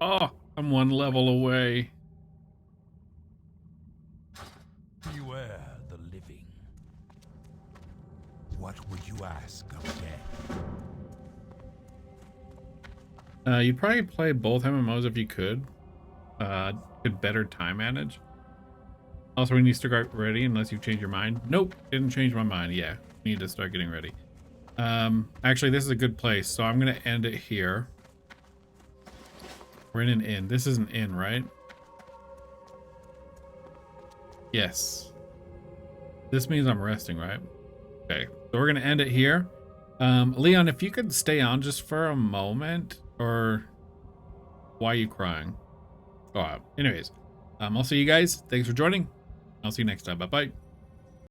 Oh, I'm one level away. Beware the living. What would you ask of death? You'd probably play both MMOs if you could. Could better time manage. Also, we need to start ready unless you change your mind. Nope, didn't change my mind. Yeah, need to start getting ready. Actually, this is a good place, so I'm gonna end it here. We're in an inn. This is an inn, right? Yes. This means I'm resting, right? Okay, so we're gonna end it here. Leon, if you could stay on just for a moment, or why are you crying? Go out. Anyways, I'll see you guys. Thanks for joining. I'll see you next time. Bye-bye.